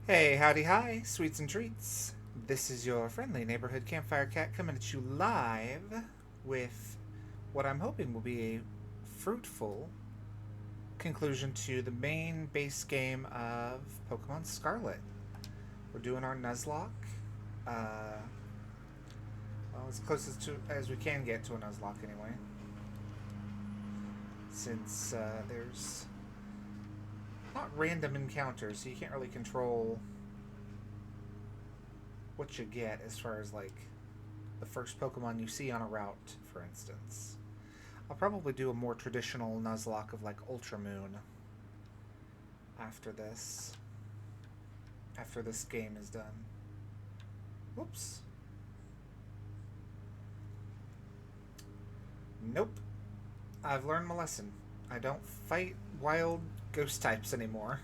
Hey, howdy, hi, sweets and treats. This is your friendly neighborhood campfire cat coming at you live with what I'm hoping will be a fruitful conclusion to the main base game of Pokemon Scarlet. We're doing our Nuzlocke. Uh, well, as close as we can get to a Nuzlocke anyway. Since there's not random encounters, so you can't really control what you get as far as like the first Pokemon you see on a route, for instance. I'll probably do a more traditional Nuzlocke of like Ultra Moon after this. After this game is done. Whoops. Nope. I've learned my lesson. I don't fight wild ghost types anymore.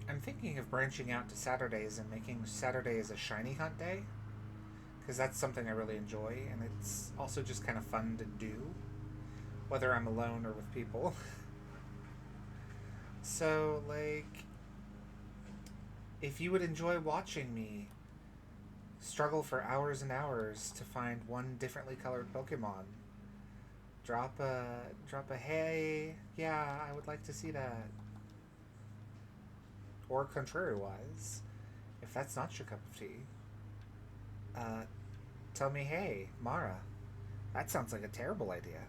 I'm thinking of branching out to Saturdays and making Saturdays a shiny hunt day, because that's something I really enjoy, and it's also just kind of fun to do, whether I'm alone or with people. So, like, if you would enjoy watching me struggle for hours and hours to find one differently colored Pokemon, drop a hey, yeah, I would like to see that. Or contrariwise, if that's not your cup of tea, uh, tell me, hey, Mara, that sounds like a terrible idea.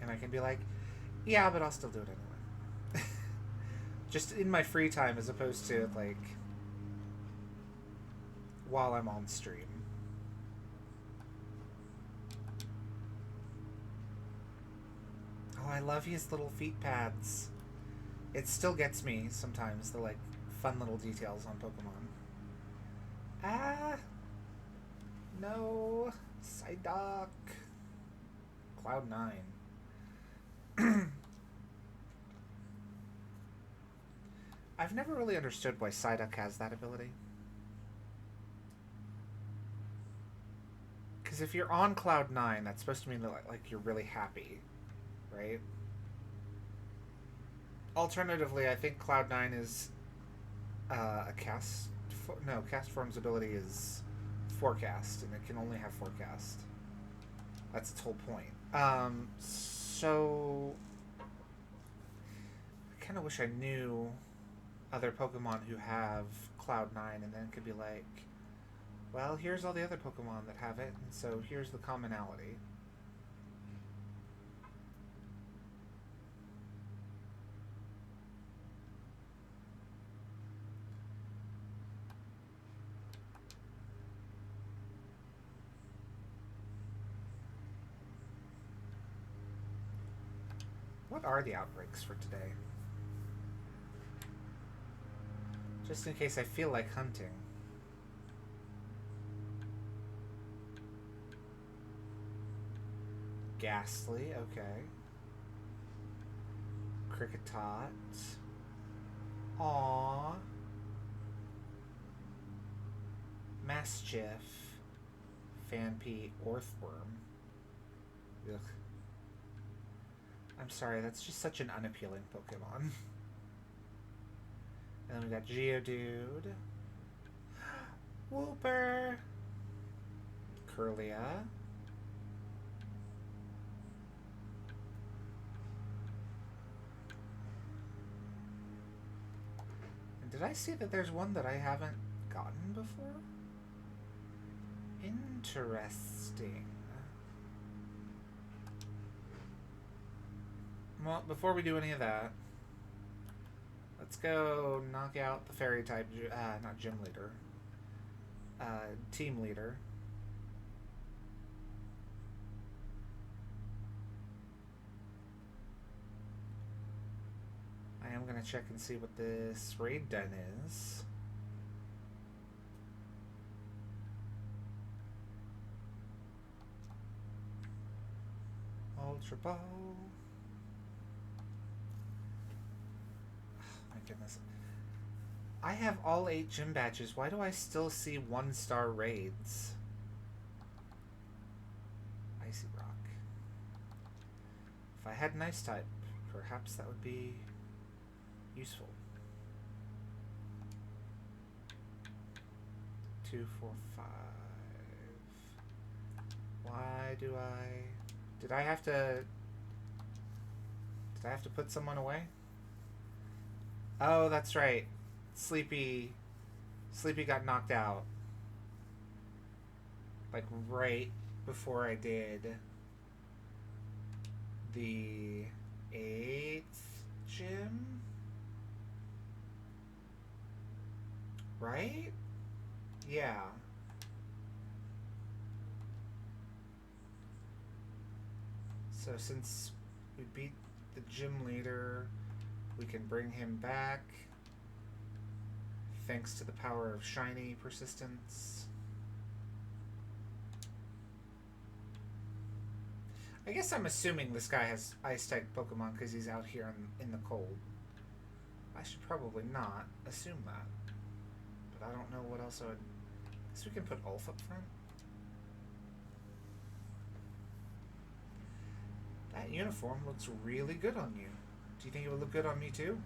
And I can be like, yeah, but I'll still do it anyway. Just in my free time as opposed to, like, while I'm on stream. Oh, I love his little feet pads. It still gets me sometimes, the, like, fun little details on Pokemon. Ah! No! Psyduck! Cloud9. I've never really understood why Psyduck has that ability. Because if you're on Cloud9, that's supposed to mean that like you're really happy, right? Alternatively, I think Cloud9 is a cast. No, cast form's ability is forecast, and it can only have forecast. That's its whole point. So I kind of wish I knew other Pokemon who have Cloud9, and then could be like, well, here's all the other Pokemon that have it, and so here's the commonality. What are the outbreaks for today? Just in case I feel like hunting. Ghastly, okay. Cricketot. Aww. Mastiff. Fanpy. Orthworm. Ugh. I'm sorry, that's just such an unappealing Pokemon. And then we got Geodude. Wooper. Curlia. And did I see that there's one that I haven't gotten before? Interesting. Well, before we do any of that, let's go knock out the fairy type, not gym leader, team leader. I am going to check and see what this raid den is. Ultra Ball. Goodness. I have all 8 gym badges. Why do I still see 1-star raids? Icy Rock. If I had an ice type, perhaps that would be useful. 2, 4, 5. Why do I... Did I have to put someone away? Oh, that's right. Sleepy got knocked out. Like right before I did the 8th gym. Right? Yeah. So since we beat the gym leader, we can bring him back thanks to the power of shiny persistence. I guess I'm assuming this guy has ice-type Pokemon because he's out here in the cold. I should probably not assume that. But I don't know what else I would... I guess we can put Ulf up front. That uniform looks really good on you. Do you think it would look good on me too?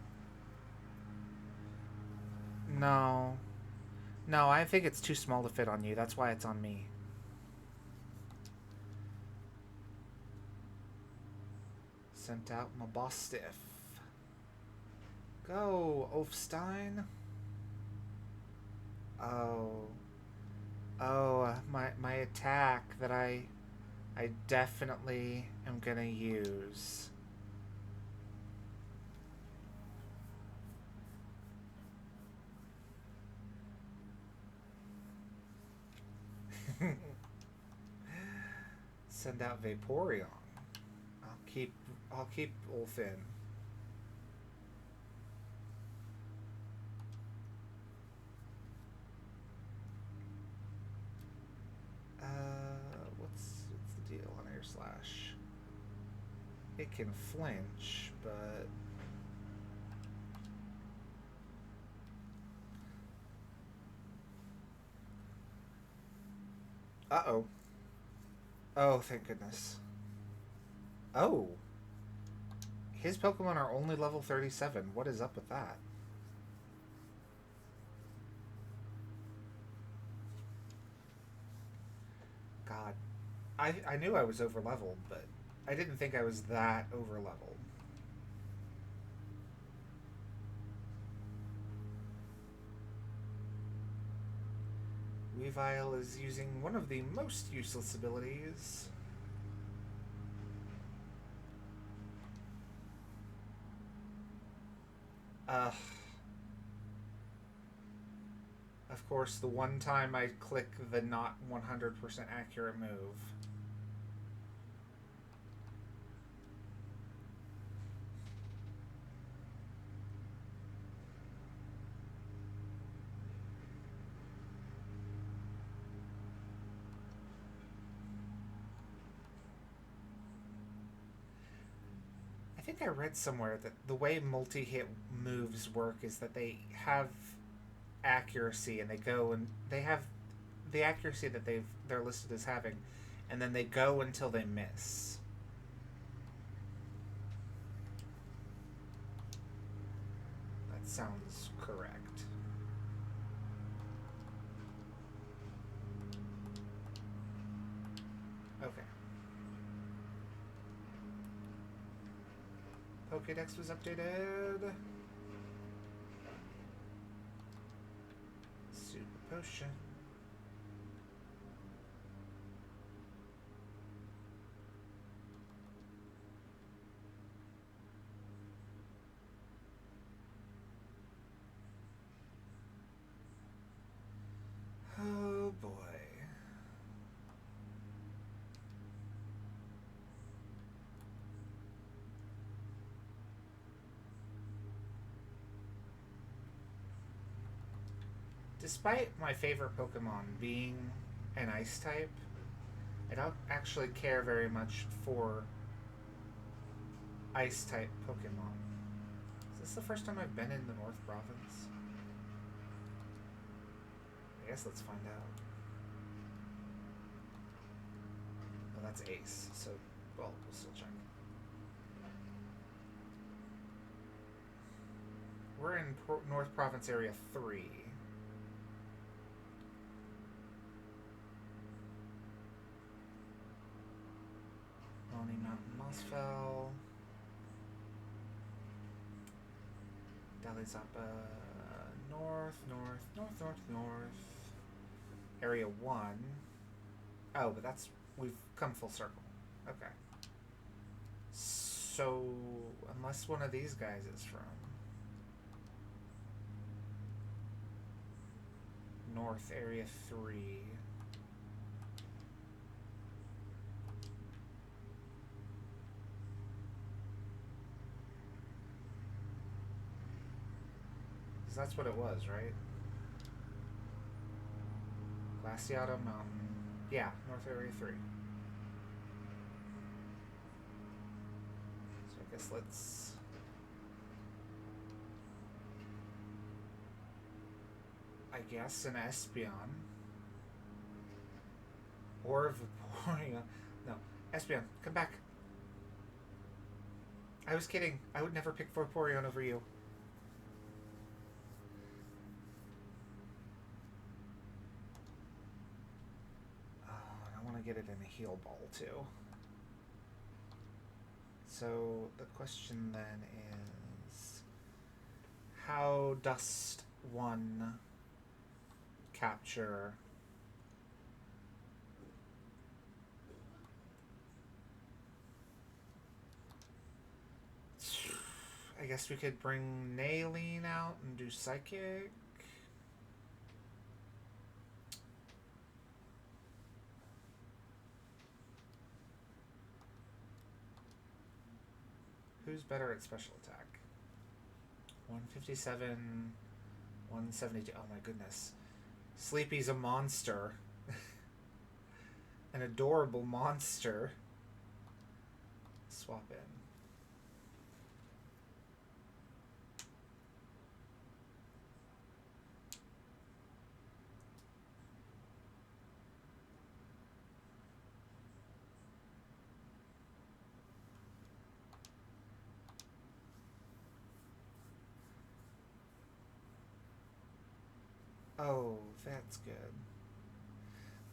No. No, I think it's too small to fit on you. That's why it's on me. Sent out my boss stiff. Go, Ulfstein. Oh. Oh, my attack that I definitely am gonna use. Send out Vaporeon. I'll keep Ulf in. What's the deal on Air Slash? It can flinch, but uh-oh. Oh, thank goodness. Oh. His Pokemon are only level 37. What is up with that? God. I knew I was over-leveled, but I didn't think I was that over-leveled. Weavile is using one of the most useless abilities. Of course, the one time I click the not 100% accurate move. I think I read somewhere that the way multi-hit moves work is that they have accuracy and they go and they have the accuracy that they're listed as having, and then they go until they miss. That sounds correct. Okay. Pokédex was updated. Super Potion. Oh boy. Despite my favorite Pokemon being an Ice type, I don't actually care very much for Ice type Pokemon. Is this this the first time I've been in the North Province? I guess let's find out. Oh, that's Ace, so, well, we'll still check. We're in North Province Area 3. Lonely Mountain Mossfell. Dalizapa. North. Area 1. Oh, but that's... We've come full circle. Okay. So, unless one of these guys is from North Area 3. Because that's what it was, right? Glaciata Mountain. Yeah, North Area 3. So I guess let's... I guess an Espeon. Or Vaporeon. No, Espeon, come back. I was kidding. I would never pick Vaporeon over you. Get it in a heal ball too. So the question then is, how does one capture I guess we could bring Naileen out and do Psychic. Who's better at special attack? 157, 172. Oh my goodness. Sleepy's a monster. An adorable monster. Swap in. Oh, that's good.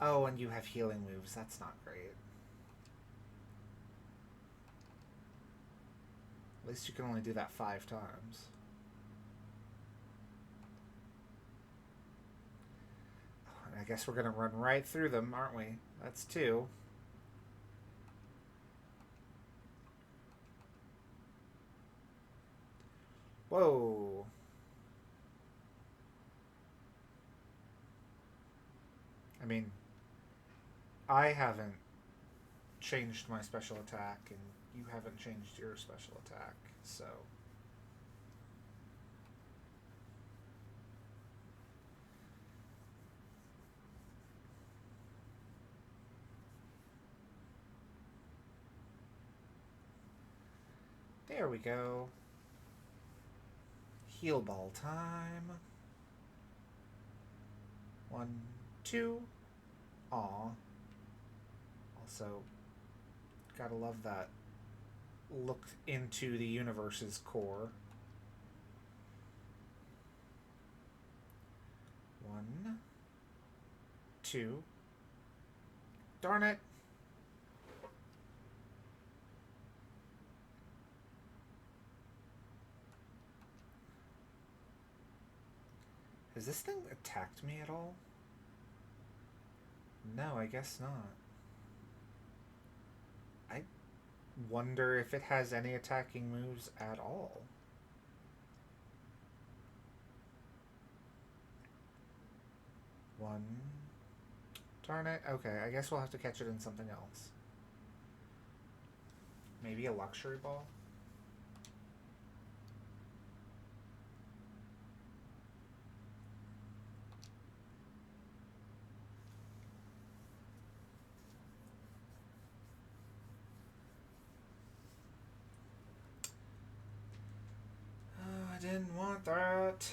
Oh, and you have healing moves. That's not great. At least you can only do that 5 times. Oh, and I guess we're going to run right through them, aren't we? That's 2. Whoa. I mean, I haven't changed my special attack, and you haven't changed your special attack, so... There we go. Heal ball time. 1, 2. Aw. Also, gotta love that look into the universe's core. 1, 2. Darn it! Has this thing attacked me at all? No, I guess not. I wonder if it has any attacking moves at all. One. Darn it. Okay, I guess we'll have to catch it in something else. Maybe a luxury ball? Didn't want that.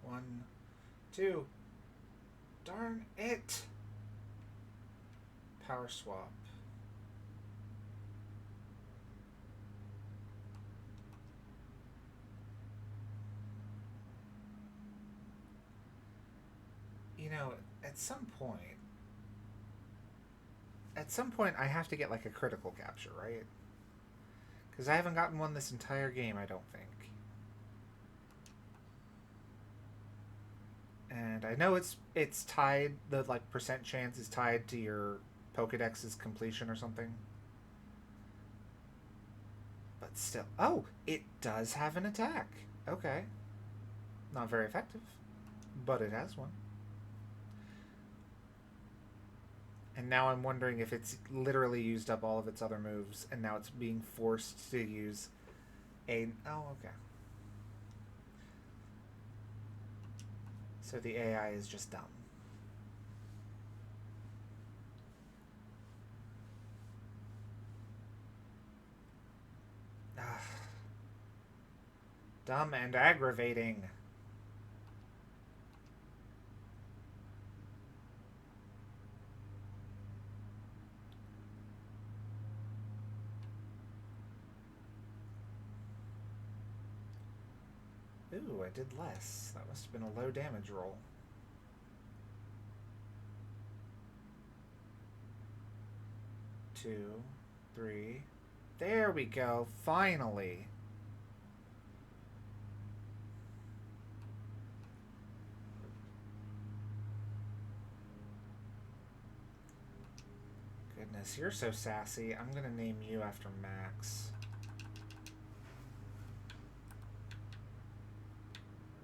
One, two. Darn it. Power swap. You know, at some point I have to get like a critical capture, right? Because I haven't gotten one this entire game, I don't think. And I know it's tied, the like percent chance is tied to your Pokedex's completion or something. But still, oh, it does have an attack. Okay. Not very effective, but it has one. And now I'm wondering if it's literally used up all of its other moves, and now it's being forced to use a... Oh, okay. So the AI is just dumb. Dumb and aggravating. Ooh, I did less. That must have been a low damage roll. Two, three. There we go, finally. Goodness, you're so sassy. I'm gonna name you after Max.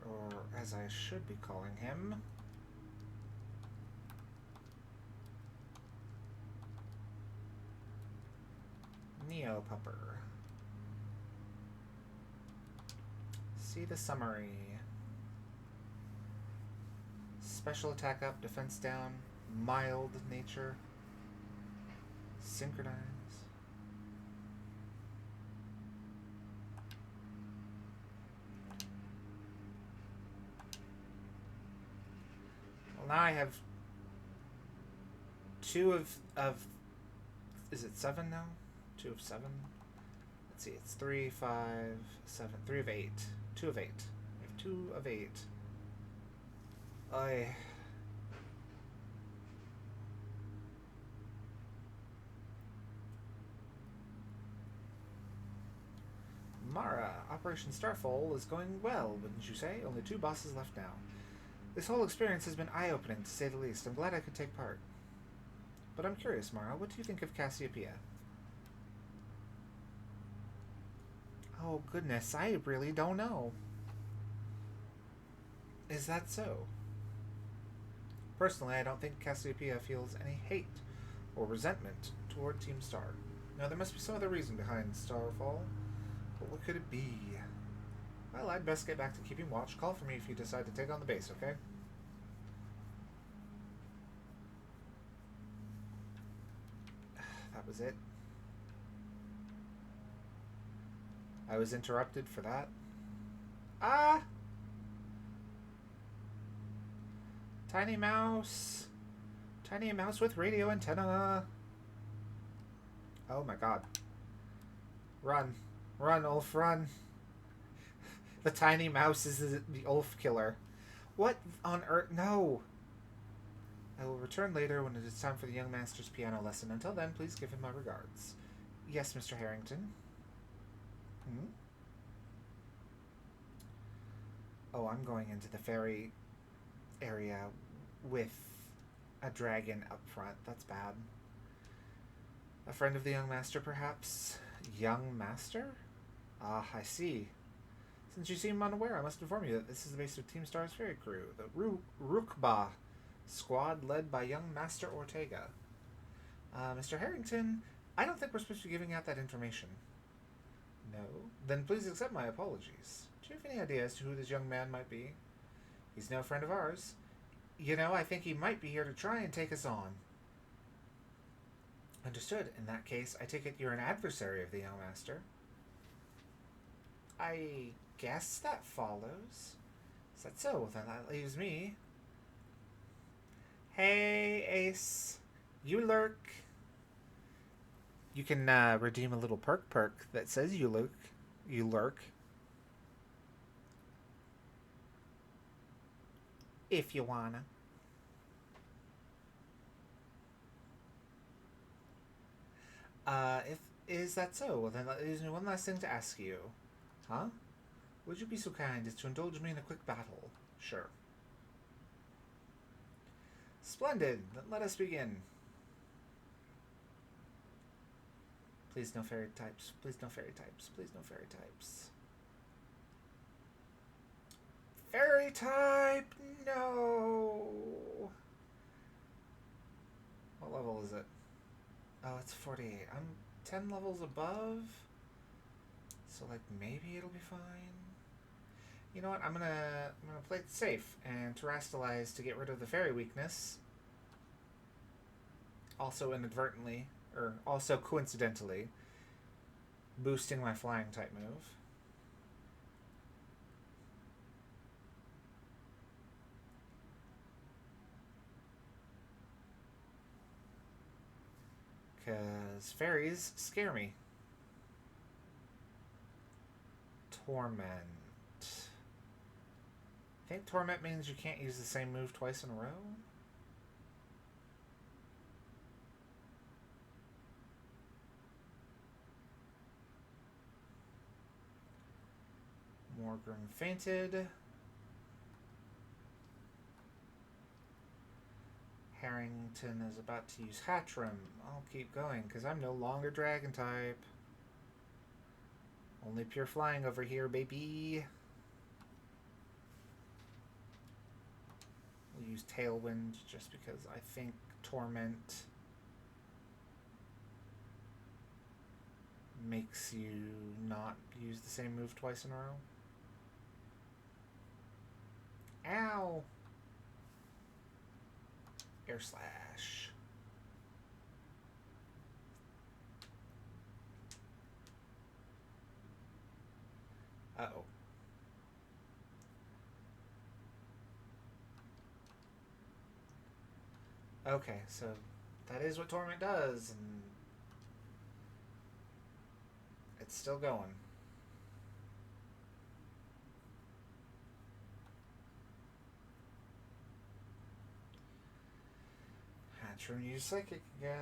Or as I should be calling him, Neopupper. See the summary. Special attack up, defense down, mild nature, synchronize. Well, now I have two of is it 7 now? 2 of 7? Let's see, it's 3, 5, 7, 3 of 8. 2 of 8. We have 2 of 8. Mara, Operation Starfall is going well, wouldn't you say? Only 2 bosses left now. This whole experience has been eye-opening, to say the least. I'm glad I could take part. But I'm curious, Mara, what do you think of Cassiopeia? Oh, goodness, I really don't know. Is that so? Personally, I don't think Cassiopeia feels any hate or resentment toward Team Star. No, there must be some other reason behind Starfall. But what could it be? Well, I'd best get back to keeping watch. Call for me if you decide to take on the base, okay? That was it. I was interrupted for that. Ah! Tiny mouse. Tiny mouse with radio antenna. Oh my god. Run. Run, Ulf, run. The tiny mouse is the Ulf killer. What on earth? No. I will return later when it is time for the young master's piano lesson. Until then, please give him my regards. Yes, Mr. Harrington. Hmm? Oh, I'm going into the ferry area with a dragon up front. That's bad. A friend of the young master, perhaps? Young master? Ah, I see. Since you seem unaware, I must inform you that this is the base of Team Star's ferry crew, the Rukba squad led by young Master Ortega. Mr. Harrington, I don't think we're supposed to be giving out that information. No? Then please accept my apologies. Do you have any idea as to who this young man might be? He's no friend of ours. You know, I think he might be here to try and take us on. Understood. In that case, I take it you're an adversary of the young master. I guess that follows. Is that so? Then that leaves me. Hey, Ace. You lurk. You can redeem a little perk that says you lurk. You lurk. If you wanna. If is that so? Well, then there's one last thing to ask you. Huh? Would you be so kind as to indulge me in a quick battle? Sure. Splendid. Then let us begin. Please no fairy types. Please no fairy types. Please no fairy types. Fairy type! No! What level is it? Oh, it's 48. I'm 10 levels above. So, like, maybe it'll be fine. You know what? I'm gonna play it safe and terrestrialize to get rid of the fairy weakness. Also inadvertently, or also coincidentally, boosting my flying type move. Because fairies scare me. Torment. I think Torment means you can't use the same move twice in a row. Morgrim fainted. Harrington is about to use Hatchrim. I'll keep going, because I'm no longer Dragon type. Only pure flying over here, baby. We'll use Tailwind, just because I think Torment makes you not use the same move twice in a row. Ow! Air Slash. Uh-oh. Okay, so that is what Torment does, and it's still going. Hatchrim use Psychic again.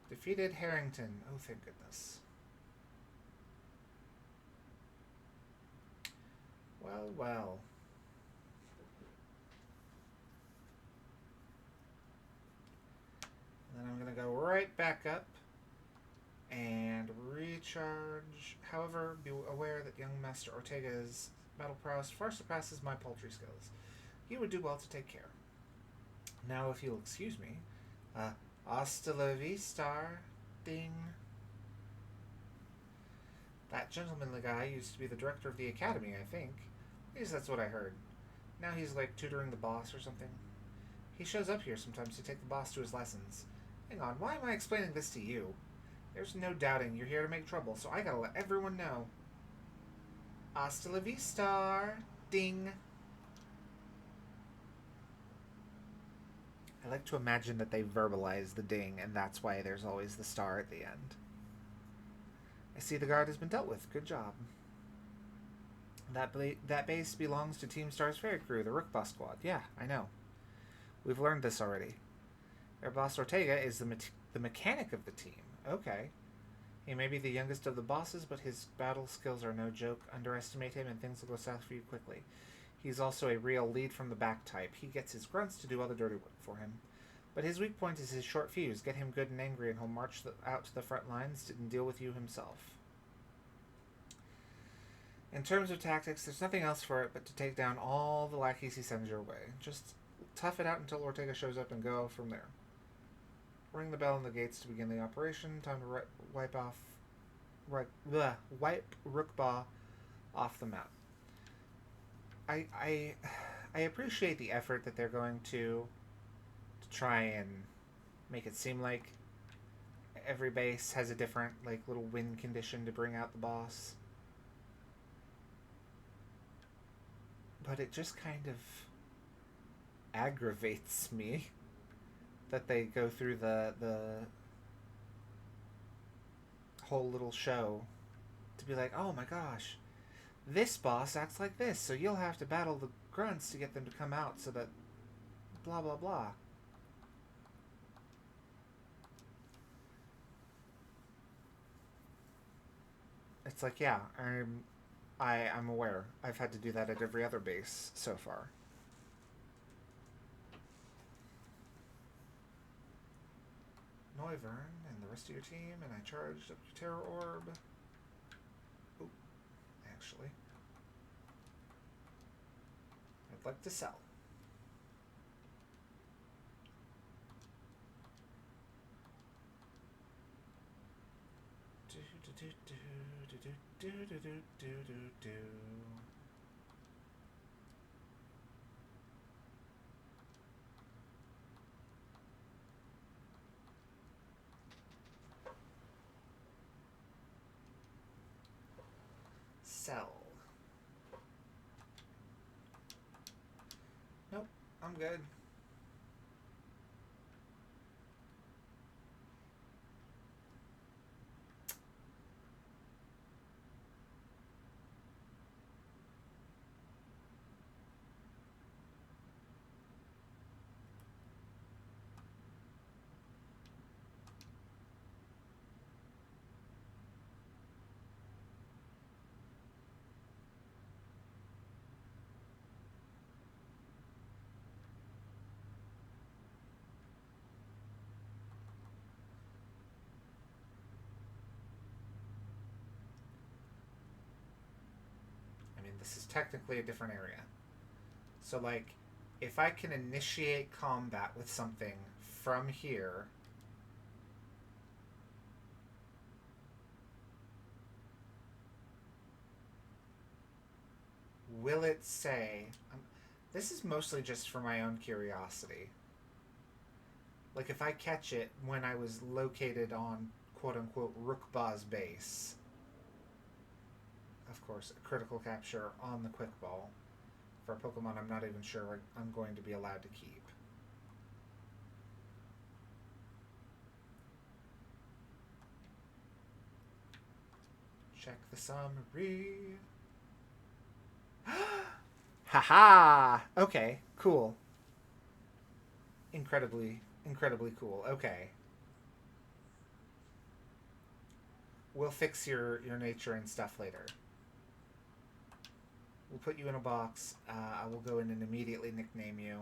Defeated Harrington. Oh, thank goodness. Well, well. And then I'm going to go right back up and recharge. However, be aware that young Master Ortega's battle prowess far surpasses my paltry skills. You would do well to take care. Now, if you'll excuse me, hasta la vista, ding. That gentlemanly guy used to be the director of the academy, I think. At least that's what I heard. Now he's like tutoring the boss or something. He shows up here sometimes to take the boss to his lessons. Hang on, why am I explaining this to you? There's no doubting you're here to make trouble, so I gotta let everyone know. Hasta la vista, ding. I like to imagine that they verbalize the ding, and that's why there's always the star at the end. I see the guard has been dealt with. Good job. That base belongs to Team Star's ferry crew, the Rook Boss Squad. Yeah, I know. We've learned this already. Their boss Ortega is the mechanic of the team. Okay. He may be the youngest of the bosses, but his battle skills are no joke. Underestimate him and things will go south for you quickly. He's also a real lead from the back type. He gets his grunts to do all the dirty work for him. But his weak point is his short fuse. Get him good and angry and he'll march out to the front lines and deal with you himself. In terms of tactics, there's nothing else for it but to take down all the lackeys he sends your way. Just tough it out until Ortega shows up and go from there. Ring the bell on the gates to begin the operation. Time to wipe Rookbaugh off the map. I appreciate the effort that they're going to try and make it seem like every base has a different like little win condition to bring out the boss. But it just kind of aggravates me that they go through the whole little show to be like, oh my gosh, this boss acts like this, so you'll have to battle the grunts to get them to come out so that blah blah blah. It's like, yeah, I'm aware. I've had to do that at every other base so far. Noivern and the rest of your team, and I charged up your Terror Orb. Oh, actually. I'd like to sell. Sell. Nope, I'm good. This is technically a different area. So, like, if I can initiate combat with something from here, will it say... this is mostly just for my own curiosity. Like, if I catch it when I was located on, quote-unquote, Rookbaugh's base... Of course, a critical capture on the quick ball for a Pokemon I'm not even sure I'm going to be allowed to keep. Check the summary. Haha! Okay, cool. Incredibly cool. Okay. We'll fix your nature and stuff later. We'll put you in a box. I will go in and immediately nickname you.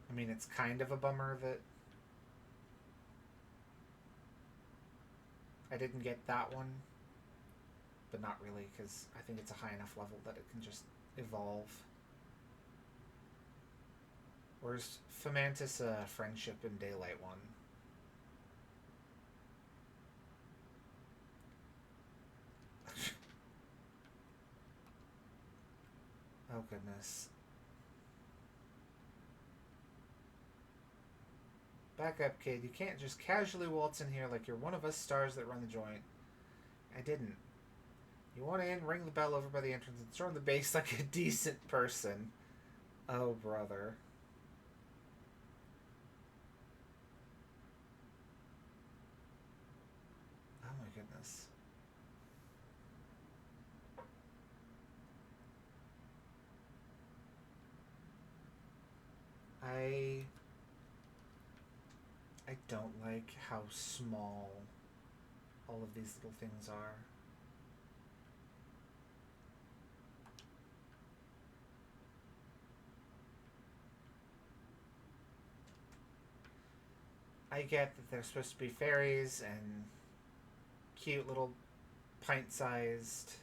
I mean, it's kind of a bummer that I didn't get that one. But not really, because I think it's a high enough level that it can just evolve. Where's Fomantis Friendship and Daylight one? Oh, goodness. Back up, kid. You can't just casually waltz in here like you're one of us stars that run the joint. I didn't. You want in, ring the bell over by the entrance, and storm the base like a decent person. Oh, brother. Oh, my goodness. don't like how small all of these little things are. I get that they're supposed to be fairies and cute little pint-sized.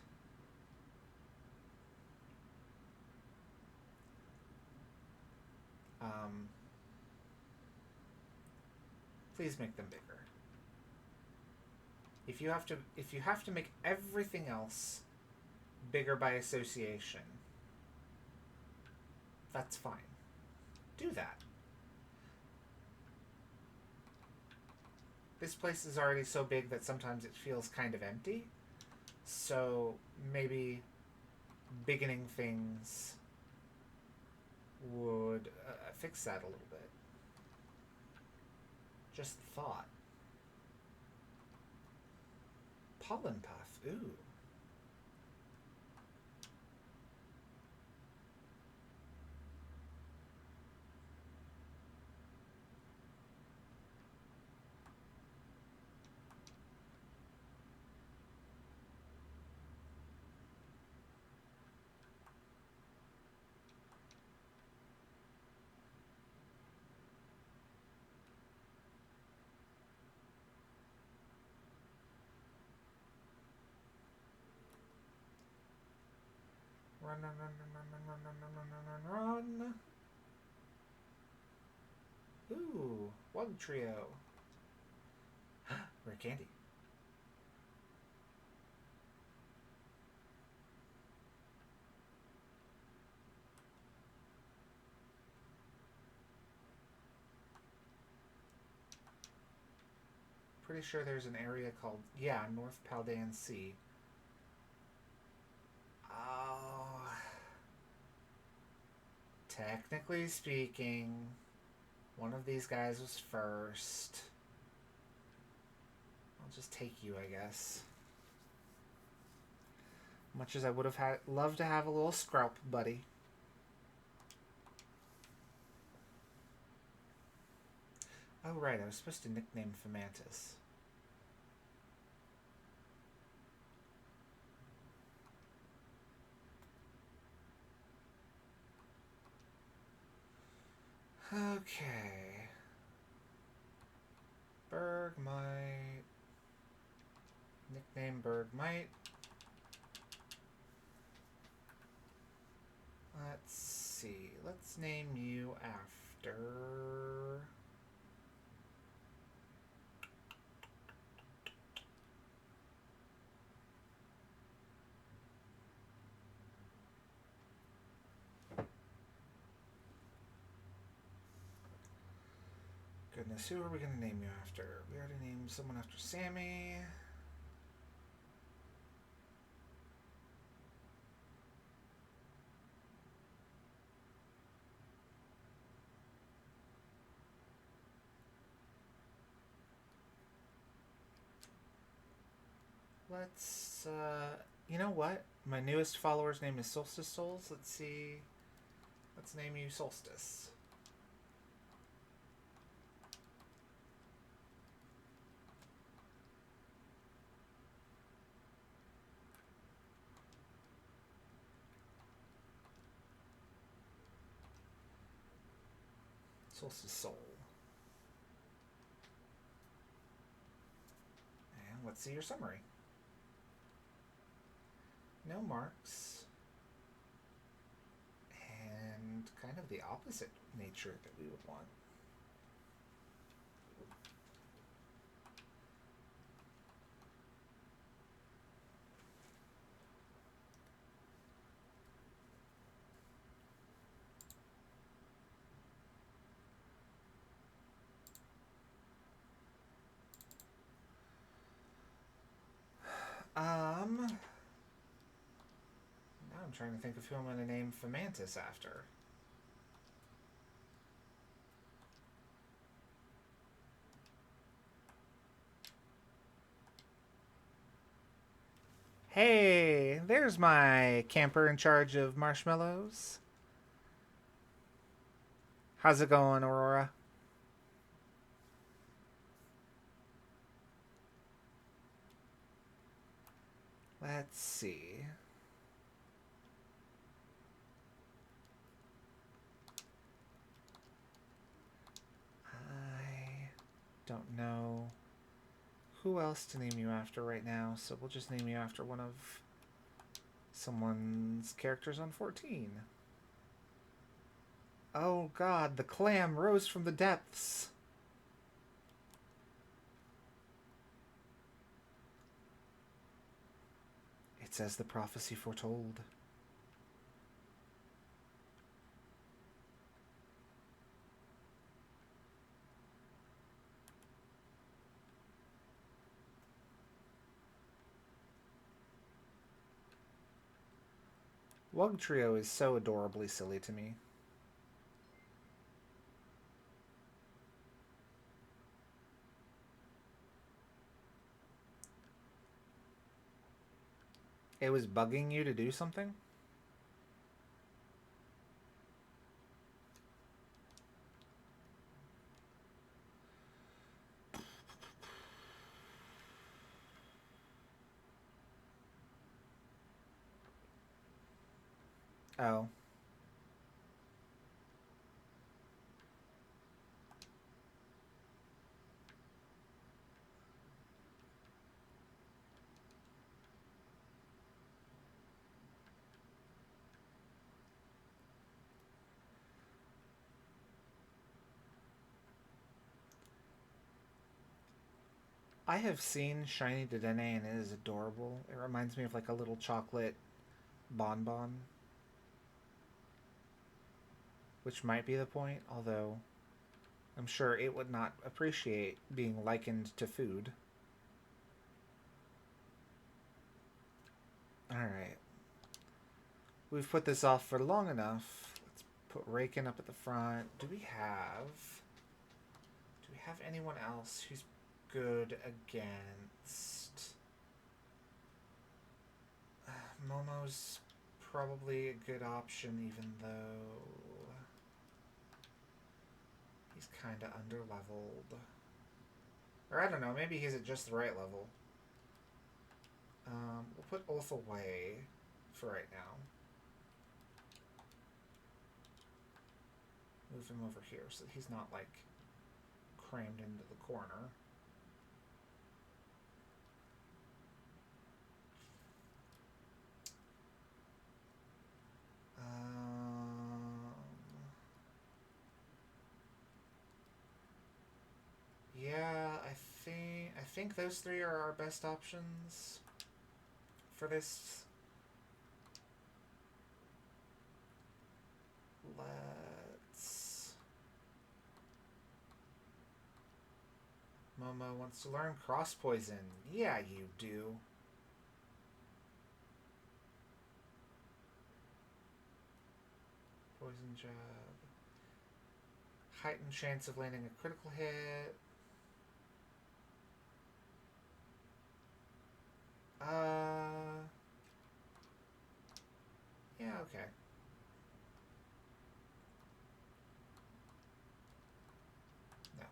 Please make them bigger. If you have to make everything else bigger by association, that's fine. Do that. This place is already so big that sometimes it feels kind of empty. So maybe beginning things would fix that a little bit. Just thought. Pollen puff. Ooh. Run, run, run, run, run, run, run, run, run, run, run. Ooh, Wug Trio. Rare candy. Pretty sure there's an area called, North Paldan Sea. Oh. Technically speaking, one of these guys was first. I'll just take you, I guess. Much as I would have loved to have a little Scraup buddy. Oh, right, I was supposed to nickname Fomantis. Okay. Bergmite. Nickname Bergmite. Let's see. Let's name you after... Goodness, who are we going to name you after? We already named someone after Sammy. Let's, you know what? My newest follower's name is Solstice Souls. Let's see. Let's name you Solstice. Solstice Soul. And let's see your summary. No marks. And kind of the opposite nature that we would want. Now I'm trying to think of who I'm going to name Fomantis after. Hey, there's my camper in charge of marshmallows. How's it going, Aurora? Let's see. I don't know who else to name you after right now, so we'll just name you after one of someone's characters on 14. Oh god, the clam rose from the depths. It's as the prophecy foretold. Wugtrio is so adorably silly to me. It was bugging you to do something? Oh. I have seen Shiny Dedenne and it is adorable. It reminds me of like a little chocolate bonbon. Which might be the point, although I'm sure it would not appreciate being likened to food. Alright. We've put this off for long enough. Let's put Raken up at the front. Do we have anyone else who's good against... Momo's probably a good option, even though he's kind of underleveled. Or I don't know, maybe he's at just the right level. We'll put Ulf away for right now. Move him over here so he's not, like, crammed into the corner. Yeah, I think those three are our best options for this. Let's... Momo wants to learn Cross Poison. Yeah, you do. Poison Jab. Heightened chance of landing a critical hit. Yeah, okay. No.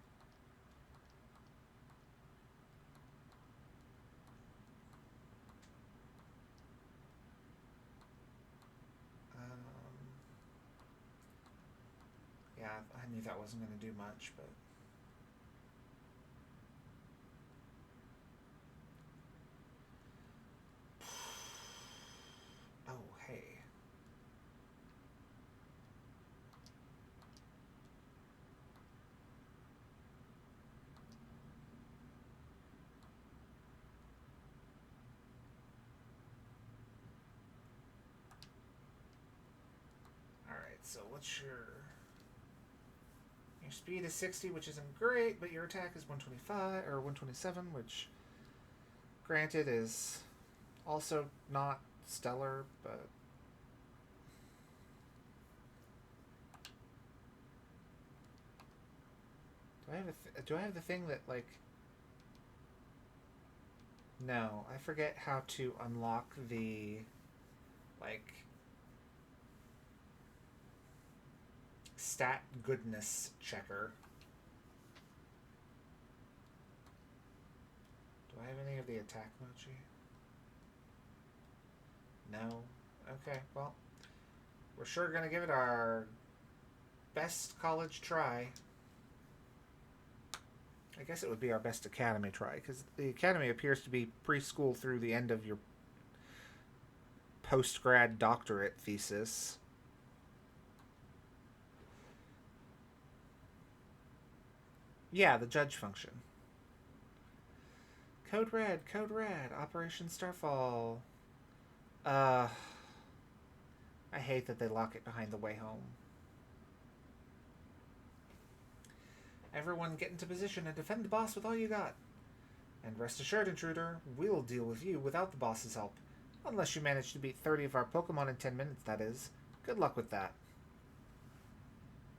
Yeah, I knew that wasn't going to do much, but... Oh, hey. Alright, so what's your speed is 60, which isn't great, but your attack is 125 or 127, which granted is also not stellar, but do I have the thing that, like... No, I forget how to unlock the, like, stat goodness checker. Do I have any of the attack mochi? No? Okay, well, we're sure gonna give it our best college try. I guess it would be our best academy try, because the academy appears to be preschool through the end of your post-grad doctorate thesis. Yeah, the judge function. Code Red, Operation Starfall. Uh, I hate that they lock it behind the way home. Everyone get into position and defend the boss with all you got. And rest assured, intruder, we'll deal with you without the boss's help. Unless you manage to beat 30 of our Pokemon in 10 minutes, that is. Good luck with that.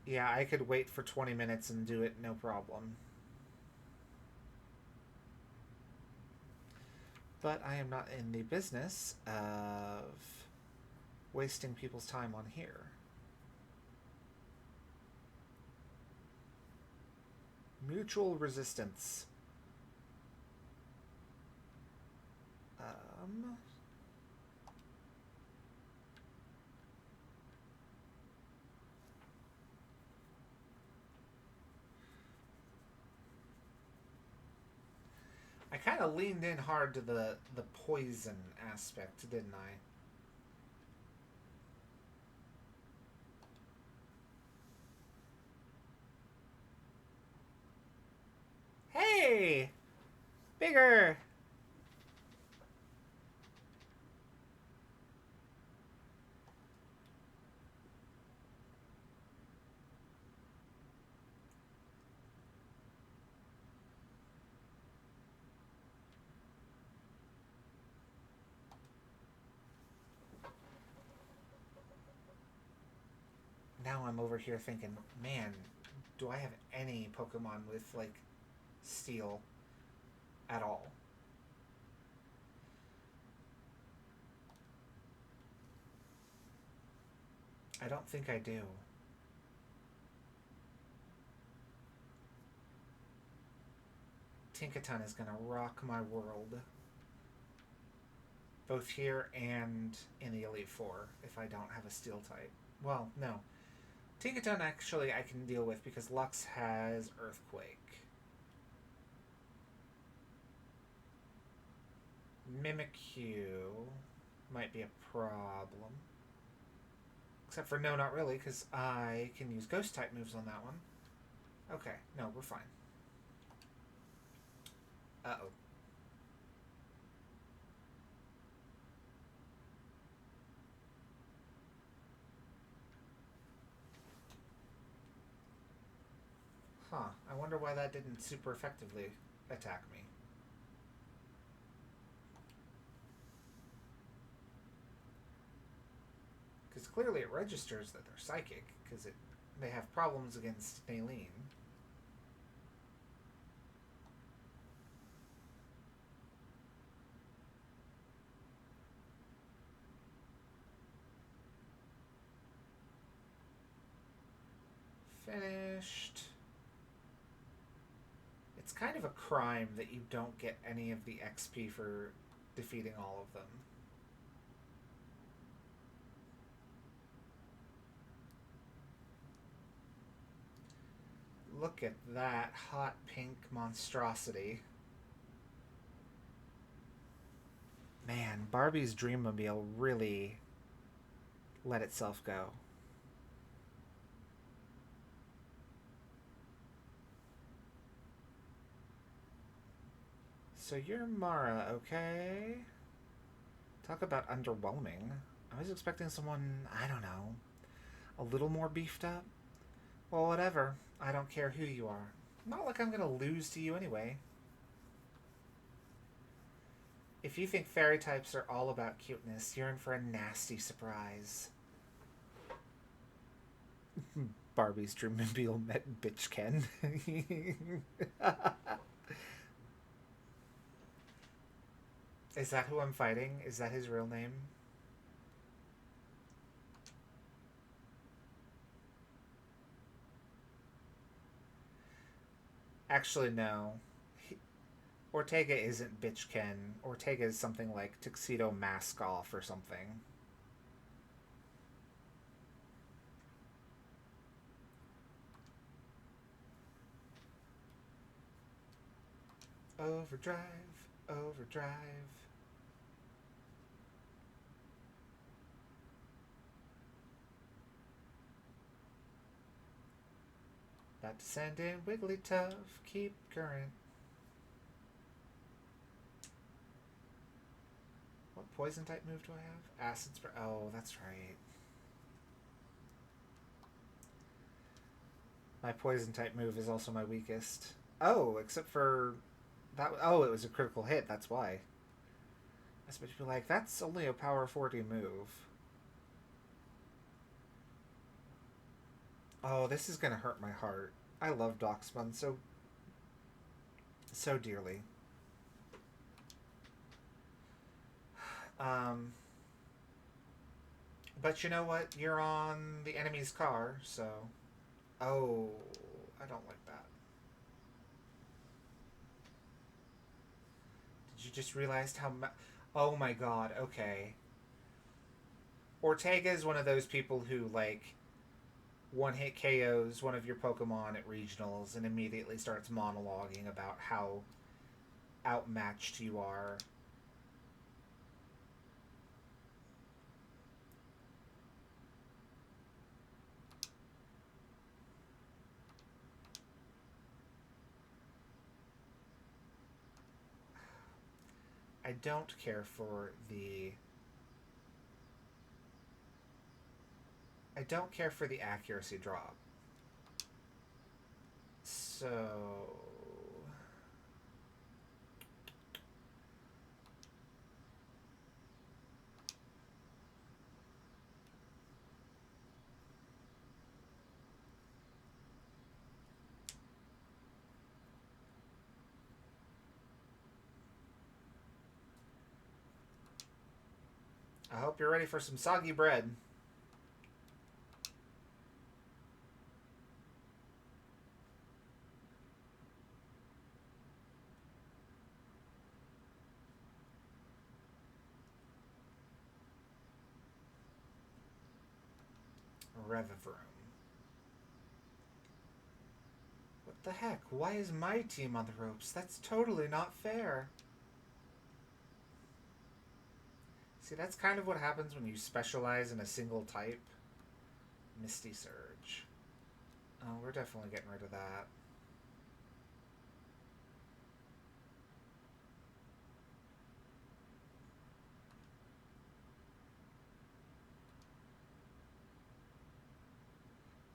Yeah, I could wait for 20 minutes and do it no problem. But I am not in the business of wasting people's time on here. Mutual resistance. I kind of leaned in hard to the poison aspect, didn't I? Hey! Bigger! Now I'm over here thinking, man, do I have any Pokemon with, like, steel at all? I don't think I do. Tinkaton is gonna rock my world. Both here and in the Elite Four, if I don't have a steel type. Well, no. Tinkaton actually I can deal with because Lux has Earthquake. Mimikyu might be a problem. Except for no, not really, because I can use Ghost type moves on that one. Okay, no, we're fine. Uh-oh. Huh, I wonder why that didn't super effectively attack me. Because clearly it registers that they're psychic, because they have problems against Naleen. Finished. It's kind of a crime that you don't get any of the XP for defeating all of them. Look at that hot pink monstrosity. Man, Barbie's Dreammobile really let itself go. So you're Mara, okay? Talk about underwhelming. I was expecting someone, I don't know, a little more beefed up. Well, whatever. I don't care who you are. Not like I'm gonna lose to you anyway. If you think fairy types are all about cuteness, you're in for a nasty surprise. Barbie's Dreammobile met Bitch Ken. Is that who I'm fighting? Is that his real name? Actually, no. Ortega isn't Bitch Ken. Ortega is something like Tuxedo Mask Off or something. Overdrive, overdrive. About to send in Wigglytuff, keep current. What poison type move do I have? Acid spray. Oh, that's right. My poison type move is also my weakest. Oh, except for that. Oh, it was a critical hit. That's why. I was supposed to be like, that's only a power 40 move. Oh, this is gonna hurt my heart. I love Doxbun so dearly. Um, but you know what? You're on the enemy's car, so. Oh, I don't like that. Did you just realize how oh my god, okay. Ortega is one of those people who, like, one hit KOs one of your Pokemon at regionals and immediately starts monologuing about how outmatched you are. I don't care for the accuracy drop. So I hope you're ready for some soggy bread. Revivroom. What the heck? Why is my team on the ropes? That's totally not fair. See, that's kind of what happens when you specialize in a single type. Misty Surge. Oh, we're definitely getting rid of that.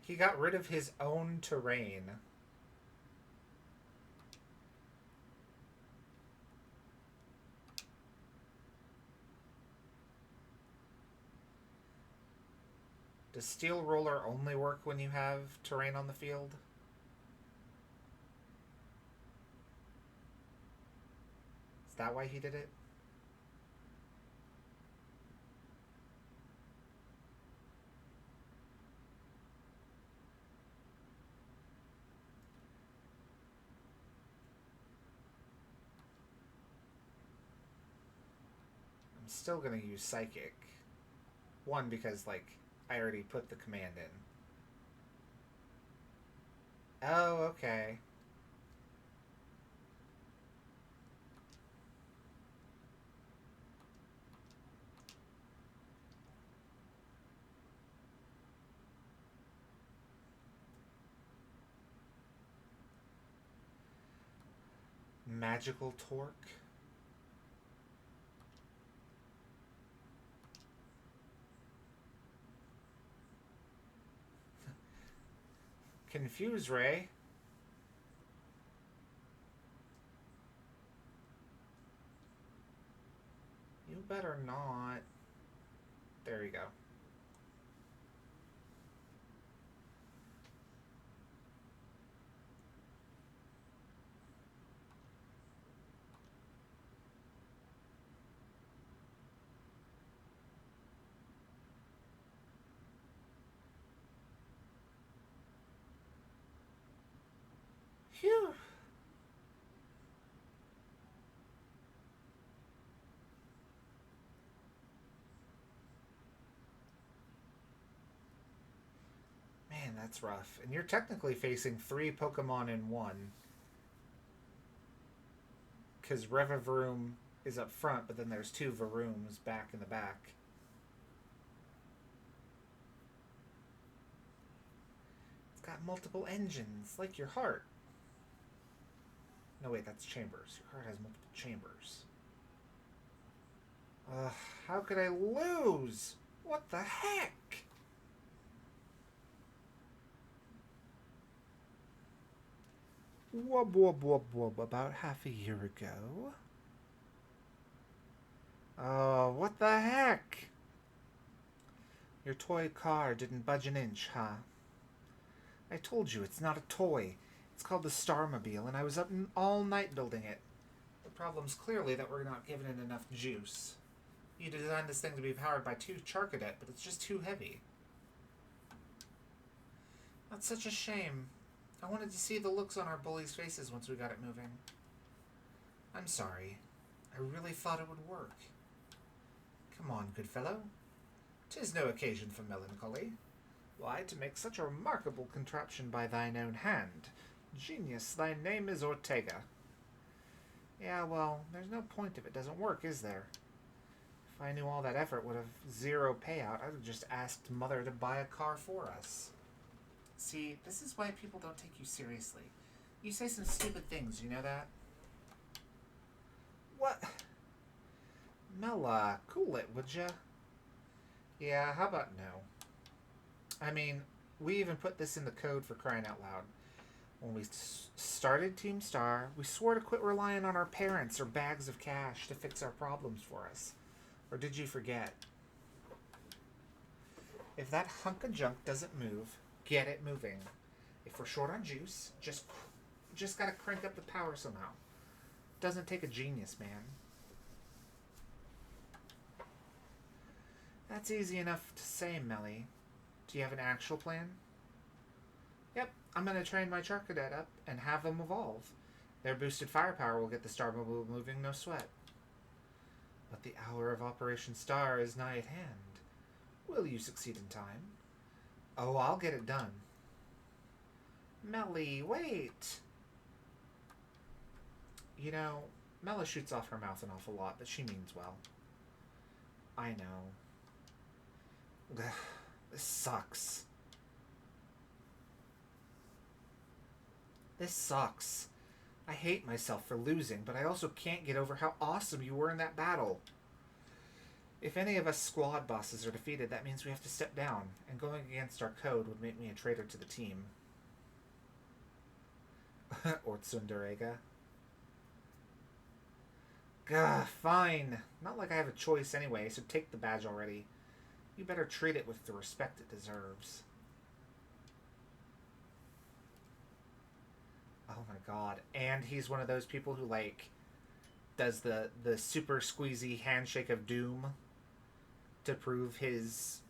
He got rid of his own terrain. Does Steel Roller only work when you have terrain on the field? Is that why he did it? I'm still gonna use Psychic. One, because, like, I already put the command in. Oh, okay. Magical Torque. Confuse Ray. You better not. There you go. Phew. that's rough. And you're technically facing 3 Pokemon in one. Because Revavroom is up front, but then there's 2 Varooms back in the back. It's got multiple engines, like your heart. No, wait, that's chambers. Your heart has multiple chambers. How could I lose? What the heck? Wub wub wub wub. About half a year ago. Oh, what the heck? Your toy car didn't budge an inch, huh? I told you, it's not a toy. It's called the Starmobile, and I was up all night building it. The problem's clearly that we're not giving it enough juice. You designed this thing to be powered by 2 Charcadet, but it's just too heavy. That's such a shame. I wanted to see the looks on our bullies' faces once we got it moving. I'm sorry. I really thought it would work. Come on, good fellow. 'Tis no occasion for melancholy. Why, to make such a remarkable contraption by thine own hand. Genius, thy name is Ortega. Yeah, well, there's no point if it doesn't work, is there? If I knew all that effort would have 0 payout, I'd have just asked Mother to buy a car for us. See, this is why people don't take you seriously. You say some stupid things, you know that? What? Mela, cool it, would ya? Yeah, how about no? I mean, we even put this in the code for crying out loud. When we started Team Star, we swore to quit relying on our parents or bags of cash to fix our problems for us. Or did you forget? If that hunk of junk doesn't move, get it moving. If we're short on juice, just gotta crank up the power somehow. Doesn't take a genius, man. That's easy enough to say, Melly. Do you have an actual plan? Yep, I'm gonna train my Charcadet up and have them evolve. Their boosted firepower will get the Starmobile moving, no sweat. But the hour of Operation Star is nigh at hand. Will you succeed in time? Oh, I'll get it done. Melly, wait! You know, Mela shoots off her mouth an awful lot, but she means well. I know. Ugh, this sucks. This sucks. I hate myself for losing, but I also can't get over how awesome you were in that battle. If any of us squad bosses are defeated, that means we have to step down, and going against our code would make me a traitor to the team. Or Tsundurega. Gah, fine. Not like I have a choice anyway, so take the badge already. You better treat it with the respect it deserves. Oh my god. And he's one of those people who, like, does the super squeezy handshake of doom to prove his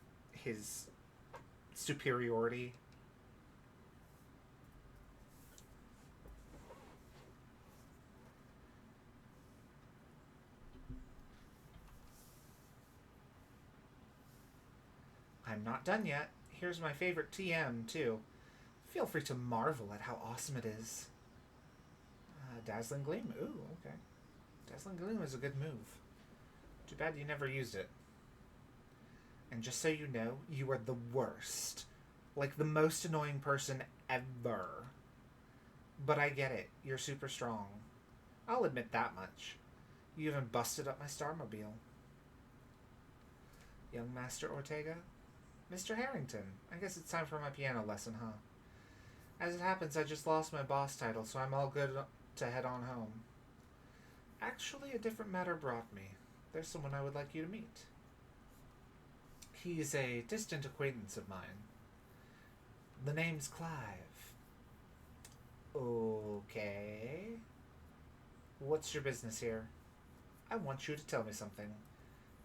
superiority. I'm not done yet. Here's my favorite TM, too. Feel free to marvel at how awesome it is. Dazzling Gleam. Ooh, okay. Dazzling Gleam is a good move. Too bad you never used it. And just so you know, you are the worst. Like, the most annoying person ever. But I get it. You're super strong. I'll admit that much. You even busted up my Starmobile. Young Master Ortega? Mr. Harrington, I guess it's time for my piano lesson, huh? As it happens, I just lost my boss title, so I'm all good to head on home. Actually, a different matter brought me. There's someone I would like you to meet. He's a distant acquaintance of mine. The name's Clive. Okay. What's your business here? I want you to tell me something.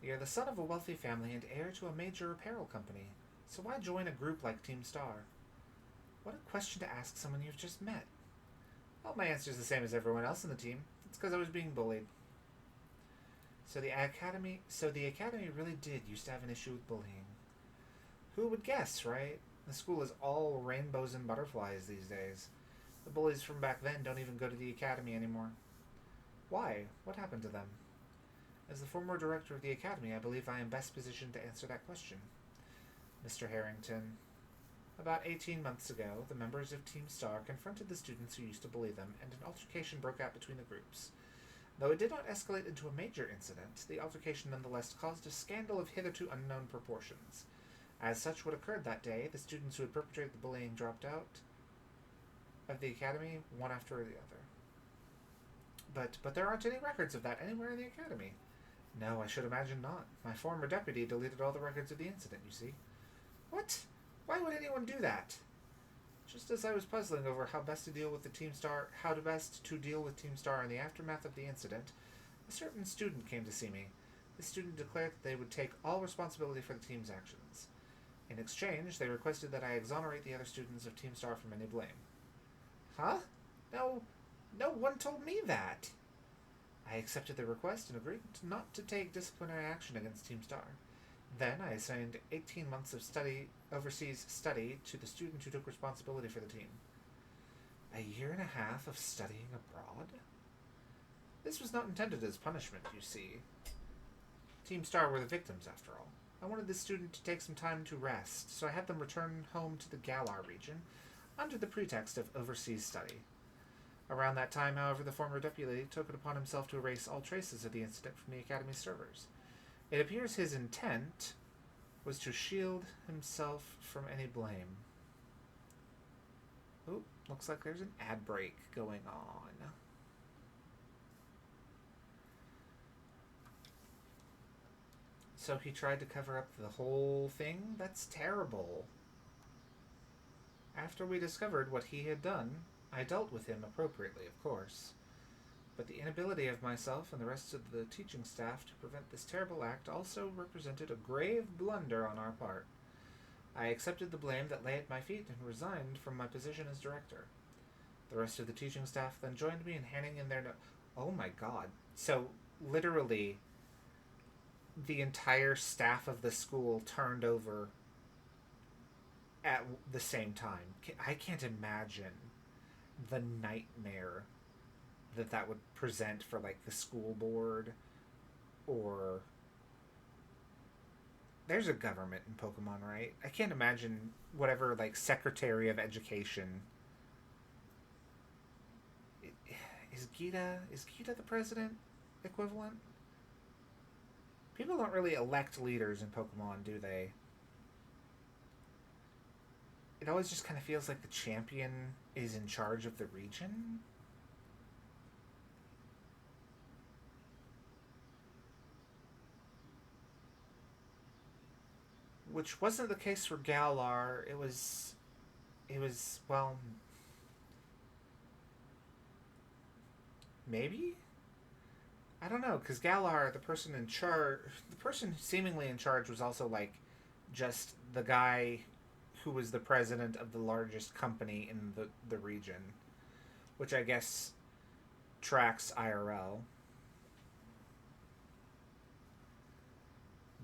You're the son of a wealthy family and heir to a major apparel company, so why join a group like Team Star? What a question to ask someone you've just met. Well, my answer's the same as everyone else in the team. It's because I was being bullied. So the academy really did used to have an issue with bullying. Who would guess, right? The school is all rainbows and butterflies these days. The bullies from back then don't even go to the academy anymore. Why? What happened to them? As the former director of the academy, I believe I am best positioned to answer that question. Mr. Harrington, about 18 months ago, the members of Team Star confronted the students who used to bully them, and an altercation broke out between the groups. Though it did not escalate into a major incident, the altercation nonetheless caused a scandal of hitherto unknown proportions. As such, what occurred that day, the students who had perpetrated the bullying dropped out of the academy, one after the other. But there aren't any records of that anywhere in the academy. No, I should imagine not. My former deputy deleted all the records of the incident, you see. What? Why would anyone do that? Just as I was puzzling over how to best to deal with Team Star in the aftermath of the incident, a certain student came to see me. The student declared that they would take all responsibility for the team's actions. In exchange, they requested that I exonerate the other students of Team Star from any blame. Huh? No one told me that. I accepted the request and agreed not to take disciplinary action against Team Star. Then I assigned 18 months of overseas study to the student who took responsibility for the team. A year and a half of studying abroad? This was not intended as punishment, you see. Team Star were the victims, after all. I wanted the student to take some time to rest, so I had them return home to the Galar region under the pretext of overseas study. Around that time, however, the former deputy took it upon himself to erase all traces of the incident from the Academy's servers. It appears his intent was to shield himself from any blame. Ooh, looks like there's an ad break going on. So he tried to cover up the whole thing? That's terrible. After we discovered what he had done, I dealt with him appropriately, of course. But the inability of myself and the rest of the teaching staff to prevent this terrible act also represented a grave blunder on our part. I accepted the blame that lay at my feet and resigned from my position as director. The rest of the teaching staff then joined me in handing in their Oh my god. So, literally, the entire staff of the school turned over at the same time. I can't imagine the nightmare that would present for, like, the school board, or there's a government in Pokemon, right? I can't imagine whatever, like, Secretary of Education. Is Gita the president equivalent? People don't really elect leaders in Pokemon, do they? It always just kind of feels like the champion is in charge of the region. Which wasn't the case for Galar. It was, well, maybe? I don't know, because Galar, the person seemingly in charge was also, like, just the guy who was the president of the largest company in the region, which I guess tracks IRL.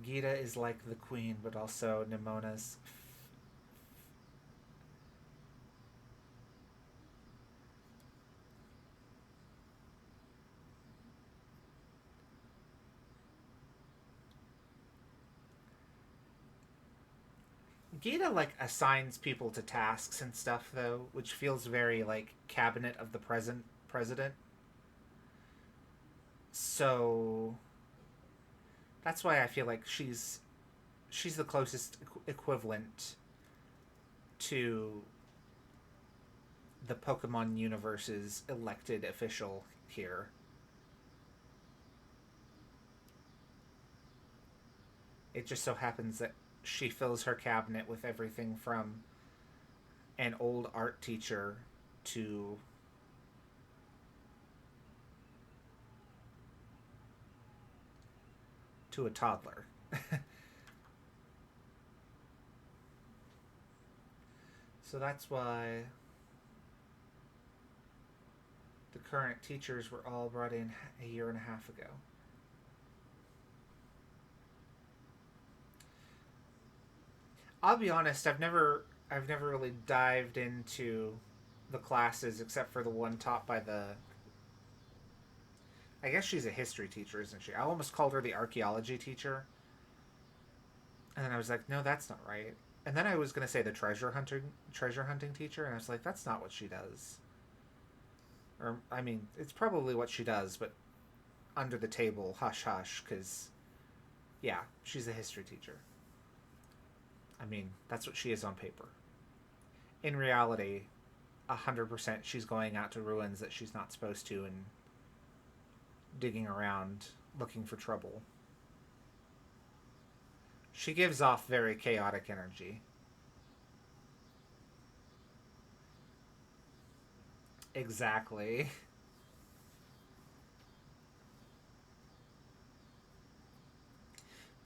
Gita is like the queen, but also Nemona's Gita, like, assigns people to tasks and stuff, though, which feels very, like, cabinet of the president. So that's why I feel like she's the closest equivalent to the Pokemon universe's elected official here. It just so happens that she fills her cabinet with everything from an old art teacher to a toddler. So that's why the current teachers were all brought in a year and a half ago. I'll be honest, I've never I've never really dived into the classes except for the one taught by the. I guess she's a history teacher, isn't she? I almost called her the archaeology teacher. And then I was like, no, that's not right. And then I was gonna say the treasure hunting teacher, and I was like, that's not what she does. Or I mean, it's probably what she does, but under the table, hush hush, because yeah, she's a history teacher. I mean, that's what she is on paper. In reality, 100% she's going out to ruins that she's not supposed to and digging around looking for trouble. She gives off very chaotic energy. Exactly.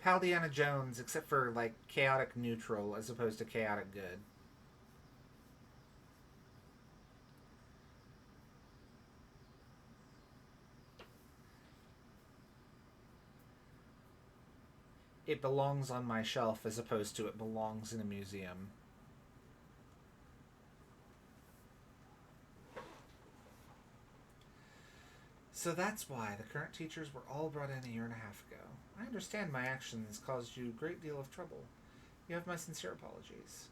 Paldiana Jones, except for like chaotic neutral as opposed to chaotic good. It belongs on my shelf as opposed to it belongs in a museum. So that's why the current teachers were all brought in a year and a half ago. I understand my actions caused you a great deal of trouble. You have my sincere apologies.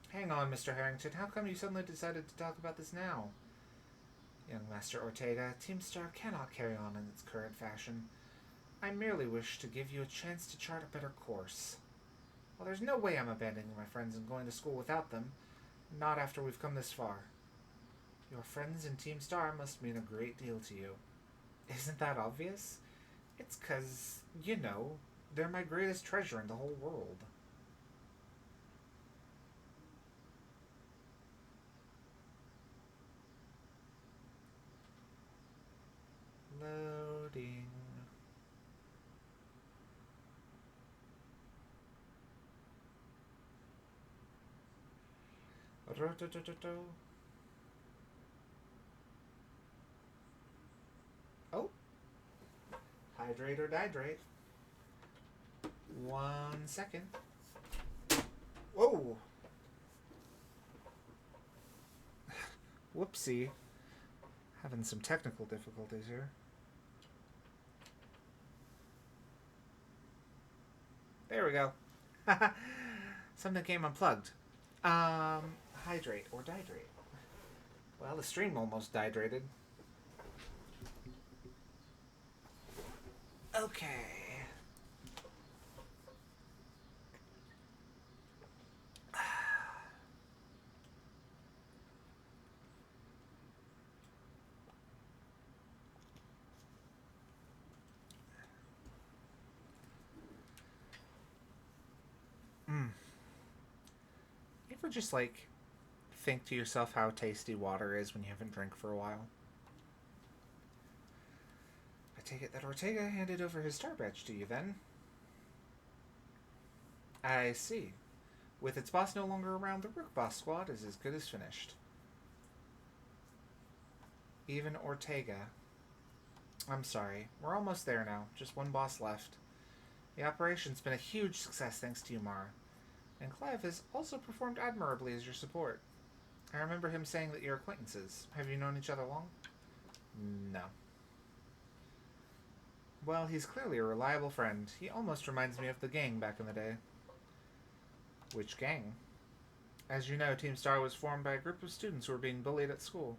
Hang on, Mr. Harrington. How come you suddenly decided to talk about this now? Young Master Ortega, Team Star cannot carry on in its current fashion. I merely wish to give you a chance to chart a better course. Well, there's no way I'm abandoning my friends and going to school without them. Not after we've come this far. Your friends in Team Star must mean a great deal to you. Isn't that obvious? It's 'cause, they're my greatest treasure in the whole world. Loading. Oh, hydrate or dihydrate. 1 second. Whoa. Whoopsie. Having some technical difficulties here. There we go. Something came unplugged. Hydrate or dihydrate. Well, the stream almost dehydrated. Okay. Mm. You ever just think to yourself how tasty water is when you haven't drank for a while? I take it that Ortega handed over his star badge to you then? I see. With its boss no longer around, the Rook Boss squad is as good as finished. Even Ortega. I'm sorry. We're almost there now. Just one boss left. The operation's been a huge success thanks to you, Mara. And Clive has also performed admirably as your support. I remember him saying that you're acquaintances. Have you known each other long? No. Well, he's clearly a reliable friend. He almost reminds me of the gang back in the day. Which gang? As you know, Team Star was formed by a group of students who were being bullied at school.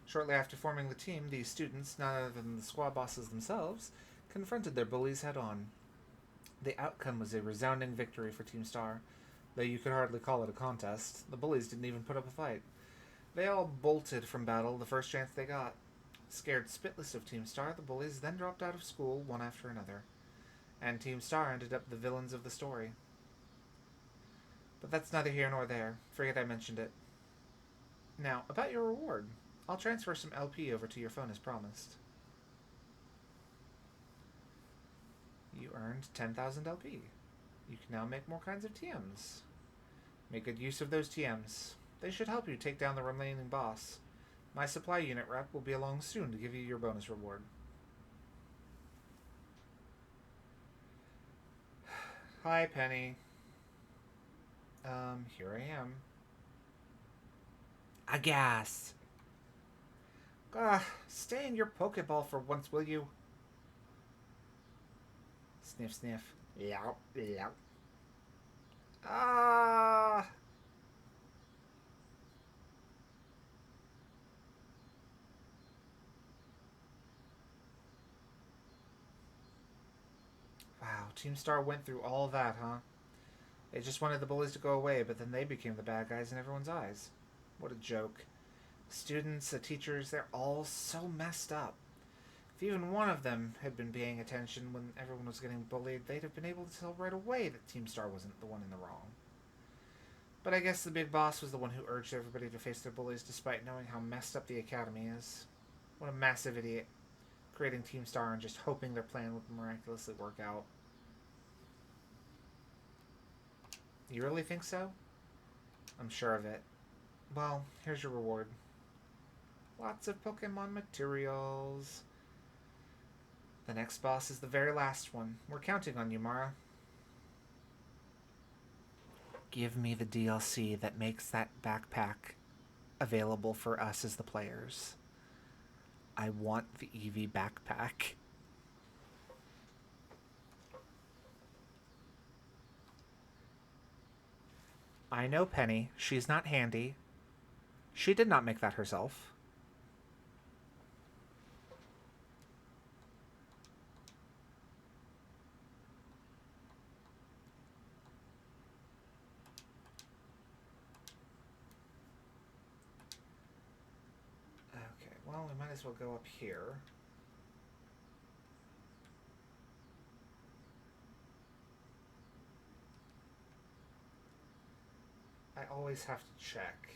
Shortly after forming the team, these students, none other than the squad bosses themselves, confronted their bullies head on. The outcome was a resounding victory for Team Star, though you could hardly call it a contest. The bullies didn't even put up a fight. They all bolted from battle the first chance they got. Scared spitless of Team Star, the bullies then dropped out of school one after another, and Team Star ended up the villains of the story. But that's neither here nor there. Forget I mentioned it. Now, about your reward. I'll transfer some LP over to your phone as promised. You earned 10,000 LP. You can now make more kinds of TMs. Make good use of those TMs. They should help you take down the remaining boss. My supply unit rep will be along soon to give you your bonus reward. Hi, Penny. Here I am. Aghast. Stay in your Pokeball for once, will you? Sniff, sniff. Yep, yep. Ah! Wow, Team Star went through all that, huh? They just wanted the bullies to go away, but then they became the bad guys in everyone's eyes. What a joke. Students, the teachers, they're all so messed up. If even one of them had been paying attention when everyone was getting bullied, they'd have been able to tell right away that Team Star wasn't the one in the wrong. But I guess the big boss was the one who urged everybody to face their bullies despite knowing how messed up the academy is. What a massive idiot. Creating Team Star and just hoping their plan would miraculously work out. You really think so? I'm sure of it. Well, here's your reward. Lots of Pokemon materials. The next boss is the very last one. We're counting on you, Mara. Give me the DLC that makes that backpack available for us as the players. I want the Eevee backpack. I know Penny. She's not handy. She did not make that herself. Okay, well, we might as well go up here. I always have to check.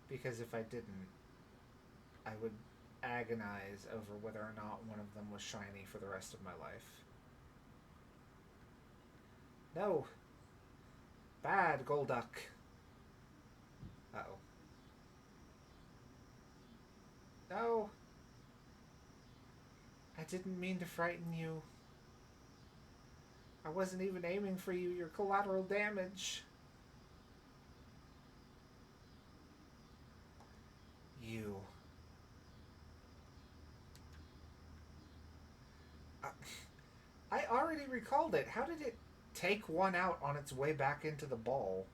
Because if I didn't, I would agonize over whether or not one of them was shiny for the rest of my life. No! Bad, Golduck! Uh-oh. No! I didn't mean to frighten you. I wasn't even aiming for you. You're collateral damage. You. I already recalled it. How did it take one out on its way back into the ball?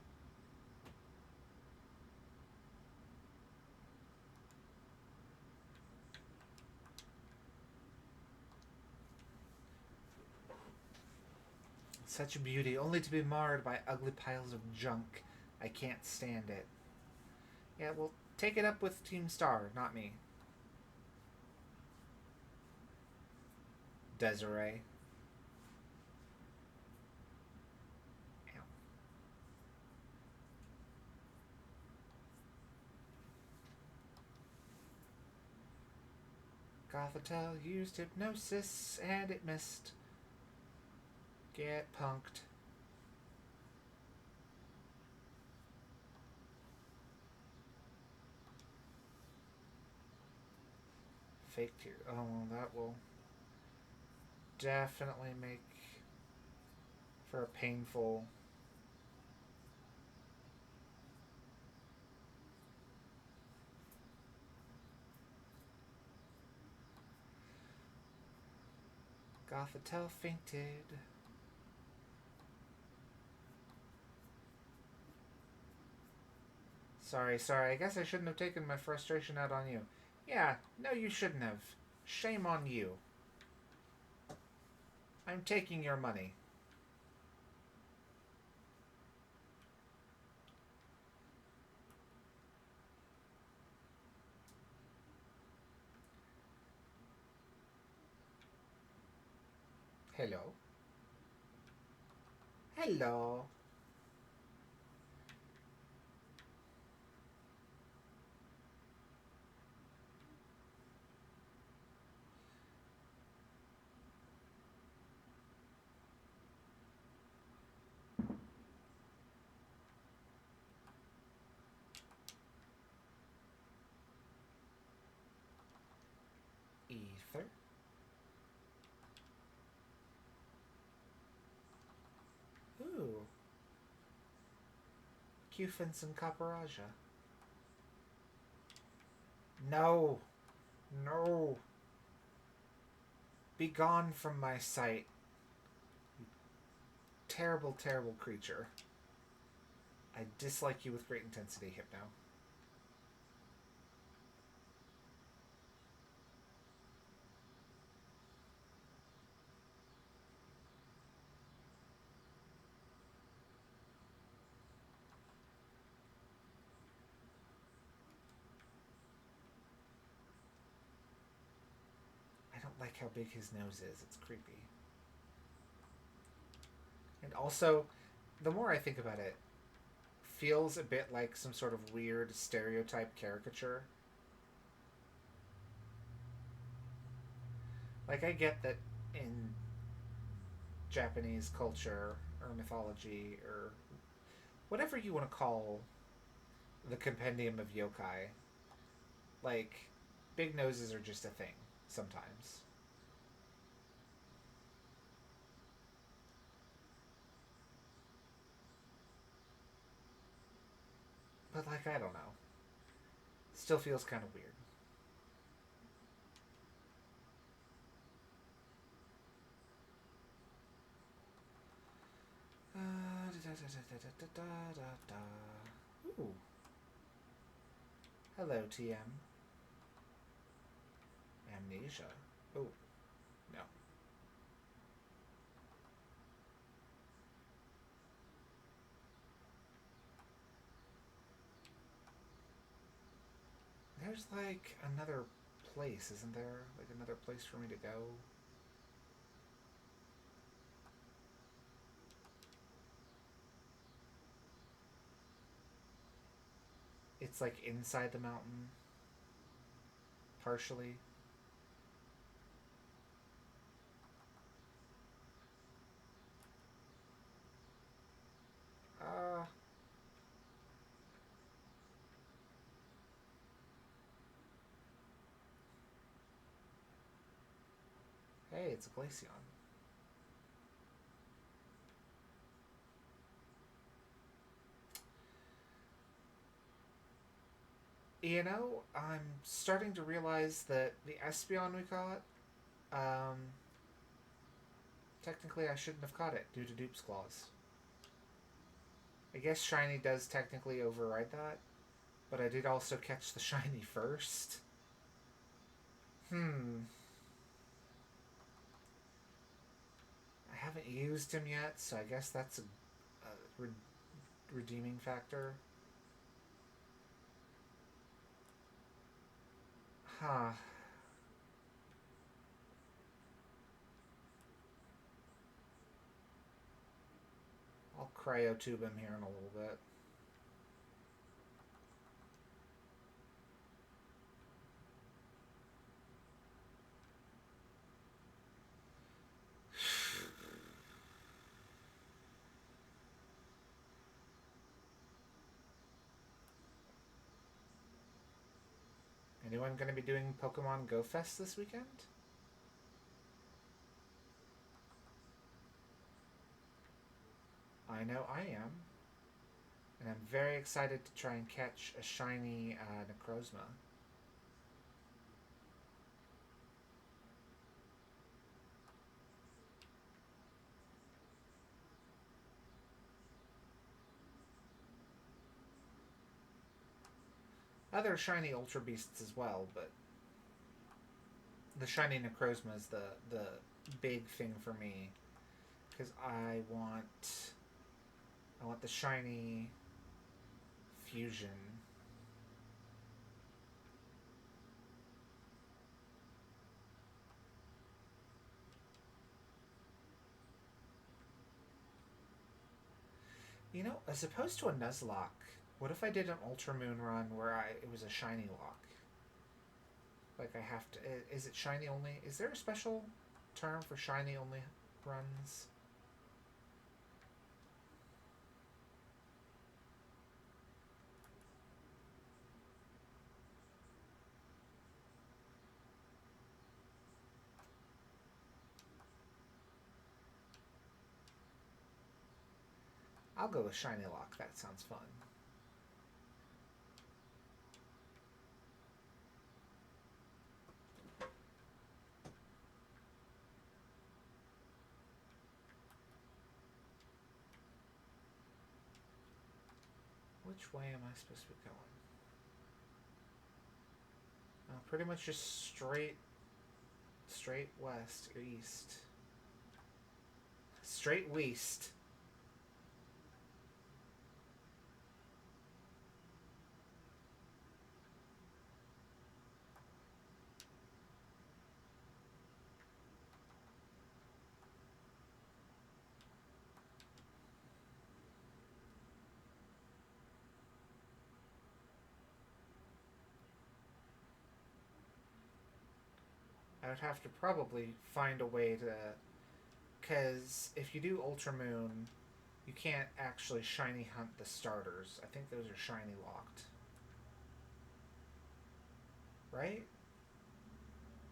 Such a beauty, only to be marred by ugly piles of junk. I can't stand it. Yeah, well, take it up with Team Star, not me. Desiree. Gothitelle used hypnosis and it missed. Get punked. Fake tear. Oh, well, that will definitely make for a painful. Gothitelle fainted. Sorry. I guess I shouldn't have taken my frustration out on you. Yeah, no, you shouldn't have. Shame on you. I'm taking your money. Hello. Hello. Cufins and Caparaja. No! No! Be gone from my sight. You terrible, terrible creature. I dislike you with great intensity, Hypno. I don't like how big his nose is. It's creepy. And also, the more I think about it, feels a bit like some sort of weird stereotype caricature. Like, I get that in Japanese culture or mythology or whatever you want to call the compendium of yokai, like, big noses are just a thing sometimes. But, like, I don't know. Still feels kind of weird. Ooh. Hello, TM. Amnesia. Oh, no. There's like another place, isn't there? Like another place for me to go? It's like inside the mountain, partially. Uh, hey, it's a Glaceon. You know, I'm starting to realize that the Espeon we caught, um, technically I shouldn't have caught it due to Dupe's Claws. I guess Shiny does technically override that, but I did also catch the Shiny first. Hmm. I haven't used him yet, so I guess that's a redeeming factor. Huh. I'll cryotube him here in a little bit. Anyone going to be doing Pokemon Go Fest this weekend? I know I am. And I'm very excited to try and catch a shiny Necrozma. Other shiny Ultra Beasts as well, but the shiny Necrozma is the big thing for me because I want the shiny fusion. You know, as opposed to a Nuzlocke, what if I did an Ultra Moon run where it was a shiny lock? Like I have to. Is it shiny only? Is there a special term for shiny only runs? I'll go with shiny lock. That sounds fun. Which way am I supposed to be going? Pretty much just straight west or east. Straight west. I would have to probably find a way to... Because if you do Ultra Moon, you can't actually shiny hunt the starters. I think those are shiny locked. Right?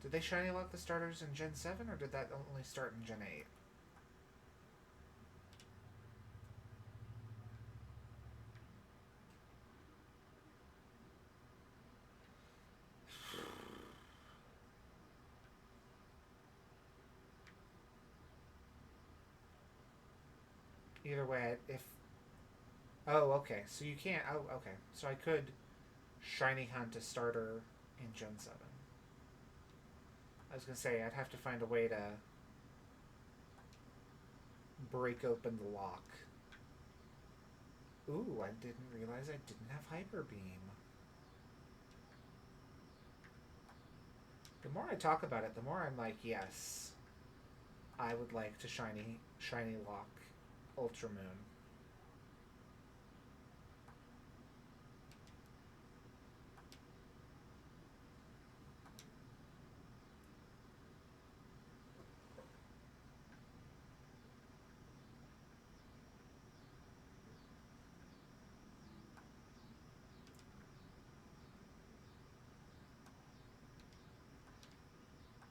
Did they shiny lock the starters in Gen 7, or did that only start in Gen 8? Either way, if... Oh, okay. So you can't... Oh, okay. So I could shiny hunt a starter in Gen 7. I was going to say, I'd have to find a way to break open the lock. Ooh, I didn't realize I didn't have Hyper Beam. The more I talk about it, the more I'm like, yes, I would like to shiny lock Ultra Moon.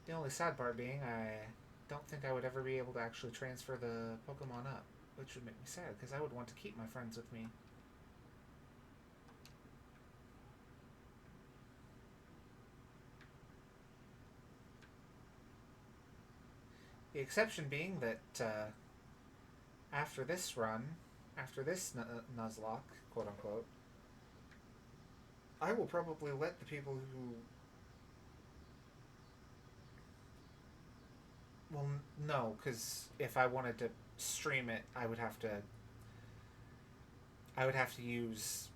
The only sad part being I don't think I would ever be able to actually transfer the Pokemon up, which would make me sad because I would want to keep my friends with me. The exception being that after this run, after this Nuzlocke, quote unquote, I will probably let the people who... Well, no, because if I wanted to stream it, I would have to use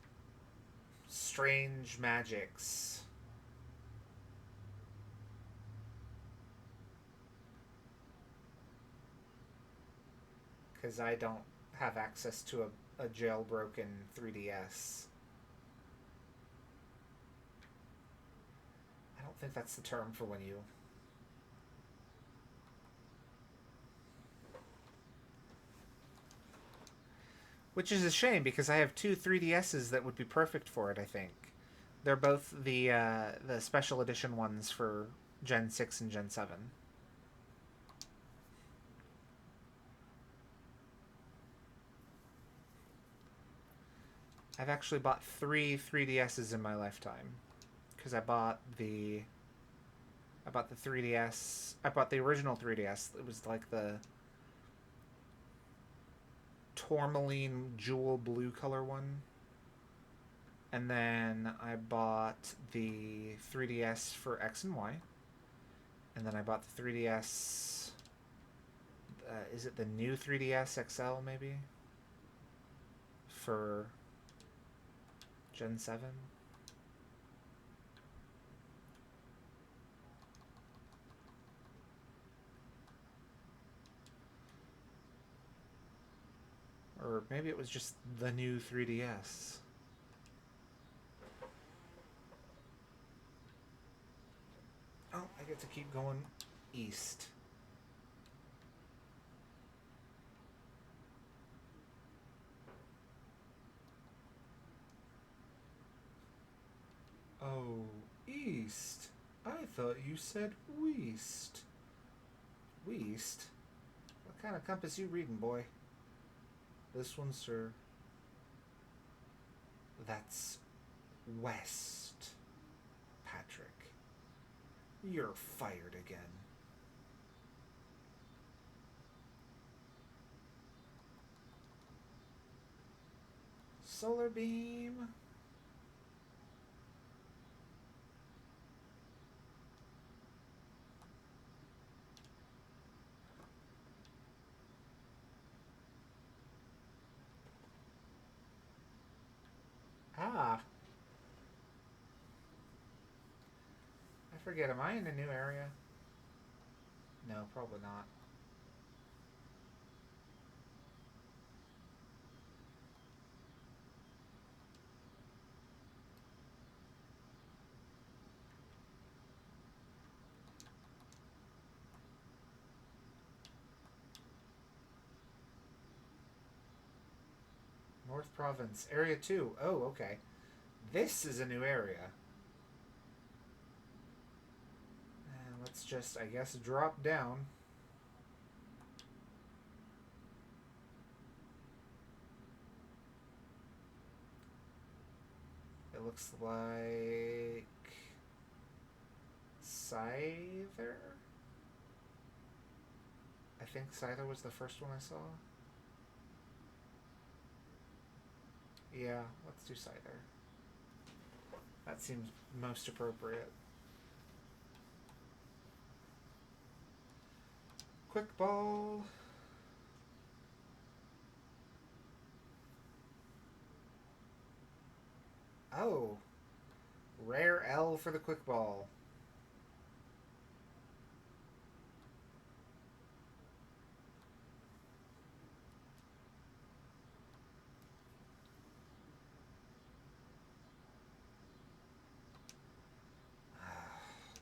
strange magics. Because I don't have access to a jailbroken 3DS. I don't think that's the term for when you... Which is a shame, because I have two 3DSs that would be perfect for it, I think. They're both the special edition ones for Gen 6 and Gen 7. I've actually bought 3DSs in my lifetime. Because I bought the 3DS... I bought the original 3DS. It was like the tourmaline jewel blue color one. And then I bought the 3DS for X and Y. And then I bought the 3DS... is it the new 3DS XL, maybe? For Gen 7? Or maybe it was just the new 3DS. Oh, I get to keep going east. Oh, east. I thought you said west. West? What kind of compass you reading, boy? This one, sir. That's west, Patrick. You're fired again. Solar beam. Ah. I forget, am I in a new area? No, probably not. North Province, Area 2. Oh, okay. This is a new area. Let's just, I guess, drop down. It looks like Scyther? I think Scyther was the first one I saw. Yeah, let's do Scyther. That seems most appropriate. Quick ball. Oh. Rare L for the quick ball.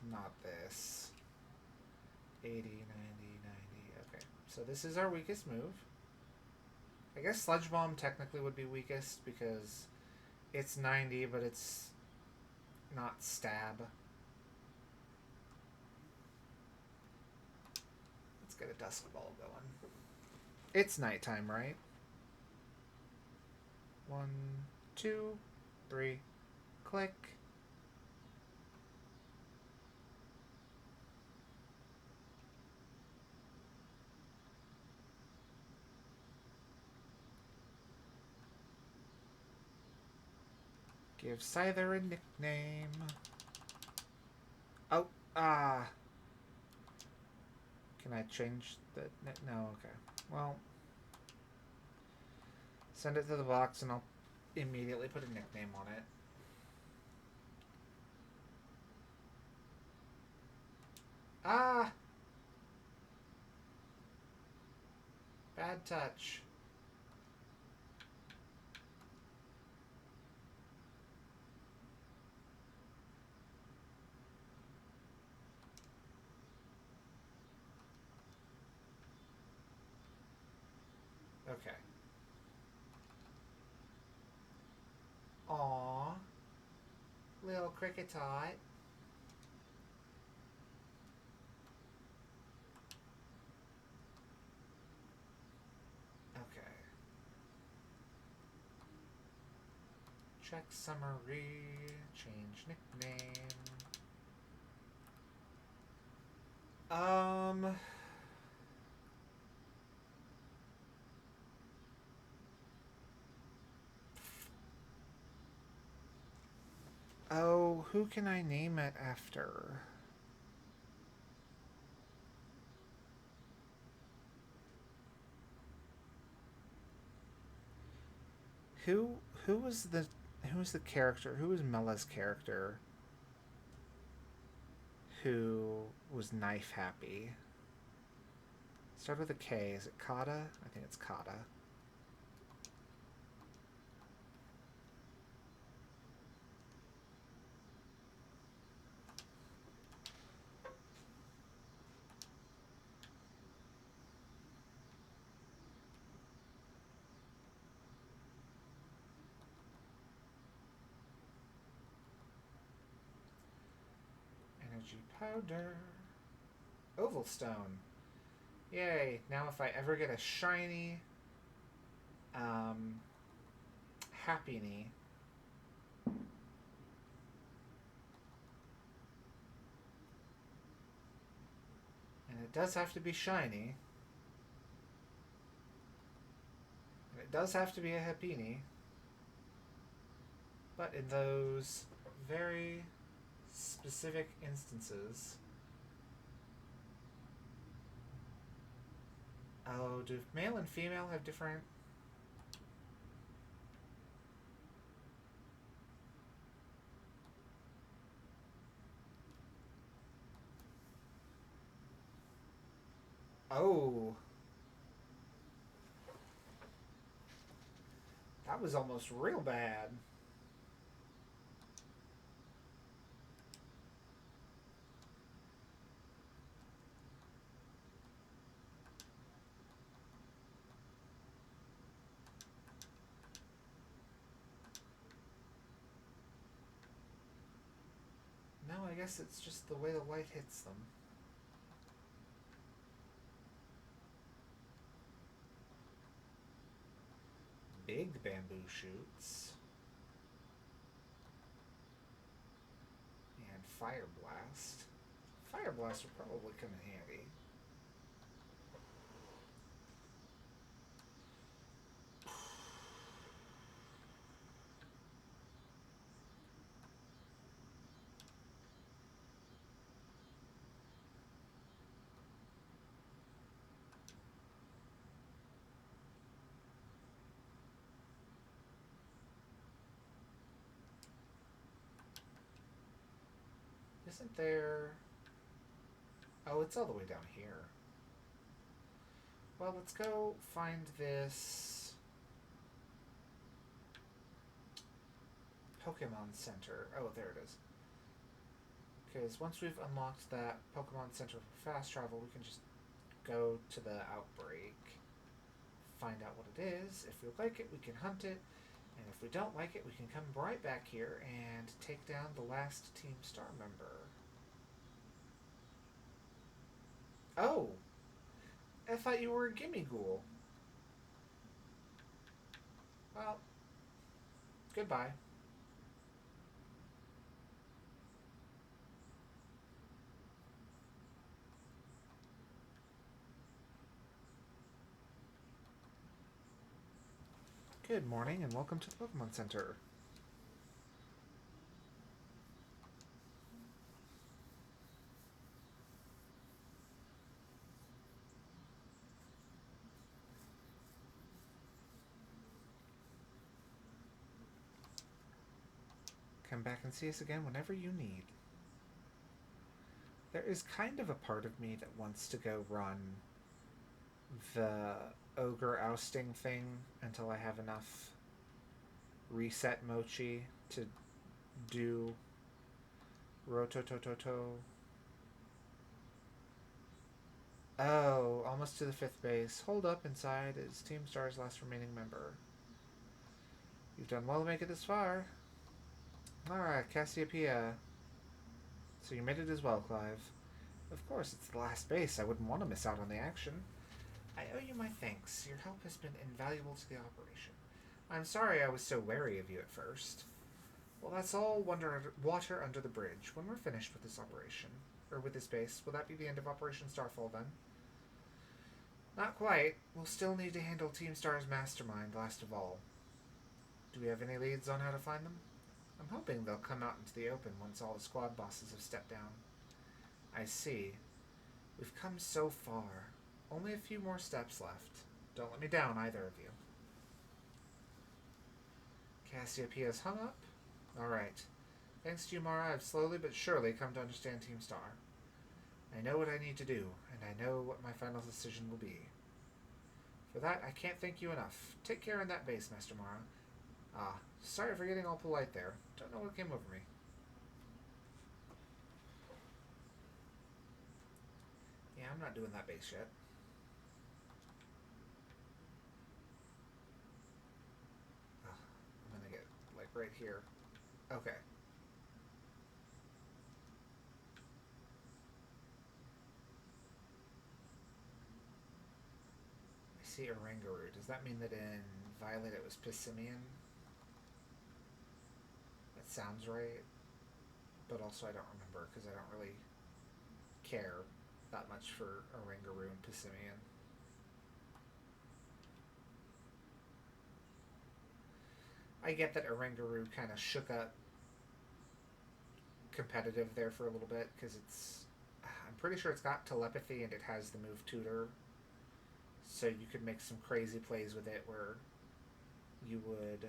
Not this. 80, 90, 90. Okay. So this is our weakest move. I guess Sludge Bomb technically would be weakest because it's 90, but it's not stab. Let's get a Dusk Ball going. It's nighttime, right? 1, 2, 3, click. Give Scyther a nickname. Oh, Can I change the... No, okay. Well, send it to the box and I'll immediately put a nickname on it. Ah! Bad touch. Okay. Aww. Little cricket tot. Okay. Check summary. Change nickname. Oh, who can I name it after? Who was the character? Who was Mella's character? Who was knife happy? Start with a K. Is it Kata? I think it's Kata. Energy powder. Oval stone. Yay. Now if I ever get a shiny Happiny, and it does have to be shiny, and it does have to be a Happiny. But in those very specific instances... Oh, do male and female have different... Oh. That was almost real bad. No, I guess it's just the way the light hits them. Big bamboo shoots. And Fire Blast. Fire Blast would probably come in handy. Isn't there... Oh, it's all the way down here. Well, let's go find this Pokemon Center. Oh, there it is. Because once we've unlocked that Pokemon Center for fast travel, we can just go to the outbreak, find out what it is. If we like it, we can hunt it. And if we don't like it, we can come right back here and take down the last Team Star member. Oh! I thought you were a Gimme Ghoul. Well, goodbye. Good morning and welcome to the Pokemon Center. Come back and see us again whenever you need. There is kind of a part of me that wants to go run the ogre ousting thing until I have enough reset mochi to do Rototototo. Oh, almost to the 5th base. Hold up, inside is Team Star's last remaining member. You've done well to make it this far. Alright, Cassiopeia. So you made it as well, Clive. Of course, it's the last base. I wouldn't want to miss out on the action. I owe you my thanks. Your help has been invaluable to the operation. I'm sorry I was so wary of you at first. Well, that's all water under the bridge. When we're finished with this operation, or with this base, will that be the end of Operation Starfall then? Not quite. We'll still need to handle Team Star's mastermind last of all. Do we have any leads on how to find them? I'm hoping they'll come out into the open once all the squad bosses have stepped down. I see. We've come so far. Only a few more steps left. Don't let me down, either of you. Cassiopeia's hung up? Alright. Thanks to you, Mara, I've slowly but surely come to understand Team Star. I know what I need to do, and I know what my final decision will be. For that, I can't thank you enough. Take care in that base, Master Mara. Ah, sorry for getting all polite there. Don't know what came over me. Yeah, I'm not doing that base yet. Oh, I'm gonna get, like, right here. Okay. I see Oranguru. Does that mean that in Violet it was Pissimian? That sounds right. But also I don't remember because I don't really care that much for Oranguru and I get that Oranguru kind of shook up competitive there for a little bit because I'm pretty sure it's got telepathy and it has the move tutor, so you could make some crazy plays with it where you would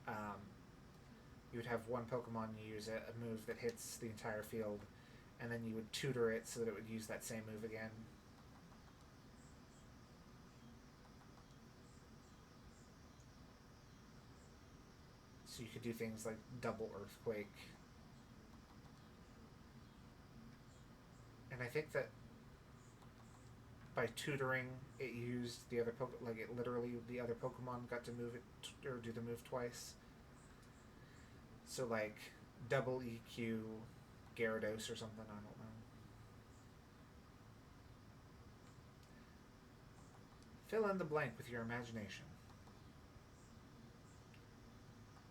um, you would have one Pokemon, you use a move that hits the entire field, and then you would tutor it so that it would use that same move again. So you could do things like double Earthquake. And I think that by tutoring, it used the other like it literally the other Pokemon got to move it or do the move twice. So like double EQ Gyarados or something. I don't know. Fill in the blank with your imagination.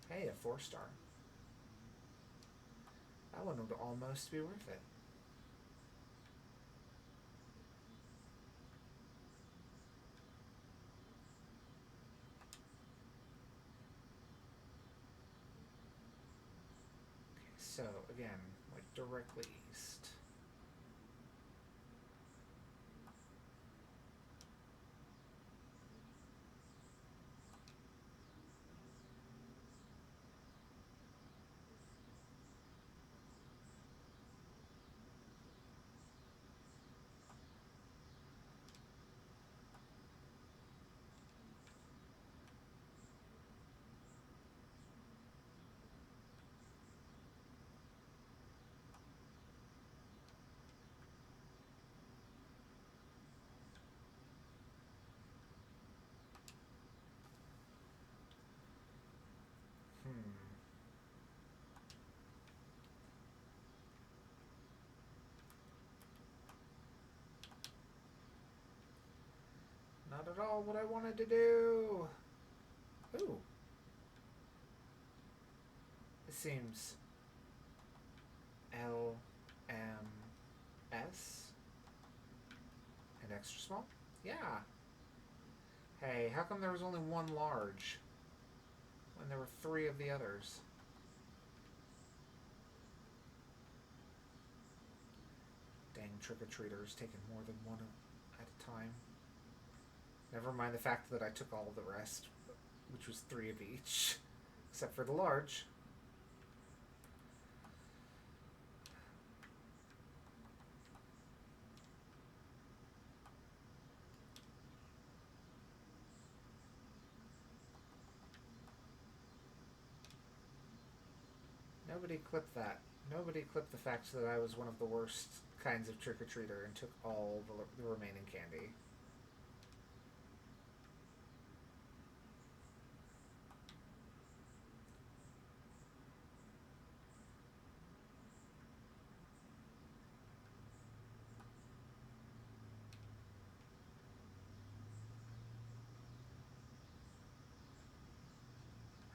Hey, a 4-star. That one would almost be worth it. So, again, like directly east. Not at all what I wanted to do. Ooh. It seems LMS and extra small? Yeah. Hey, how come there was only one large when there were 3 of the others? Dang trick-or-treaters taking more than one at a time. Never mind the fact that I took all of the rest, which was 3 of each, except for the large. Nobody clipped that. Nobody clipped the fact that I was one of the worst kinds of trick-or-treater and took all the remaining candy.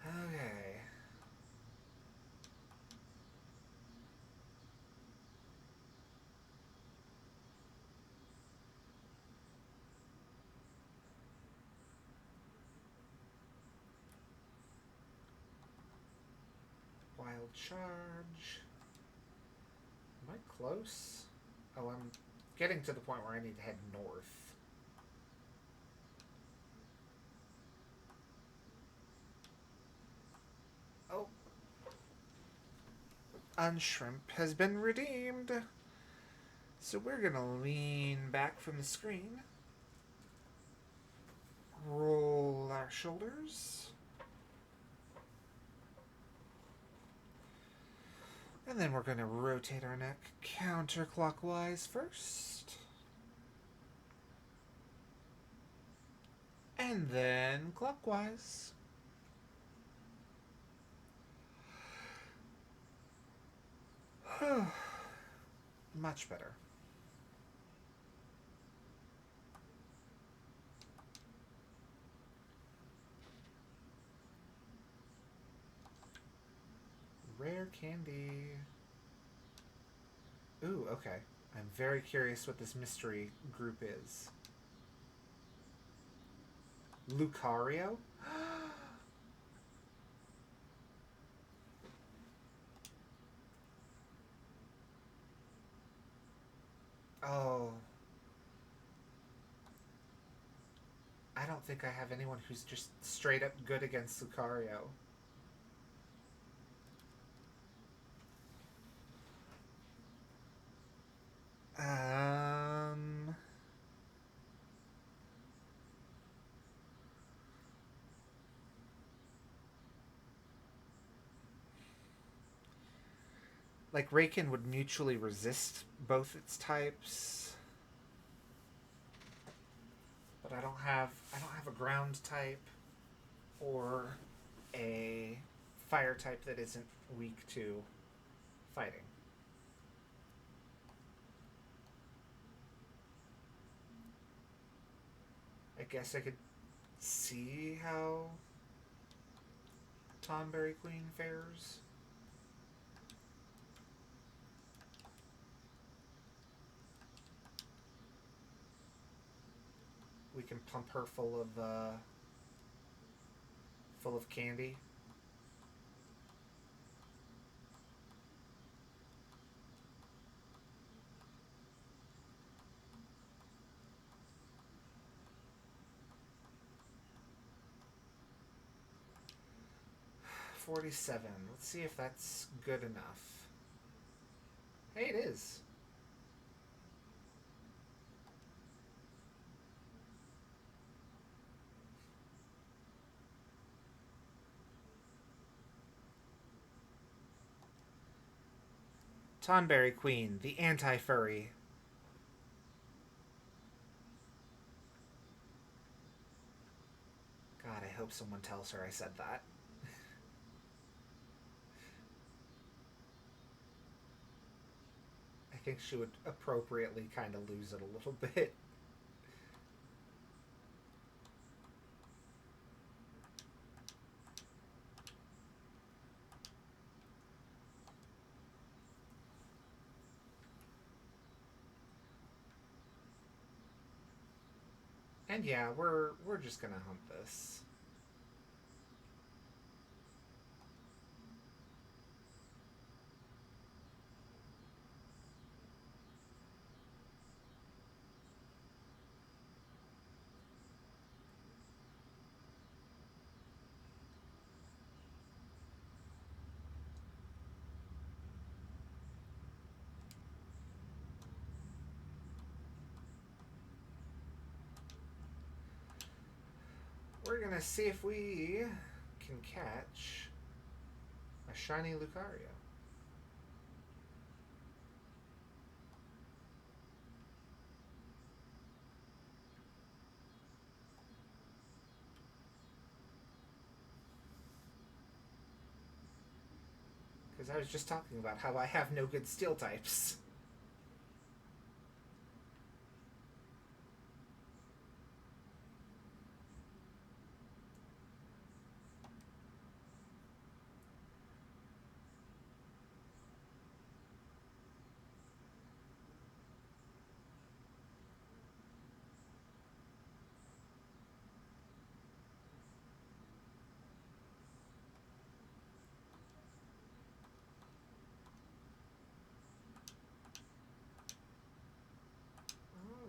Okay. Wild charge. Am I close? Oh, I'm getting to the point where I need to head north. Oh. Unshrimp has been redeemed. So we're gonna lean back from the screen. Roll our shoulders. And then we're going to rotate our neck counterclockwise first. And then clockwise. Much better. Rare candy. Ooh, okay. I'm very curious what this mystery group is. Lucario? Oh, I don't think I have anyone who's just straight up good against Lucario. Um, like Raken would mutually resist both its types, but I don't have a ground type or a fire type that isn't weak to fighting. I guess I could see how Tonberry Queen fares. We can pump her full of candy. $47. Let's see if that's good enough. Hey, it is. Tonberry Queen, the anti-furry. God, I hope someone tells her I said that. I think she would appropriately kind of lose it a little bit. And yeah, we're just gonna hunt this. We're gonna see if we can catch a shiny Lucario. Because I was just talking about how I have no good steel types.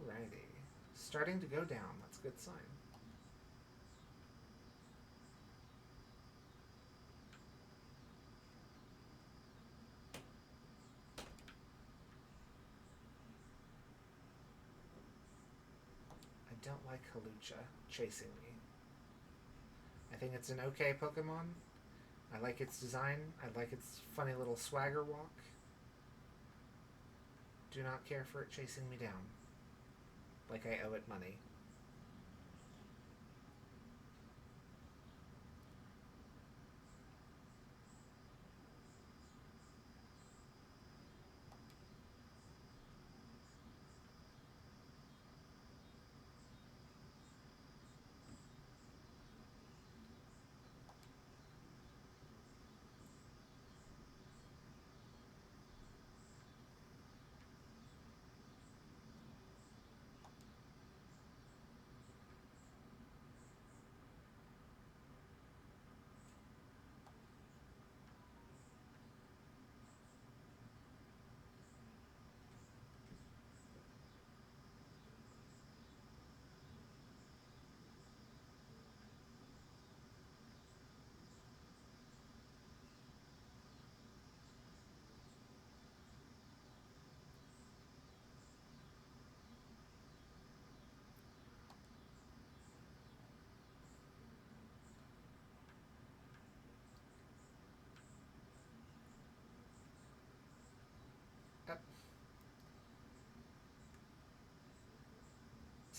Alrighty. Starting to go down. That's a good sign. I don't like Halucha chasing me. I think it's an okay Pokemon. I like its design. I like its funny little swagger walk. Do not care for it chasing me down. Like I owe it money.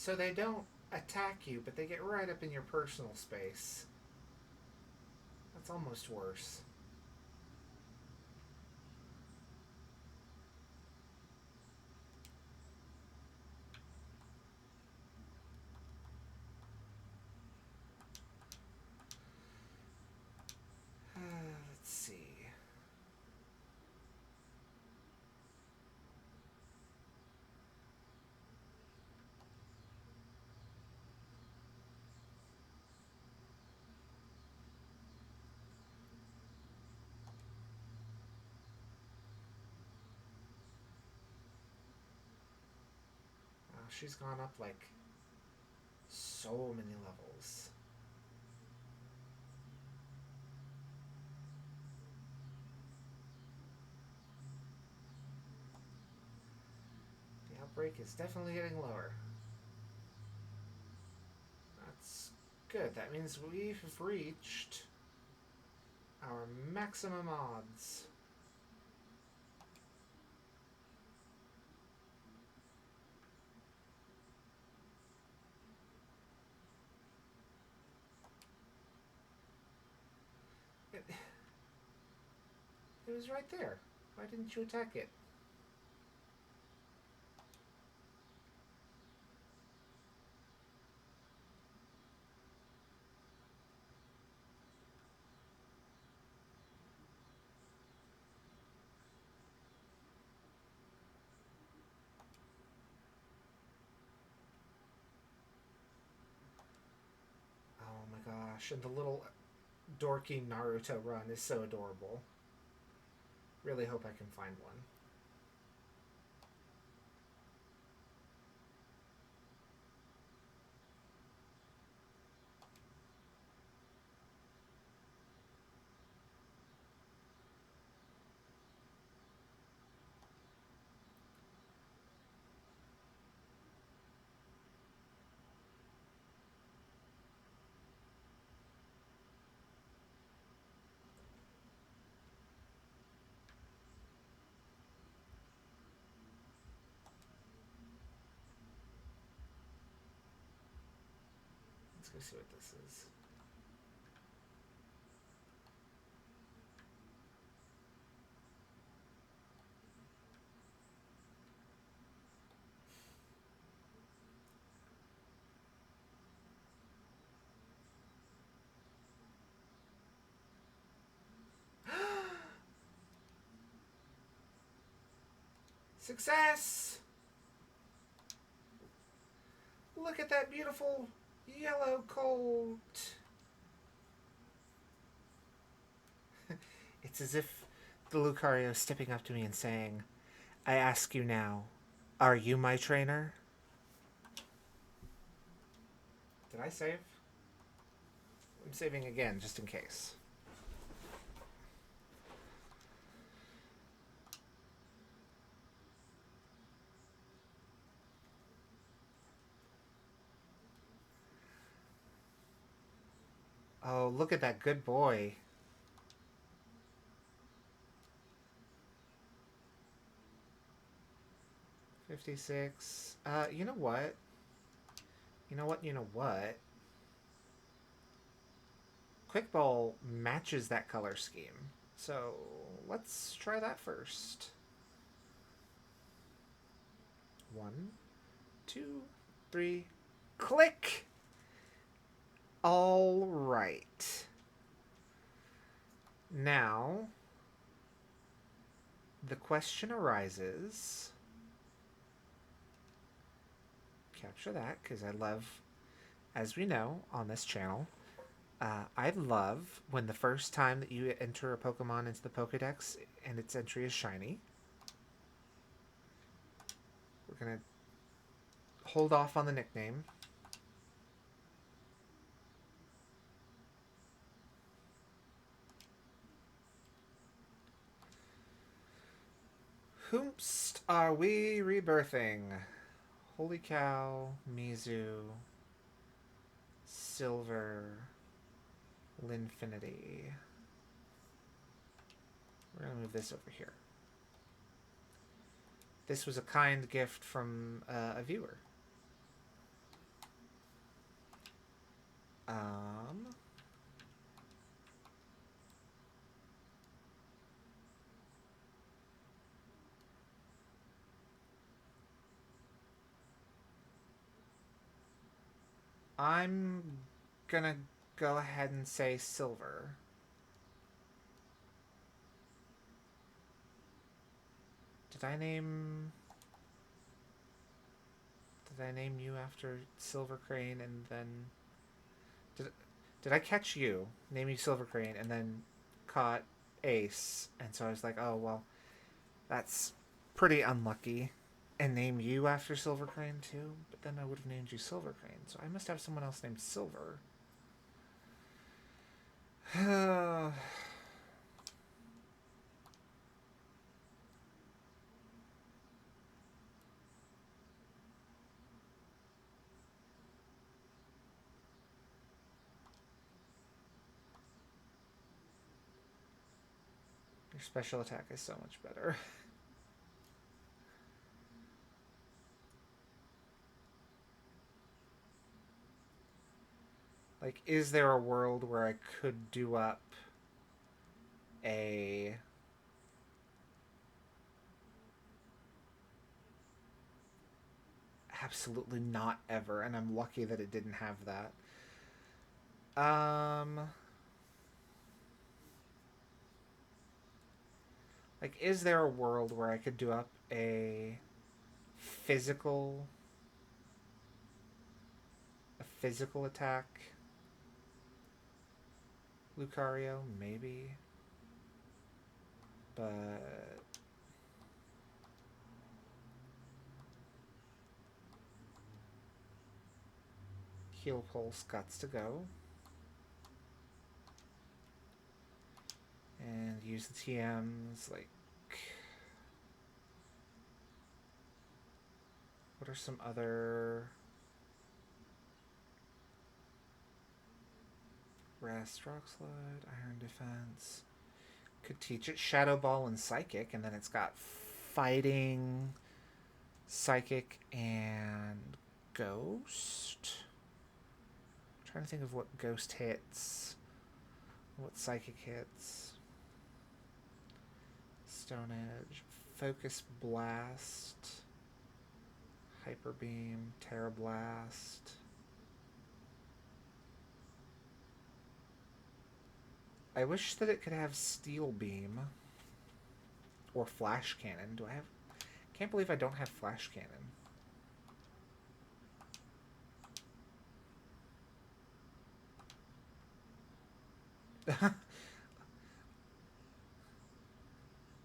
So they don't attack you, but they get right up in your personal space. That's almost worse. Let's see. She's gone up like so many levels. The outbreak is definitely getting lower. That's good. That means we've reached our maximum odds. It was right there. Why didn't you attack it? Oh my gosh, and the little dorky Naruto run is so adorable. Really hope I can find one. Let's go see what this is. Success! Look at that beautiful yellow coat. It's as if the Lucario is stepping up to me and saying, I ask you now, are you my trainer? Did I save? I'm saving again, just in case. Oh, look at that good boy. $56. You know what? You know what? You know what? Quick Ball matches that color scheme. So let's try that first. 1, 2, 3, click! All right. Now, the question arises. Capture that, because I love, as we know on this channel, I love when the first time that you enter a Pokemon into the Pokedex and its entry is shiny. We're going to hold off on the nickname. Whomst are we rebirthing? Holy cow, Mizu, Silver, Linfinity. We're going to move this over here. This was a kind gift from a viewer. I'm gonna go ahead and say silver. Did I name you after Silver Crane and then did I catch you, name you Silver Crane, and then caught Ace? And so I was like, oh well, that's pretty unlucky. And name you after Silver Crane too, but then I would have named you Silver Crane, so I must have someone else named Silver. Your special attack is so much better. Like, is there a world where I could do up a absolutely not ever, and I'm lucky that it didn't have that. Like, is there a world where I could do up a physical attack Lucario? Maybe. But Heal Pulse gots to go. And use the TMs, like... What are some other... Rest, Rock Slide, Iron Defense. Could teach it Shadow Ball and Psychic, and then it's got Fighting, Psychic, and Ghost. I'm trying to think of what Ghost hits, what Psychic hits. Stone Edge, Focus Blast, Hyper Beam, Terra Blast. I wish that it could have Steel Beam or Flash Cannon. Do I have... Can't believe I don't have Flash Cannon.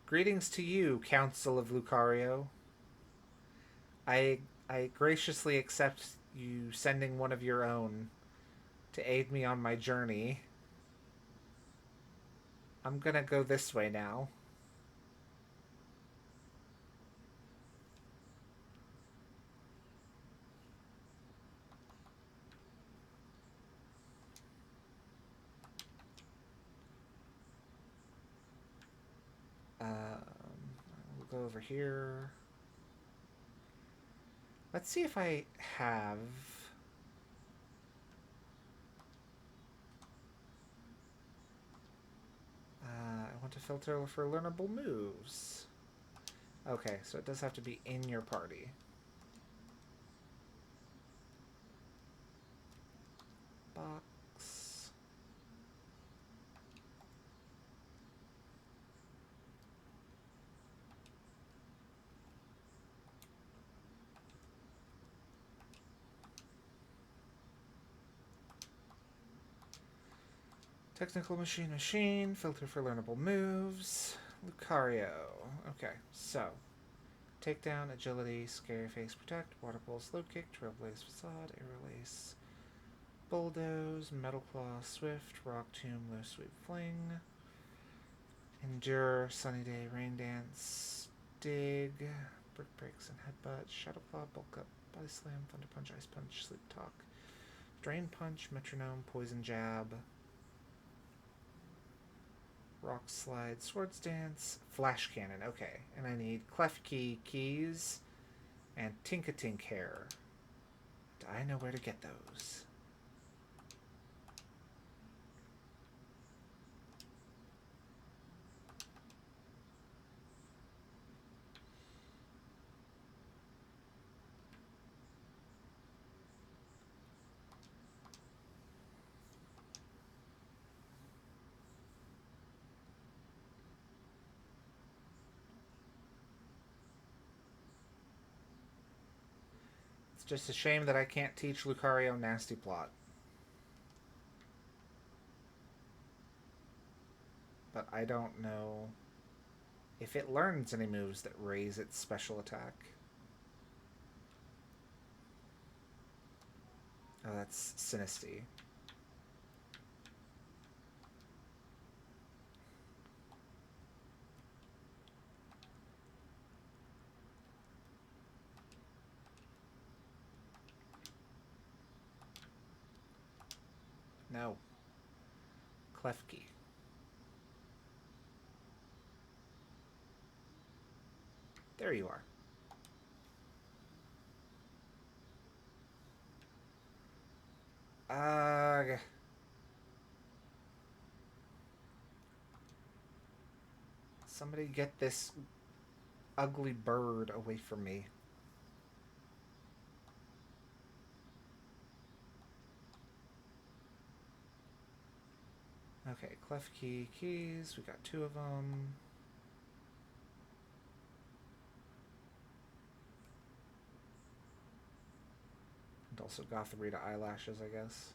Greetings to you, Council of Lucario. I graciously accept you sending one of your own to aid me on my journey. I'm gonna go this way now. We'll go over here. Let's see if I have... I want to filter for learnable moves. Okay, so it does have to be in your party. Box. Technical machine, filter for learnable moves. Lucario. Okay, so takedown, agility, scary face, protect, water pulse, slow kick, trailblaze, facade, air release, bulldoze, metal claw, swift, rock tomb, low sweep, fling, endure, sunny day, rain dance, dig, brick breaks and headbutt, shadow claw, bulk up, body slam, thunder punch, ice punch, sleep talk, drain punch, metronome, poison jab, rock slide, swords dance, flash cannon. Okay, and I need Klefki keys and Tinkatink hair. Do I know where to get those? just a shame that I can't teach Lucario Nasty Plot. But I don't know if it learns any moves that raise its special attack. Oh, that's Sinisty. No. Klefki. There you are. Somebody get this ugly bird away from me. Okay, Klefki keys. We got 2 of them. And also Gotharita eyelashes, I guess.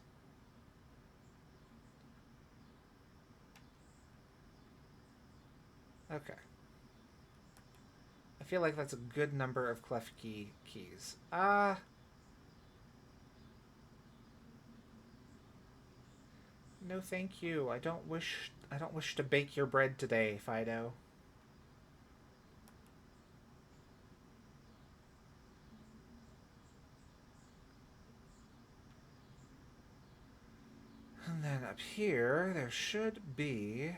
Okay. I feel like that's a good number of Klefki keys. No, thank you. I don't wish to bake your bread today, Fido. And then up here, there should be...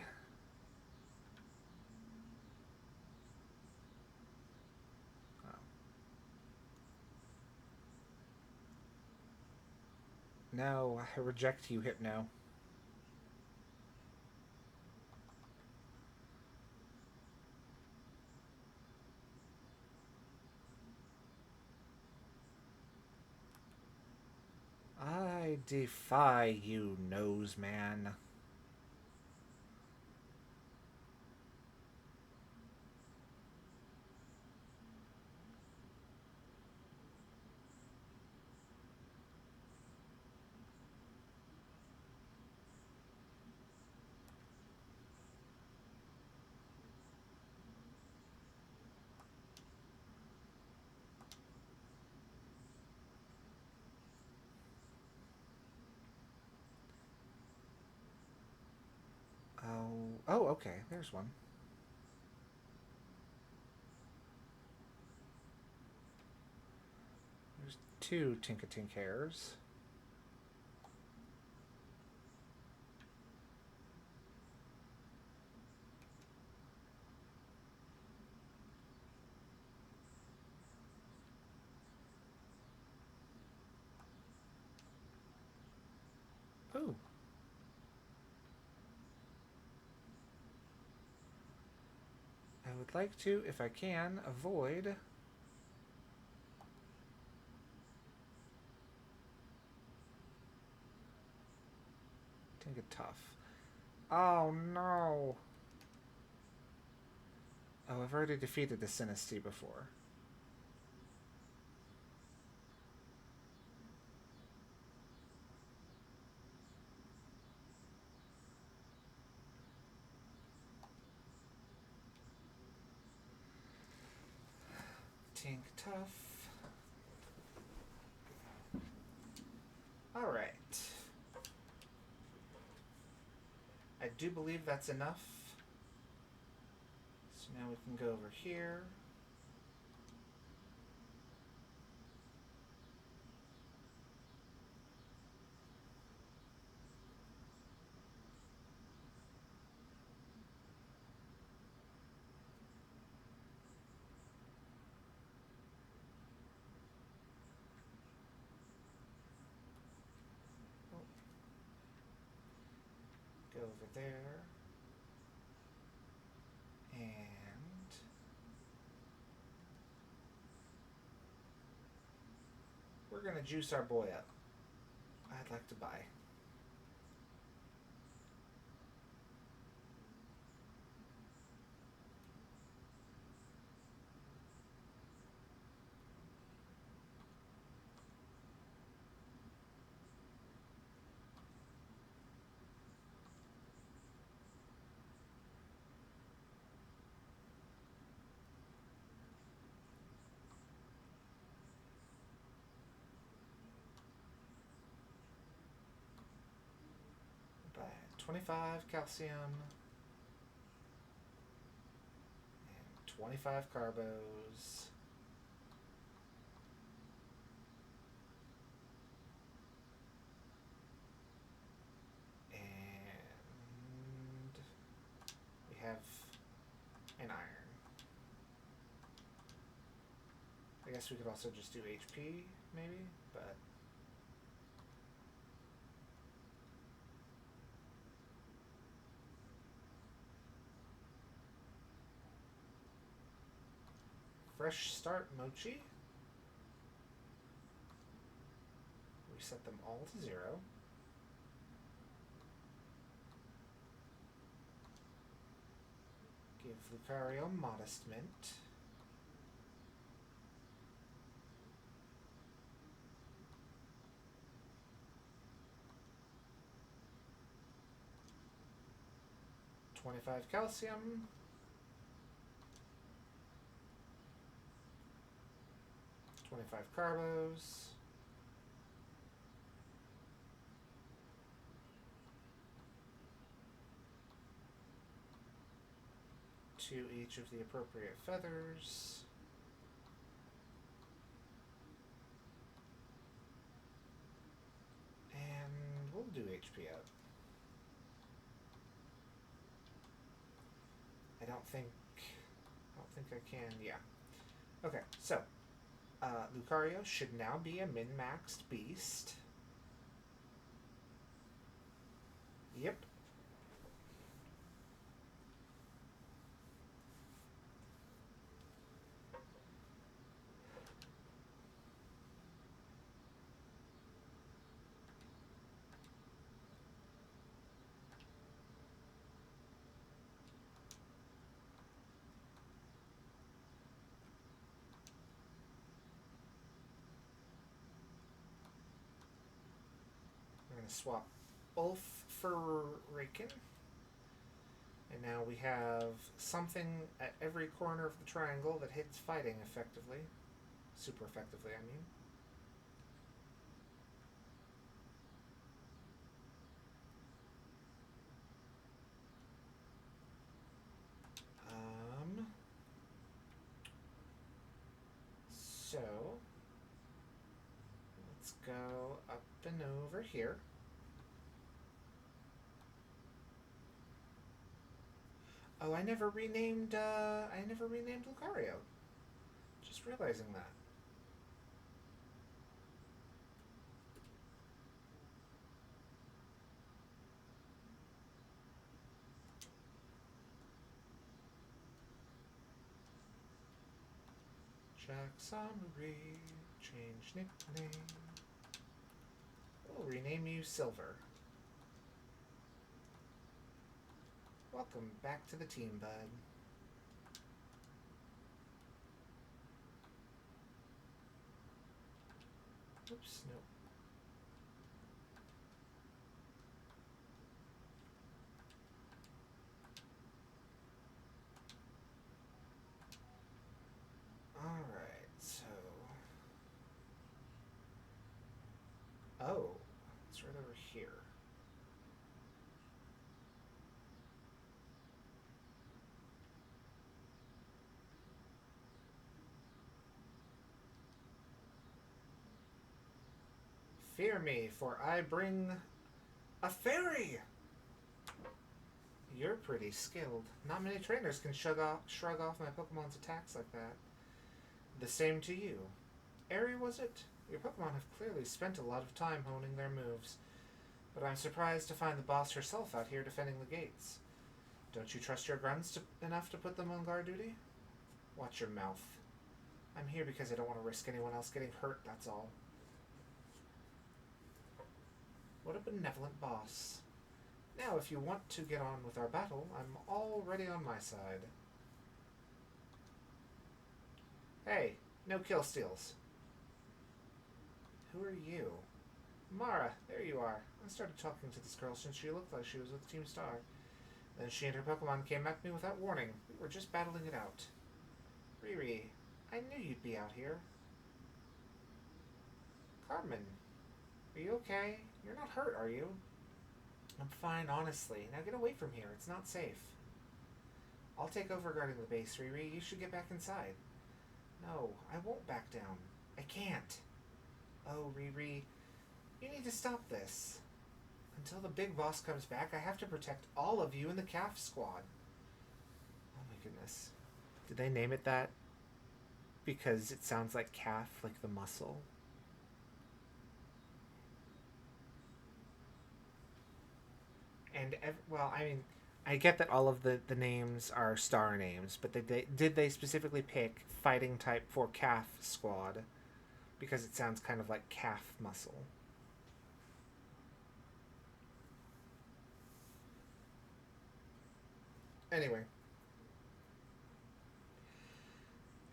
Oh. No, I reject you, Hypno. I defy you, Noseman. Oh, okay. There's one. There's 2 Tinkatink hairs. Ooh. I would like to, if I can, avoid... Tough. Oh no! Oh, I've already defeated the Sinisty before. Tink tough. Alright. I do believe that's enough. So now we can go over here. Go over there. And we're gonna juice our boy up. I'd like to buy. 25 calcium. And 25 carbos. And we have an iron. I guess we could also just do HP, maybe, but... Fresh start, Mochi. We set them all to 0. Give Lucario Modest Mint. $25 calcium. $25 carbos. To each of the appropriate feathers. And we'll do HP up. I don't think I can, yeah. Okay, so Lucario should now be a min-maxed beast. Yep. Swap Ulf for Raken. And now we have something at every corner of the triangle that hits fighting effectively. Super effectively, I mean. So let's go up and over here. Oh, I never renamed Lucario. Just realizing that. Check summary, change nickname. We'll rename you Silver. Welcome back to the team, bud. Oops, nope. Alright, so... Oh, it's right over here. Fear me, for I bring a fairy! You're pretty skilled. Not many trainers can shrug off my Pokemon's attacks like that. The same to you. Airy, was it? Your Pokemon have clearly spent a lot of time honing their moves, but I'm surprised to find the boss herself out here defending the gates. Don't you trust your grunts enough to put them on guard duty? Watch your mouth. I'm here because I don't want to risk anyone else getting hurt, that's all. What a benevolent boss. Now, if you want to get on with our battle, I'm already on my side. Hey, no kill steals. Who are you? Mara, there you are. I started talking to this girl since she looked like she was with Team Star. Then she and her Pokemon came at me without warning. We were just battling it out. Riri, I knew you'd be out here. Carmen, are you okay? You're not hurt, are you? I'm fine, honestly. Now get away from here. It's not safe. I'll take over guarding the base, Riri. You should get back inside. No, I won't back down. I can't. Oh, Riri, you need to stop this. Until the big boss comes back, I have to protect all of you in the calf squad. Oh my goodness. Did they name it that? Because it sounds like calf, like the muscle. And, well, I mean, I get that all of the names are star names, but did they specifically pick fighting type for calf squad? Because it sounds kind of like calf muscle. Anyway.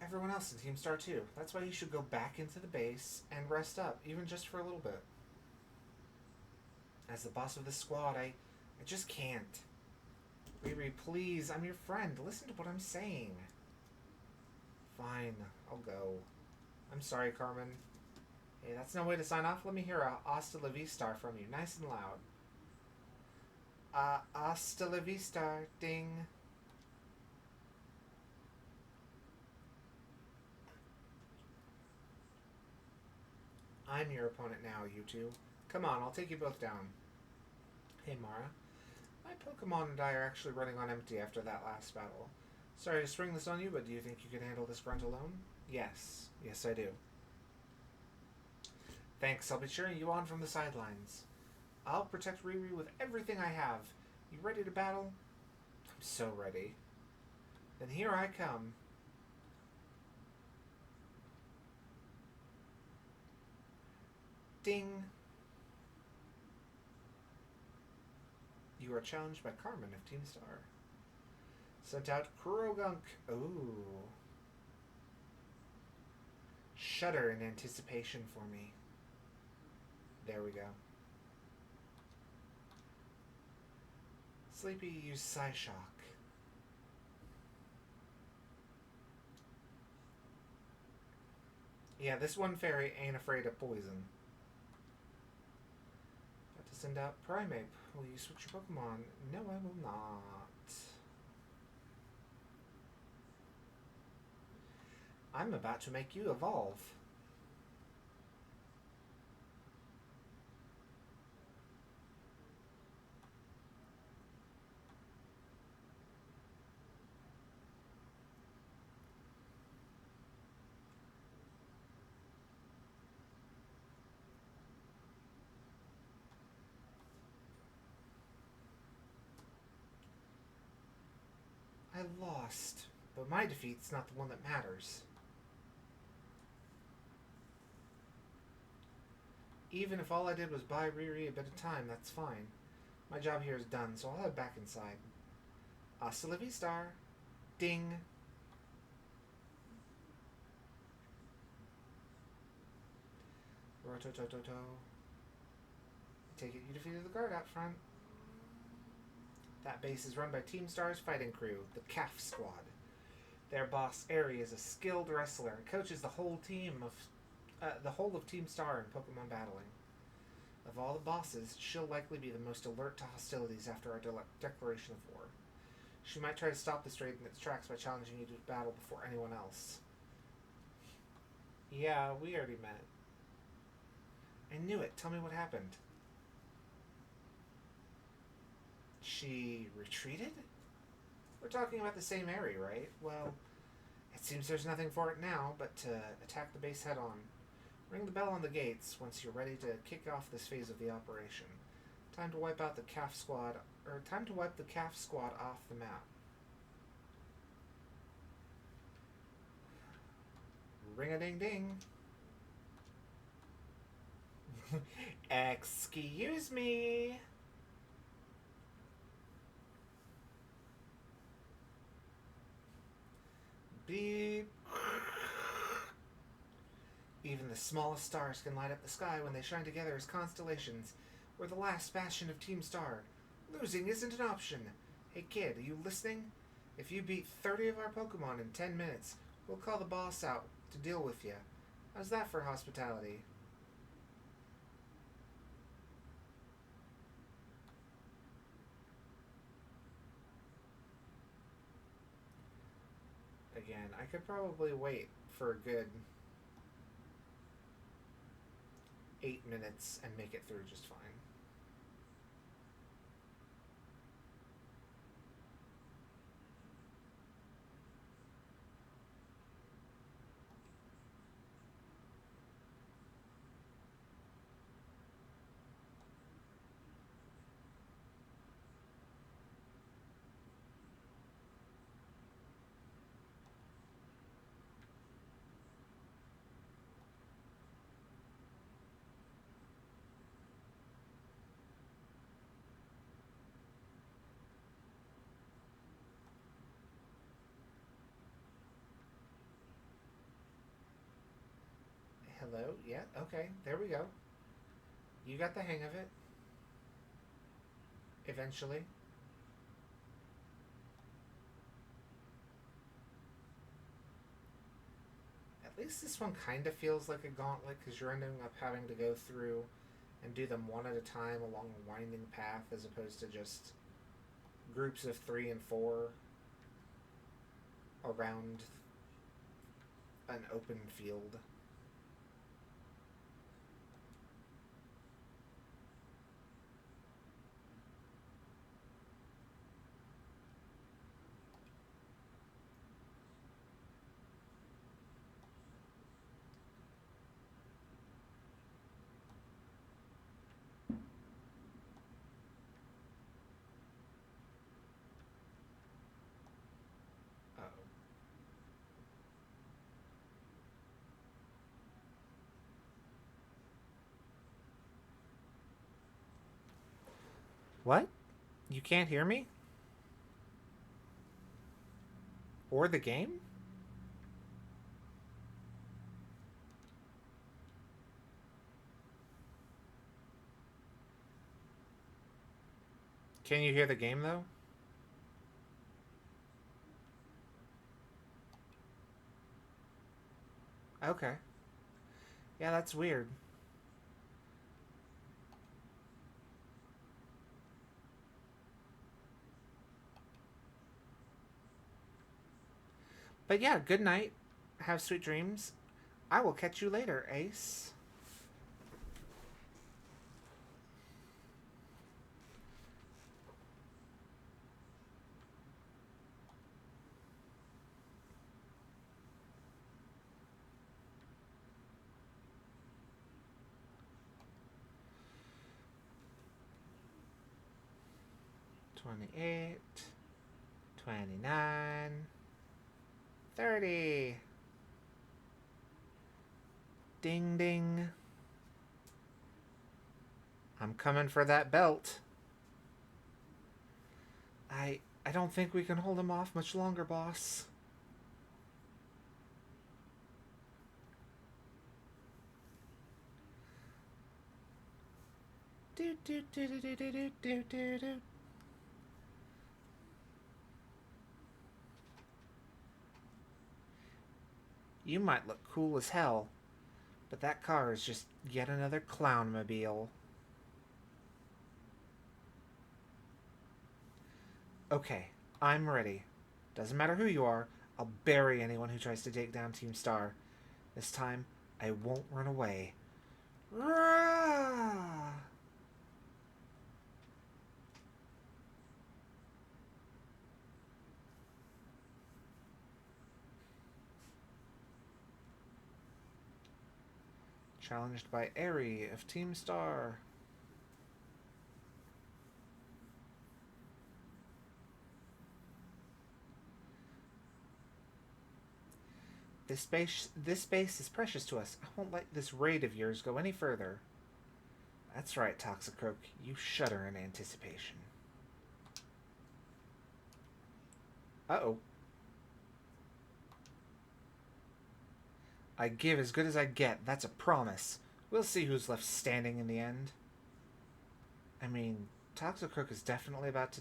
Everyone else in Team Star too. That's why you should go back into the base and rest up, even just for a little bit. As the boss of this squad, I just can't. Riri, please, I'm your friend. Listen to what I'm saying. Fine, I'll go. I'm sorry, Carmen. Hey, that's no way to sign off. Let me hear a hasta la vista from you, nice and loud. Hasta la vista, ding. I'm your opponent now, you two. Come on, I'll take you both down. Hey, Mara. My Pokemon and I are actually running on empty after that last battle. Sorry to spring this on you, but do you think you can handle this grunt alone? Yes. Yes, I do. Thanks, I'll be cheering you on from the sidelines. I'll protect Riri with everything I have. You ready to battle? I'm so ready. Then here I come. Ding. You are challenged by Carmen of Team Star. Sent out Kurogunk. Ooh. Shudder in anticipation for me. There we go. Sleepy, use Psyshock. Yeah, this one fairy ain't afraid of poison. About to send out Primeape. Will you switch your Pokemon? No, I will not. I'm about to make you evolve. I lost, but my defeat's not the one that matters. Even if all I did was buy Riri a bit of time, that's fine. My job here is done, so I'll head back inside. Hasta la vista. Ding. Rototototo. Take it you defeated the guard out front. That base is run by Team Star's fighting crew, the CAF Squad. Their boss, Aerie, is a skilled wrestler and coaches the whole of Team Star in Pokemon battling. Of all the bosses, she'll likely be the most alert to hostilities after our declaration of war. She might try to stop this raid in its tracks by challenging you to battle before anyone else. Yeah, we already met. I knew it. Tell me what happened. She retreated? We're talking about the same area, right? Well, it seems there's nothing for it now but to attack the base head on. Ring the bell on the gates once you're ready to kick off this phase of the operation. Time to wipe out the CAF squad, or time to wipe the CAF squad off the map. Ring-a-ding-ding. Excuse me. Beep. Even the smallest stars can light up the sky when they shine together as constellations. We're the last bastion of Team Star. Losing isn't an option. Hey kid, are you listening? If you beat 30 of our Pokemon in 10 minutes, we'll call the boss out to deal with you. How's that for hospitality? again. I could probably wait for a good 8 minutes and make it through just fine. Hello? Yeah, okay, there we go. You got the hang of it. Eventually. At least this one kind of feels like a gauntlet because you're ending up having to go through and do them one at a time along a winding path as opposed to just groups of 3 and 4 around an open field. Uh-oh. What? You can't hear me? Or the game? Can you hear the game though? Okay. Yeah, that's weird. But yeah, good night. Have sweet dreams. I will catch you later, Ace. $28, $29, $30. Ding ding. I'm coming for that belt. I don't think we can hold him off much longer, boss. Do do do do do do do do do. You might look cool as hell, but that car is just yet another clownmobile. Okay, I'm ready. Doesn't matter who you are, I'll bury anyone who tries to take down Team Star. This time, I won't run away. Rah! Challenged by Airy of Team Star. This space is precious to us. I won't let this raid of yours go any further. That's right, Toxicroak. You shudder in anticipation. Uh-oh. I give as good as I get. That's a promise. We'll see who's left standing in the end. I mean, Toxicroak is definitely about to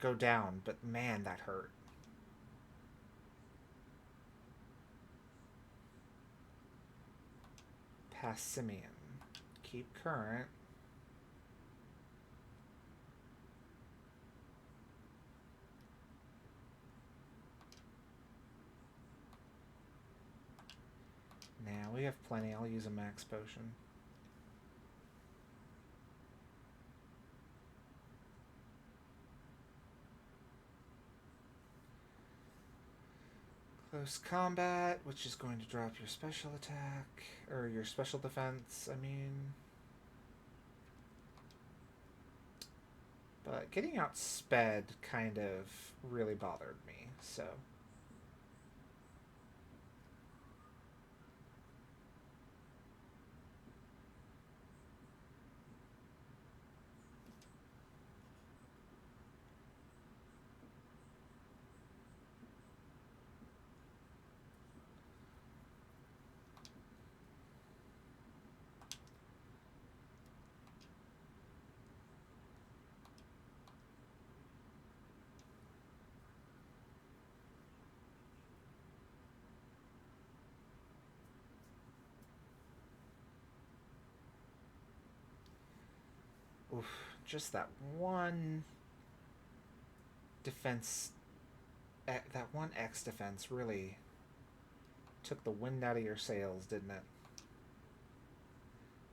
go down, but man, that hurt. Past Simeon. Keep current. we have plenty. I'll use a max potion. Close combat, which is going to drop your special attack, or your special defense, I mean. But getting outsped kind of really bothered me, so. Oof, just that one defense, that one X defense really took the wind out of your sails, didn't it?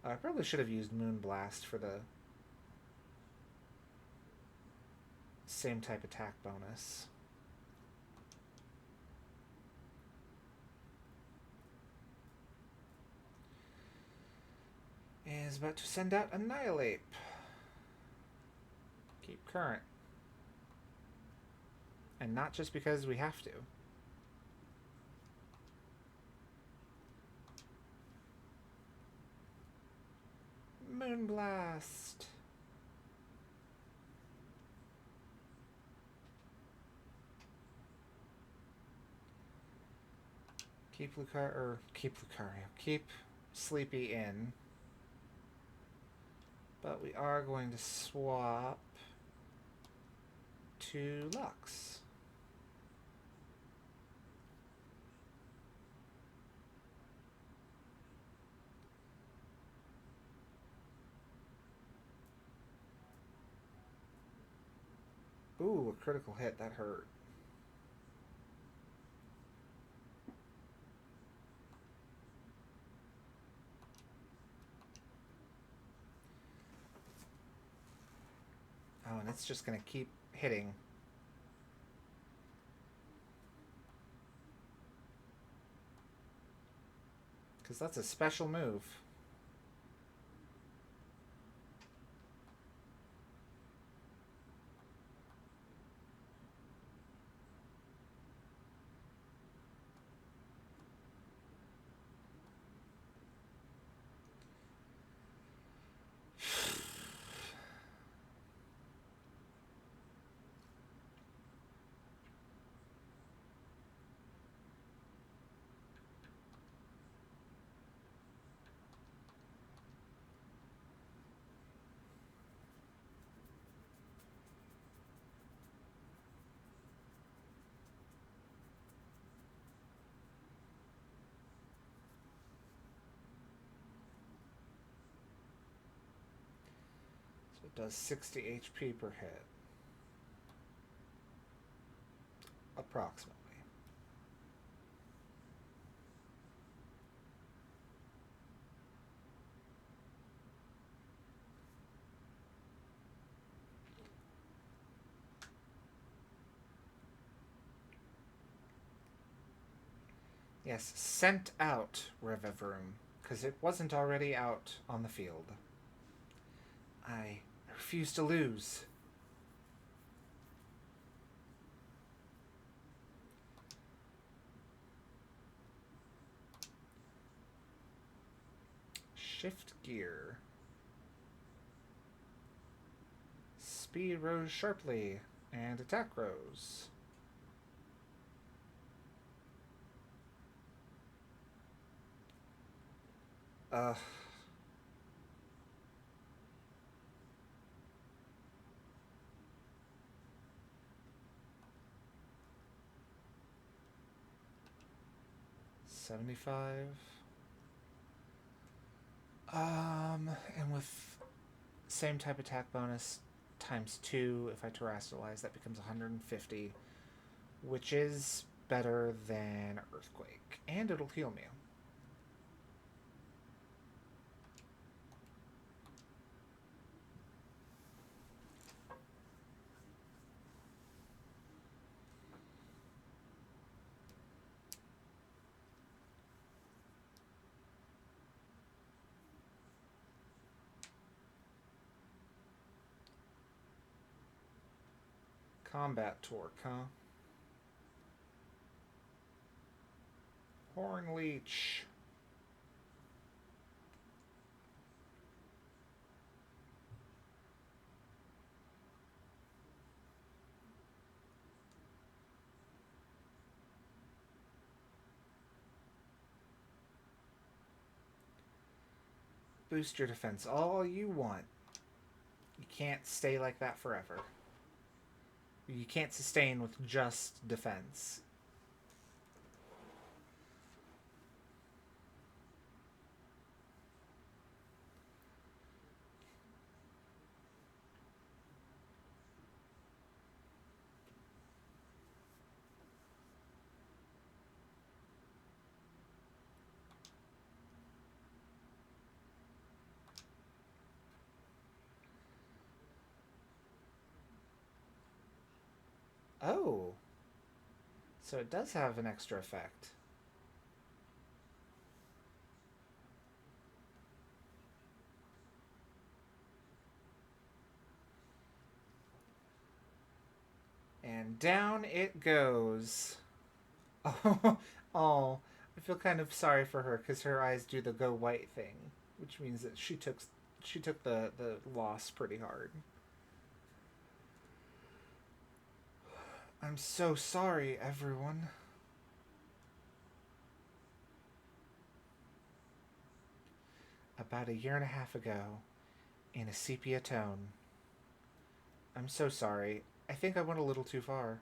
I probably should have used Moonblast for the same type attack bonus. Is about to send out Annihilate. Keep current. And not just because we have to. Moonblast. Keep Sleepy in. But we are going to swap to Lux. Ooh, a critical hit. That hurt. Oh, and it's just going to keep hitting. Because that's a special move. It does 60 HP per hit. Approximately. Yes, sent out Revivroom, because it wasn't already out on the field. I refuse to lose. Shift gear. Speed rose sharply, and attack rose. Ugh. $75. And with same type attack bonus times 2, if I terrestrialize, that becomes 150, which is better than Earthquake, and it'll heal me. Combat Torque, huh? Horn Leech. Boost your defense all you want. You can't stay like that forever. You can't sustain with just defense. Oh. So it does have an extra effect. And down it goes. Oh, oh, I feel kind of sorry for her because her eyes do the go white thing, which means that she took the loss pretty hard. I'm so sorry, everyone. About a year and a half ago, in a sepia tone. I'm so sorry. I think I went a little too far.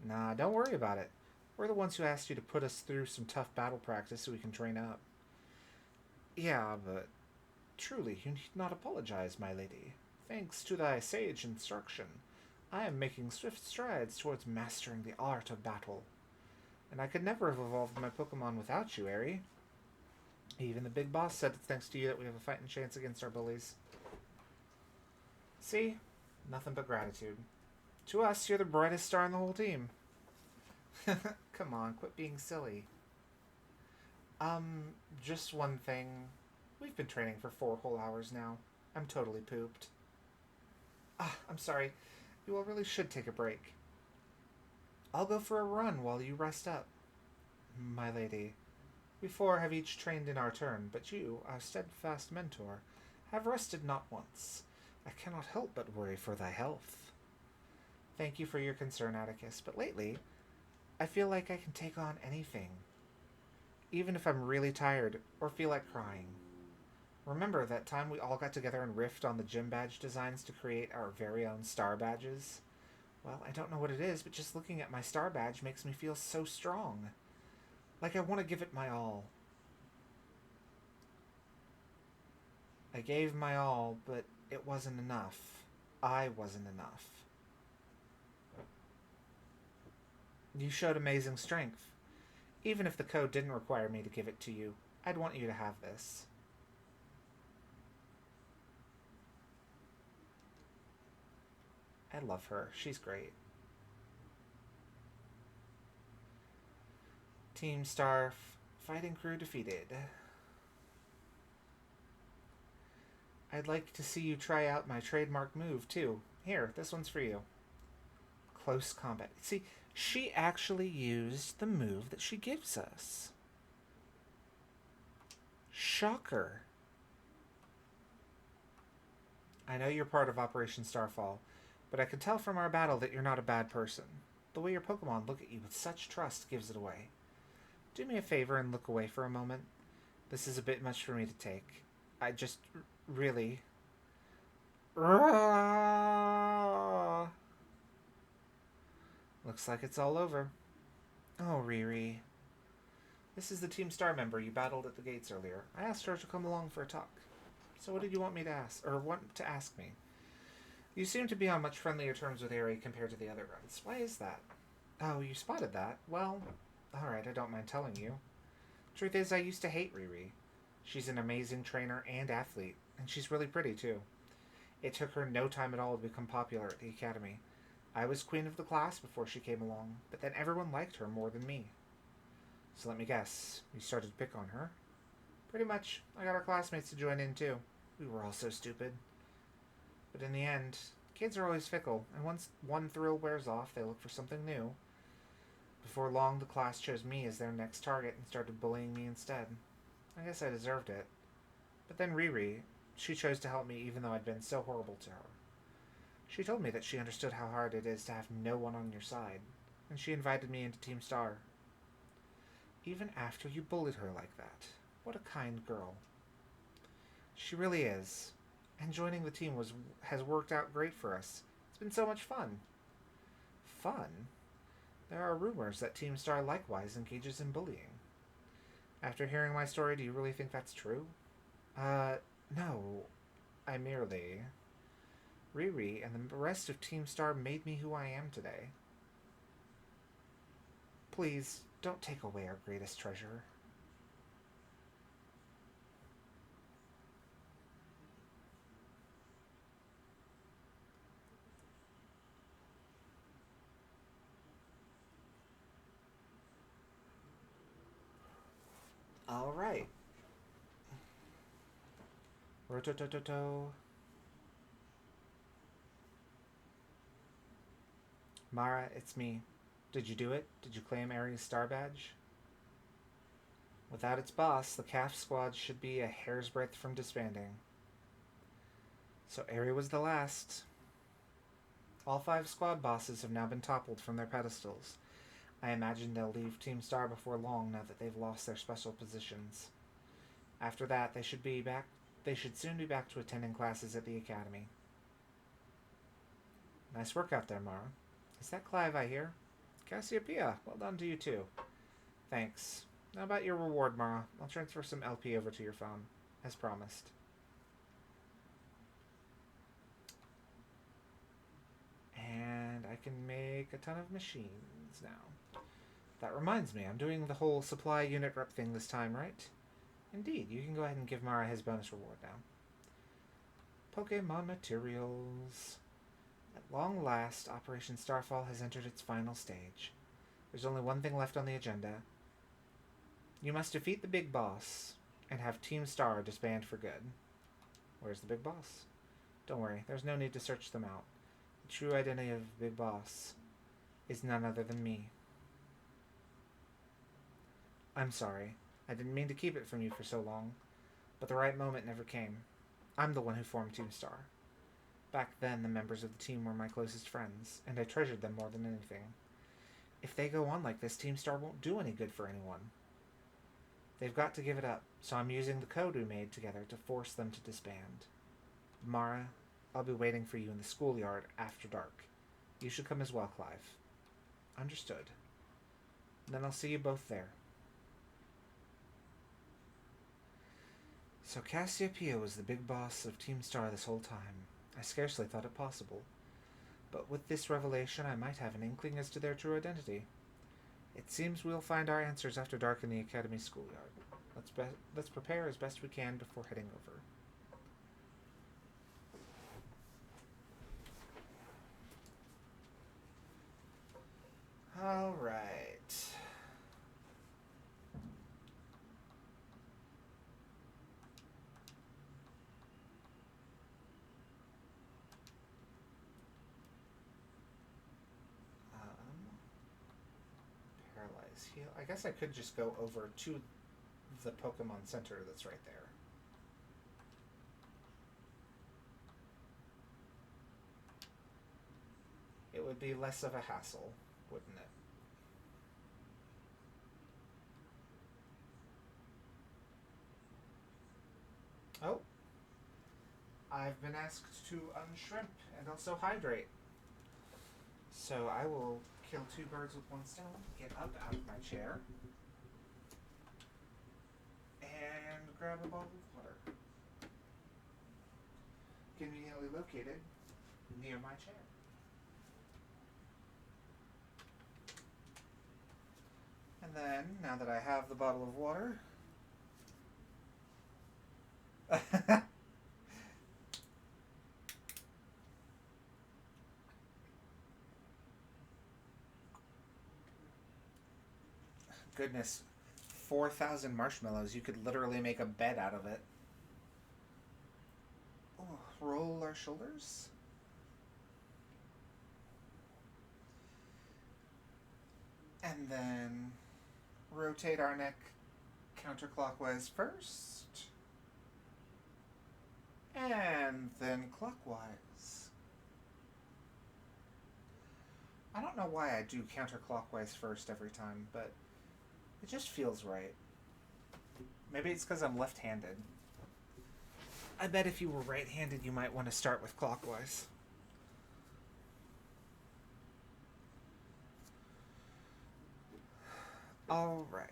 Nah, don't worry about it. We're the ones who asked you to put us through some tough battle practice so we can train up. Yeah, but truly, you need not apologize, my lady. Thanks to thy sage instruction, I am making swift strides towards mastering the art of battle. And I could never have evolved my Pokemon without you, Aerie. Even the big boss said it's thanks to you that we have a fighting chance against our bullies. See? Nothing but gratitude. To us, you're the brightest star in the whole team. Come on, quit being silly. Just one thing. We've been training for 4 whole hours now. I'm totally pooped. I'm sorry. You all really should take a break. I'll go for a run while you rest up. My lady, we 4 have each trained in our turn, but you, our steadfast mentor, have rested not once. I cannot help but worry for thy health. Thank you for your concern, Atticus, but lately, I feel like I can take on anything. Even if I'm really tired or feel like crying. Remember that time we all got together and riffed on the gym badge designs to create our very own star badges? Well, I don't know what it is, but just looking at my star badge makes me feel so strong. Like I want to give it my all. I gave my all, but it wasn't enough. I wasn't enough. You showed amazing strength. Even if the code didn't require me to give it to you, I'd want you to have this. I love her. She's great. Team Star fighting crew defeated. I'd like to see you try out my trademark move, too. Here, this one's for you. Close combat. See, she actually used the move that she gives us. Shocker. I know you're part of Operation Starfall, but I can tell from our battle that you're not a bad person. The way your Pokemon look at you with such trust gives it away. Do me a favor and look away for a moment. This is a bit much for me to take. I just really... Looks like it's all over. Oh, Riri. This is the Team Star member you battled at the gates earlier. I asked her to come along for a talk. So what did you want me to ask, or want to ask me? You seem to be on much friendlier terms with Aerie compared to the other runs. Why is that? Oh, you spotted that? Well, alright, I don't mind telling you. Truth is, I used to hate Riri. She's an amazing trainer and athlete, and she's really pretty, too. It took her no time at all to become popular at the academy. I was queen of the class before she came along, but then everyone liked her more than me. So let me guess, you started to pick on her? Pretty much. I got our classmates to join in, too. We were all so stupid. But in the end, Kids are always fickle, and once one thrill wears off, they look for something new. Before long, the class chose me as their next target and started bullying me instead. I guess I deserved it. But then Riri, she chose to help me even though I'd been so horrible to her. She told me that she understood how hard it is to have no one on your side, and she invited me into Team Star. Even after you bullied her like that. What a kind girl. She really is. And joining the team has worked out great for us. It's been so much fun. Fun? There are rumors that Team Star likewise engages in bullying. After hearing my story, do you really think that's true? No. I merely... Riri and the rest of Team Star made me who I am today. Please, don't take away our greatest treasure. All right. Rototototo. Mara, it's me. Did you do it? Did you claim Aries' star badge? Without its boss, the calf squad should be a hair's breadth from disbanding. So Aerie was the last. All 5 squad bosses have now been toppled from their pedestals. I imagine they'll leave Team Star before long now that they've lost their special positions. After that, they should soon be back to attending classes at the academy. Nice work out there, Mara. Is that Clive I hear? Cassiopeia, well done to you too. Thanks. How about your reward, Mara? I'll transfer some LP over to your phone, as promised. And I can make a ton of machines now. That reminds me, I'm doing the whole supply unit rep thing this time, right? Indeed, you can go ahead and give Mara his bonus reward now. Pokémon materials. At long last, Operation Starfall has entered its final stage. There's only one thing left on the agenda. You must defeat the big boss and have Team Star disband for good. Where's the big boss? Don't worry, there's no need to search them out. The true identity of the big boss is none other than me. I'm sorry. I didn't mean to keep it from you for so long, but the right moment never came. I'm the one who formed Team Star. Back then, the members of the team were my closest friends, and I treasured them more than anything. If they go on like this, Team Star won't do any good for anyone. They've got to give it up, so I'm using the code we made together to force them to disband. Mara, I'll be waiting for you in the schoolyard after dark. You should come as well, Clive. Understood. Then I'll see you both there. So Cassiopeia was the big boss of Team Star this whole time. I scarcely thought it possible. But with this revelation, I might have an inkling as to their true identity. It seems we'll find our answers after dark in the Academy schoolyard. Let's prepare as best we can before heading over. All right. Paralyze heal. I guess I could just go over to the Pokemon Center that's right there. It would be less of a hassle, wouldn't it? Oh. I've been asked to unshrimp and also hydrate. So I will kill 2 birds with 1 stone, get up out of my chair, and grab a bottle of water. Conveniently located near my chair. And then, now that I have the bottle of water... Goodness, 4,000 marshmallows. You could literally make a bed out of it. Oh, roll our shoulders. And then rotate our neck counterclockwise first. And then clockwise. I don't know why I do counterclockwise first every time, but it just feels right. Maybe it's because I'm left-handed. I bet if you were right-handed, you might want to start with clockwise. All right.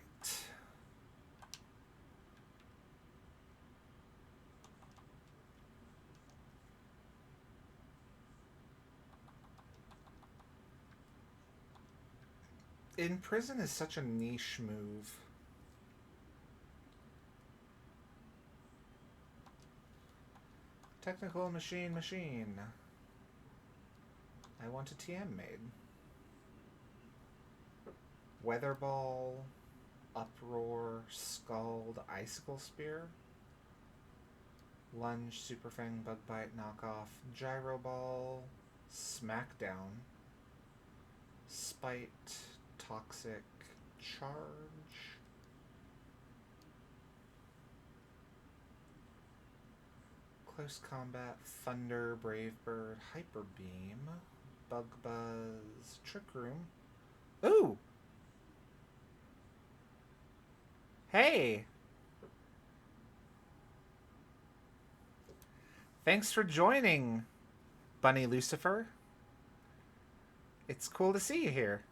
In prison is such a niche move. Technical machine. I want a TM made. Weather Ball, Uproar, Scald, Icicle Spear, Lunge, Super Fang, Bug Bite, Knockoff, Gyro Ball, Smackdown, Spite, Toxic, Charge, Close Combat, Thunder, Brave Bird, Hyper Beam, Bug Buzz, Trick Room. Ooh! Hey! Thanks for joining, Bunny Lucifer. It's cool to see you here.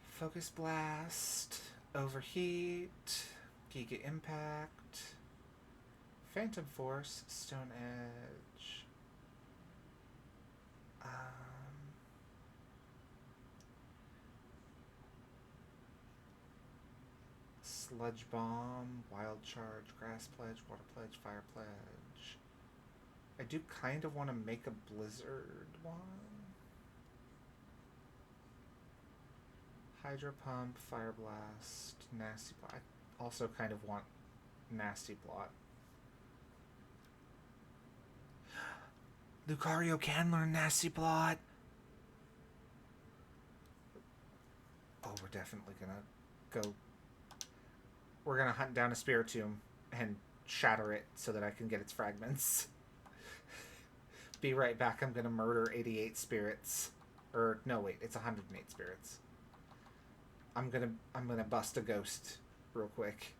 Focus Blast, Overheat, Giga Impact, Phantom Force, Stone Edge, Sludge Bomb, Wild Charge, Grass Pledge, Water Pledge, Fire Pledge. I do kind of want to make a Blizzard one. Hydro Pump, Fire Blast, Nasty Plot. I also kind of want Nasty Plot. Lucario can learn Nasty Plot. Oh, we're definitely gonna go. We're gonna hunt down a Spiritomb and shatter it so that I can get its fragments. Be right back. I'm gonna murder 88 spirits. Or no, wait, it's 108 spirits. I'm gonna bust a ghost real quick.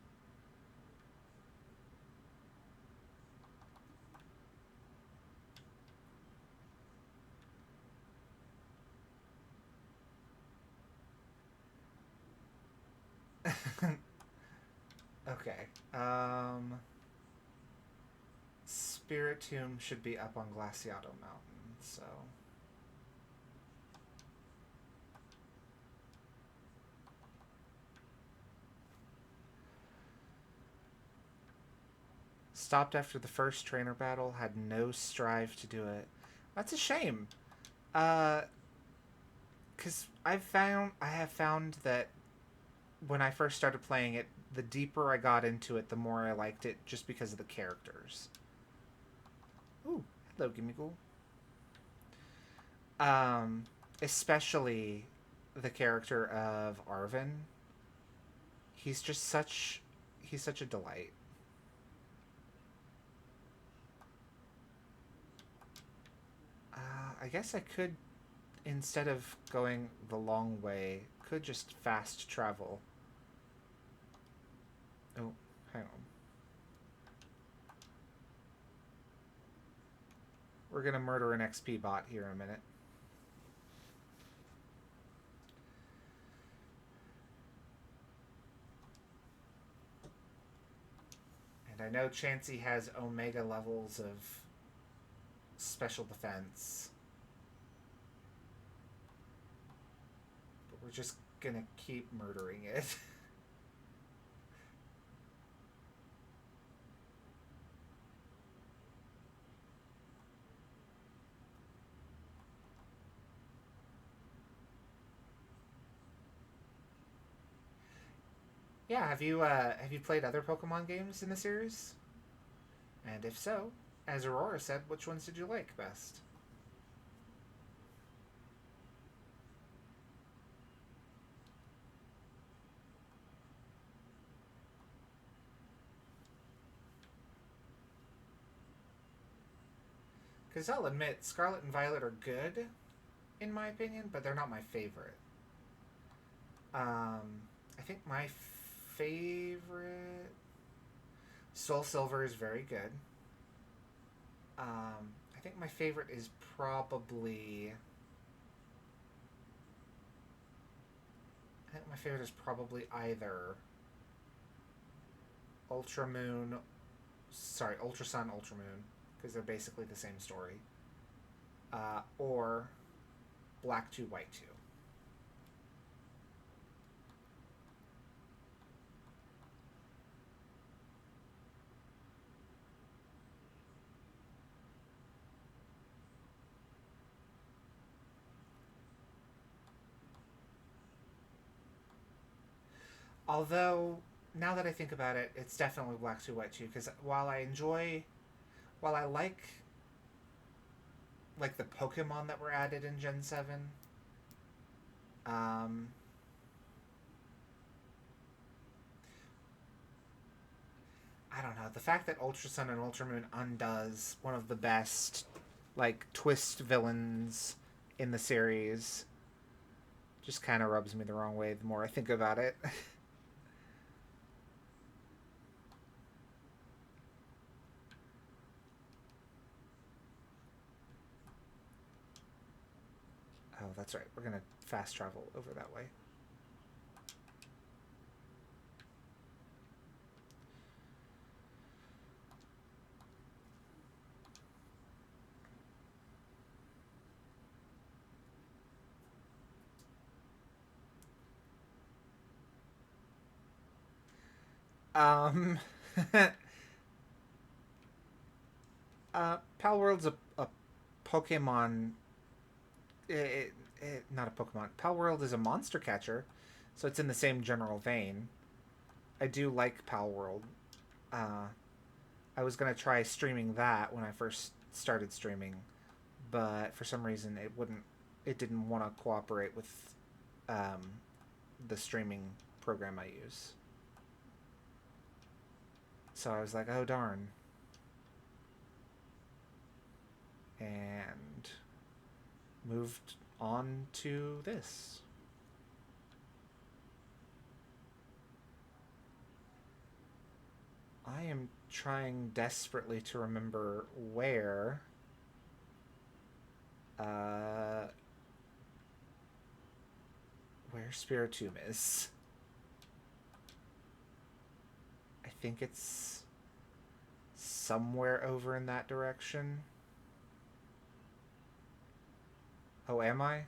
Okay. Spiritomb should be up on Glaciado Mountain, so. Stopped after the first trainer battle, had no strive to do it. That's a shame. Because I have found that when I first started playing it, the deeper I got into it, the more I liked it just because of the characters. Ooh, hello, Gimmighoul. Especially the character of Arven. He's such a delight. I guess I could, instead of going the long way, could just fast travel. Oh, hang on. We're gonna murder an XP bot here in a minute. And I know Chansey has Omega levels of special defense. But we're just gonna keep murdering it. Yeah, have you played other Pokemon games in the series? And if so, as Aurora said, which ones did you like best? Because I'll admit, Scarlet and Violet are good, in my opinion, but they're not my favorite. I think my favorite Soul Silver is very good. I think my favorite is probably. I think my favorite is probably either Ultra Moon, sorry, Ultra Sun, Ultra Moon, because they're basically the same story, or Black 2, White 2. Although, now that I think about it, it's definitely Black 2, White 2, because while I like the Pokemon that were added in Gen 7, um, I don't know. The fact that Ultra Sun and Ultra Moon undoes one of the best, like, twist villains in the series just kind of rubs me the wrong way the more I think about it. Oh, that's right. We're gonna fast travel over that way. Um, Pal World's a Pokemon. Not a Pokemon. Pal World is a monster catcher, so it's in the same general vein. I do like Pal World. Uh, I was gonna try streaming that when I first started streaming, but for some reason it wouldn't. It didn't want to cooperate with um, the streaming program I use. So I was like, oh darn, and moved on to this. I am trying desperately to remember uh, where Spiritomb is. I think it's somewhere over in that direction. Oh, am I?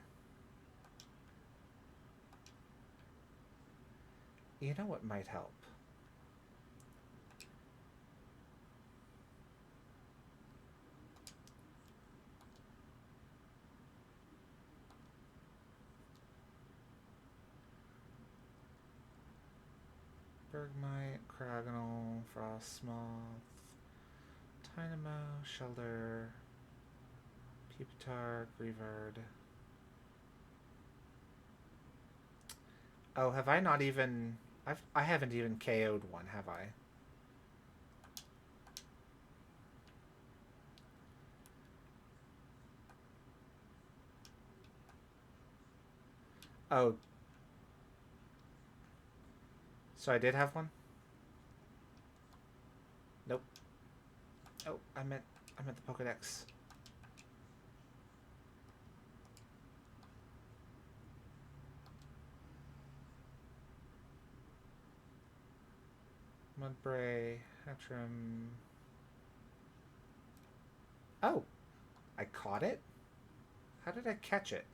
You know what might help? Bergmite, Cragonal, Frostmoth, Dynamo, Shelder, Pupitar, Grievard. Oh, have I not even... I haven't even KO'd one, have I? Oh. So I did have one? Nope. Oh, I meant the Pokedex. Mudbray, Hatchrim. Oh! I caught it? How did I catch it?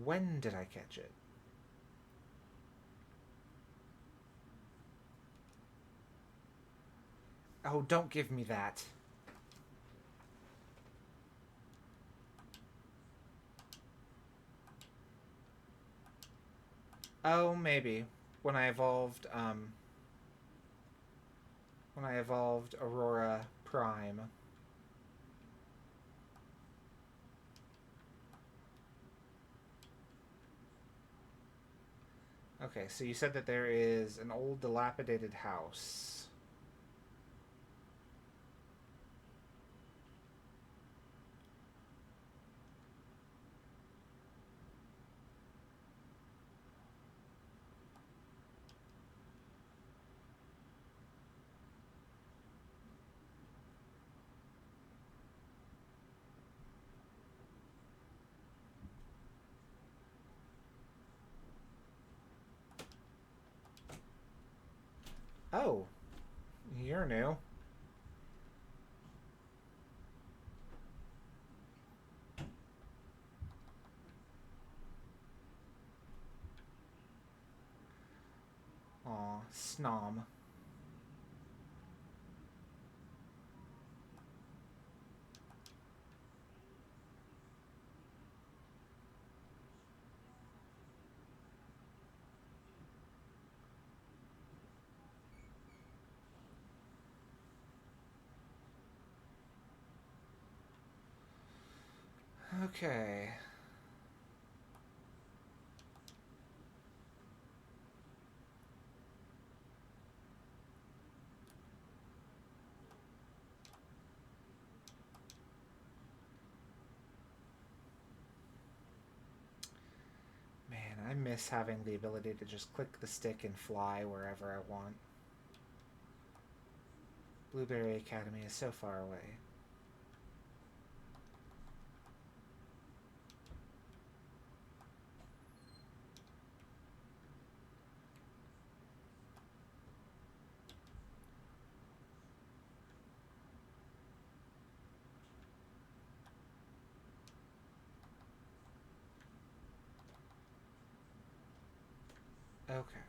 When did I catch it? Oh, don't give me that. Oh, maybe. When I evolved, Aurora Prime. Okay, so you said that there is an old dilapidated house. Oh, you're new. Aw, Snom. Okay. Man, I miss having the ability to just click the stick and fly wherever I want. Blueberry Academy is so far away. Okay.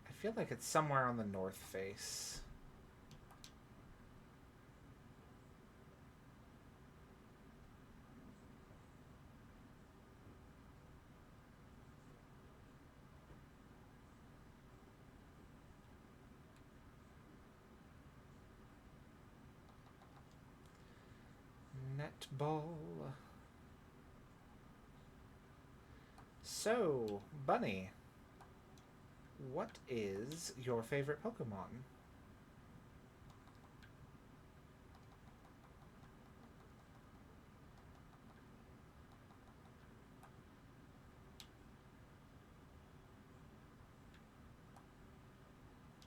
I feel like it's somewhere on the north face. Netball. So, Bunny, what is your favorite Pokemon?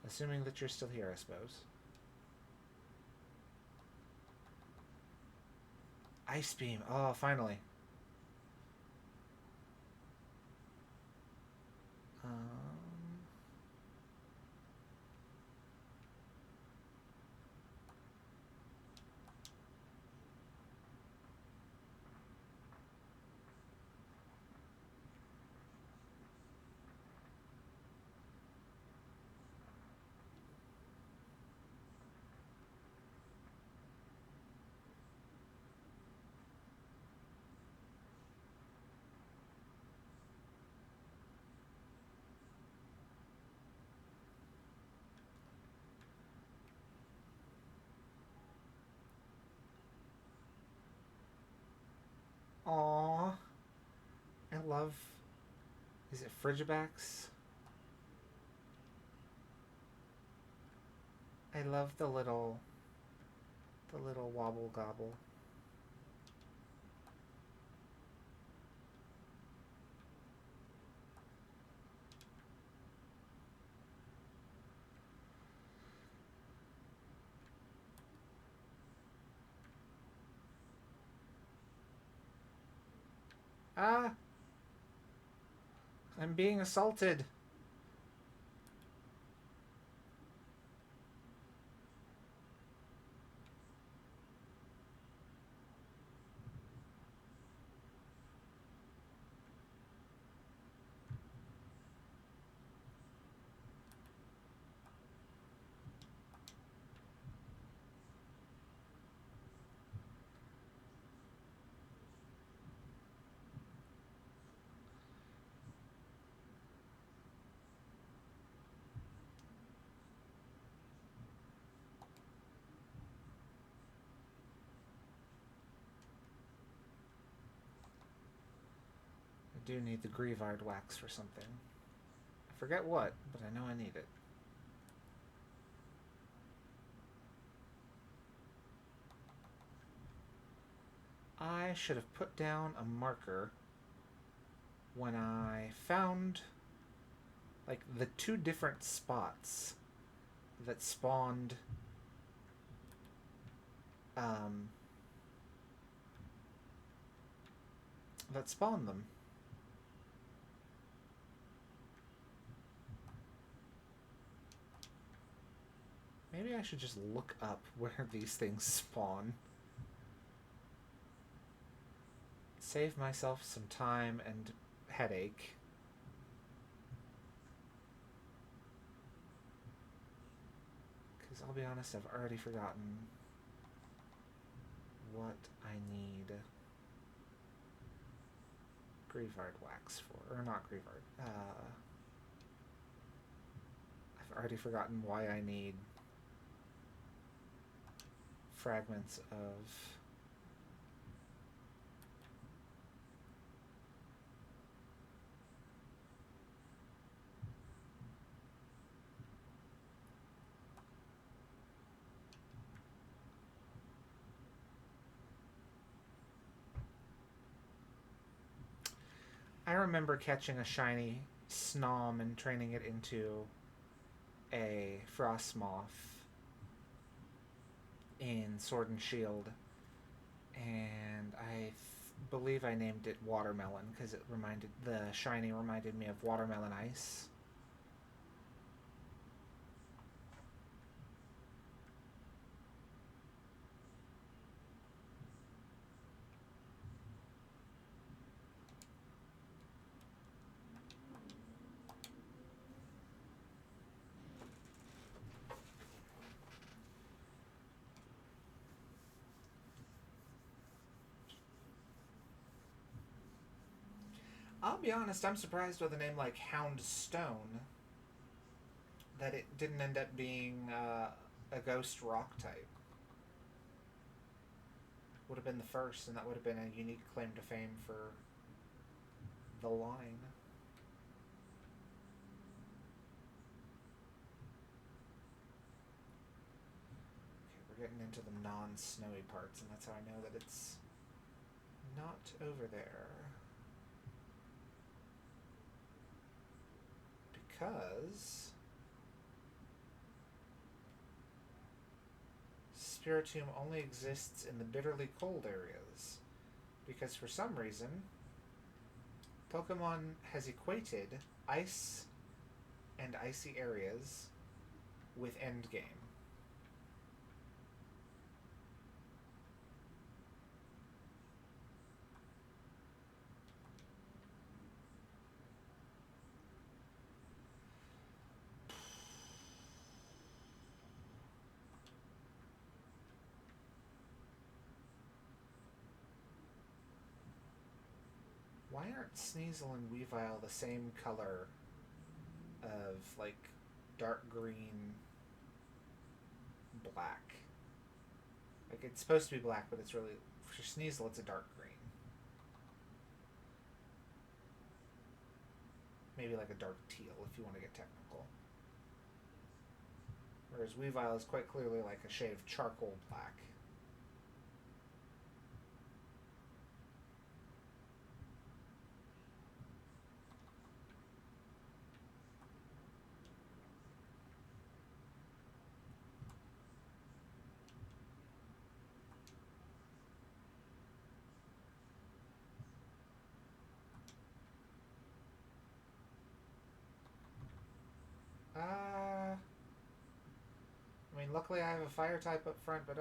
Assuming that you're still here, I suppose. Ice Beam. Oh, finally. Um, Aw. I love... Is it Frigibax? I love the little... The little wobble gobble. Ah! I'm being assaulted. do need the Grievard wax for something. I forget what, but I know I need it. I should have put down a marker when I found like the two different spots that spawned them. Maybe I should just look up where these things spawn. Save myself some time and headache. Because I'll be honest, I've already forgotten what I need Grievard wax for. Or not Grievard. I've already forgotten why I need fragments of... I remember catching a shiny Snom and training it into a Frostmoth in Sword and Shield, and I believe I named it Watermelon because the shiny reminded me of Watermelon Ice. I'll be honest, I'm surprised with a name like Houndstone that it didn't end up being a ghost rock type. Would have been the first, and that would have been a unique claim to fame for the line. Okay, we're getting into the non-snowy parts, and that's how I know that it's not over there. Because Spiritomb only exists in the bitterly cold areas. Because for some reason, Pokemon has equated ice and icy areas with endgame. Why aren't Sneasel and Weavile the same color of, like, dark green, black? Like, it's supposed to be black, but it's really... For Sneasel, it's a dark green. Maybe like a dark teal, if you want to get technical. Whereas Weavile is quite clearly like a shade of charcoal black. I mean, luckily I have a fire type up front, but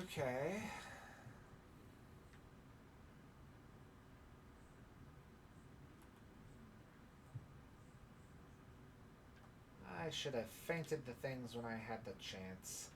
okay. I should have fainted the things when I had the chance.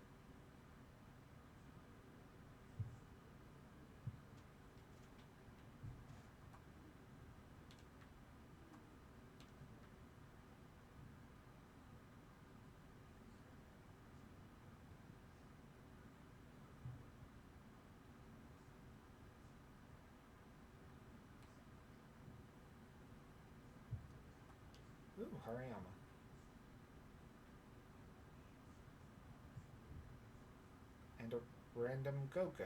Ooh, Hariyama. And a random Go-Go.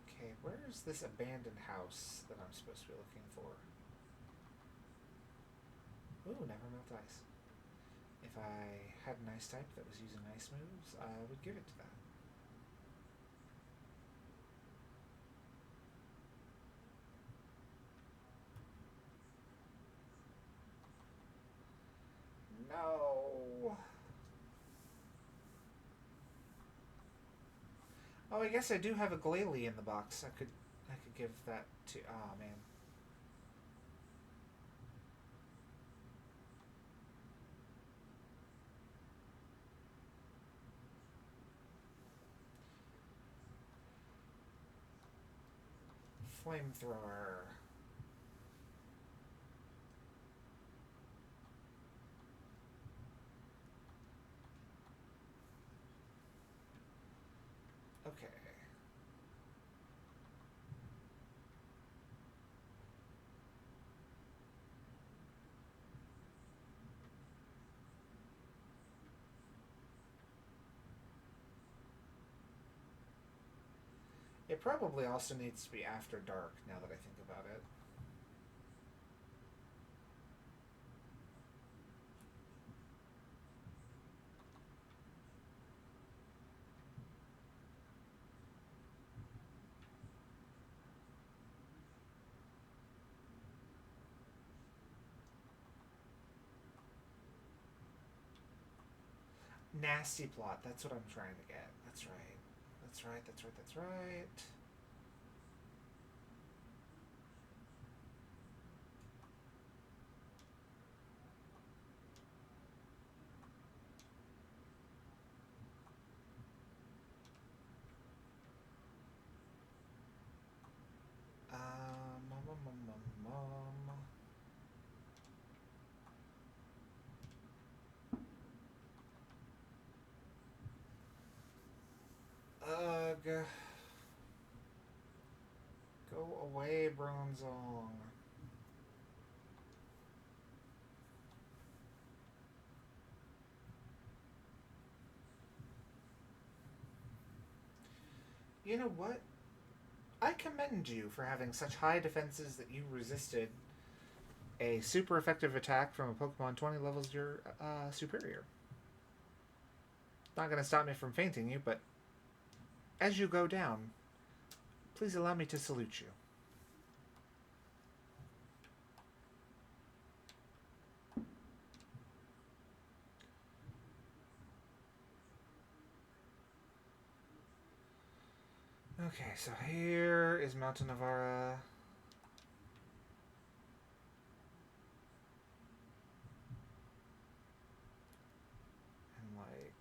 Okay, where's this abandoned house that I'm supposed to be looking for? Ooh, never melt ice. If I had an ice type that was using ice moves, I would give it to that. No! Oh, I guess I do have a Glalie in the box. I could give that to. Oh man. Flamethrower. Okay. It probably also needs to be after dark now that I think about it. Nasty plot. That's what I'm trying to get. That's right. That's right. That's right. That's right. Mom. Ugh. Go away, Bronzong. You know what? I commend you for having such high defenses that you resisted a super effective attack from a Pokemon 20 levels your superior. Not going to stop me from fainting you, but as you go down, please allow me to salute you. Okay, so here is Mountain Navara. And like...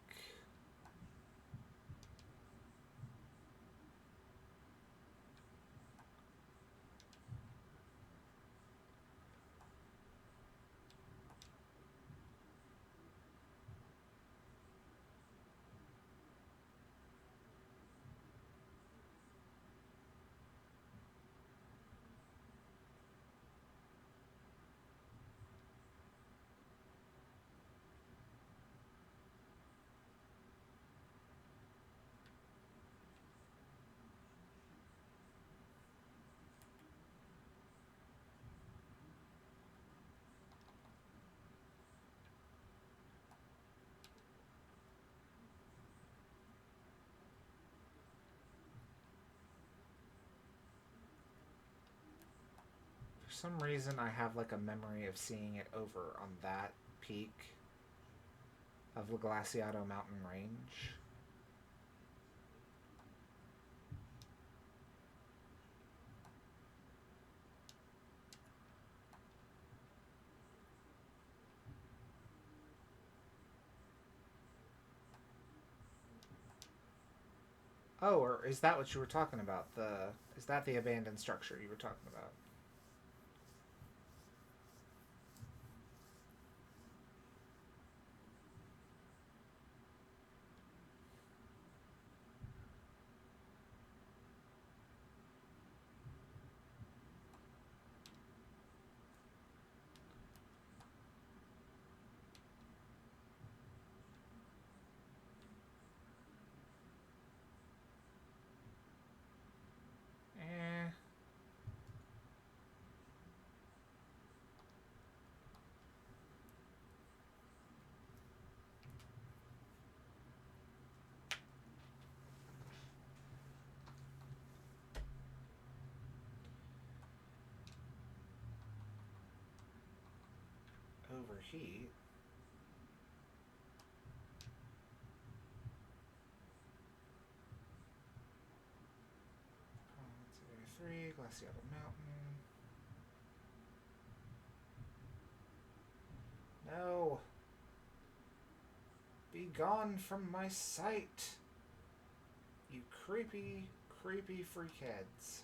For some reason, I have like a memory of seeing it over on that peak of the Glaciado mountain range. Oh, or is that what you were talking about? Is that the abandoned structure you were talking about? overheat. That's area 3, Glaciato Mountain. No! Be gone from my sight! You creepy, creepy freakheads.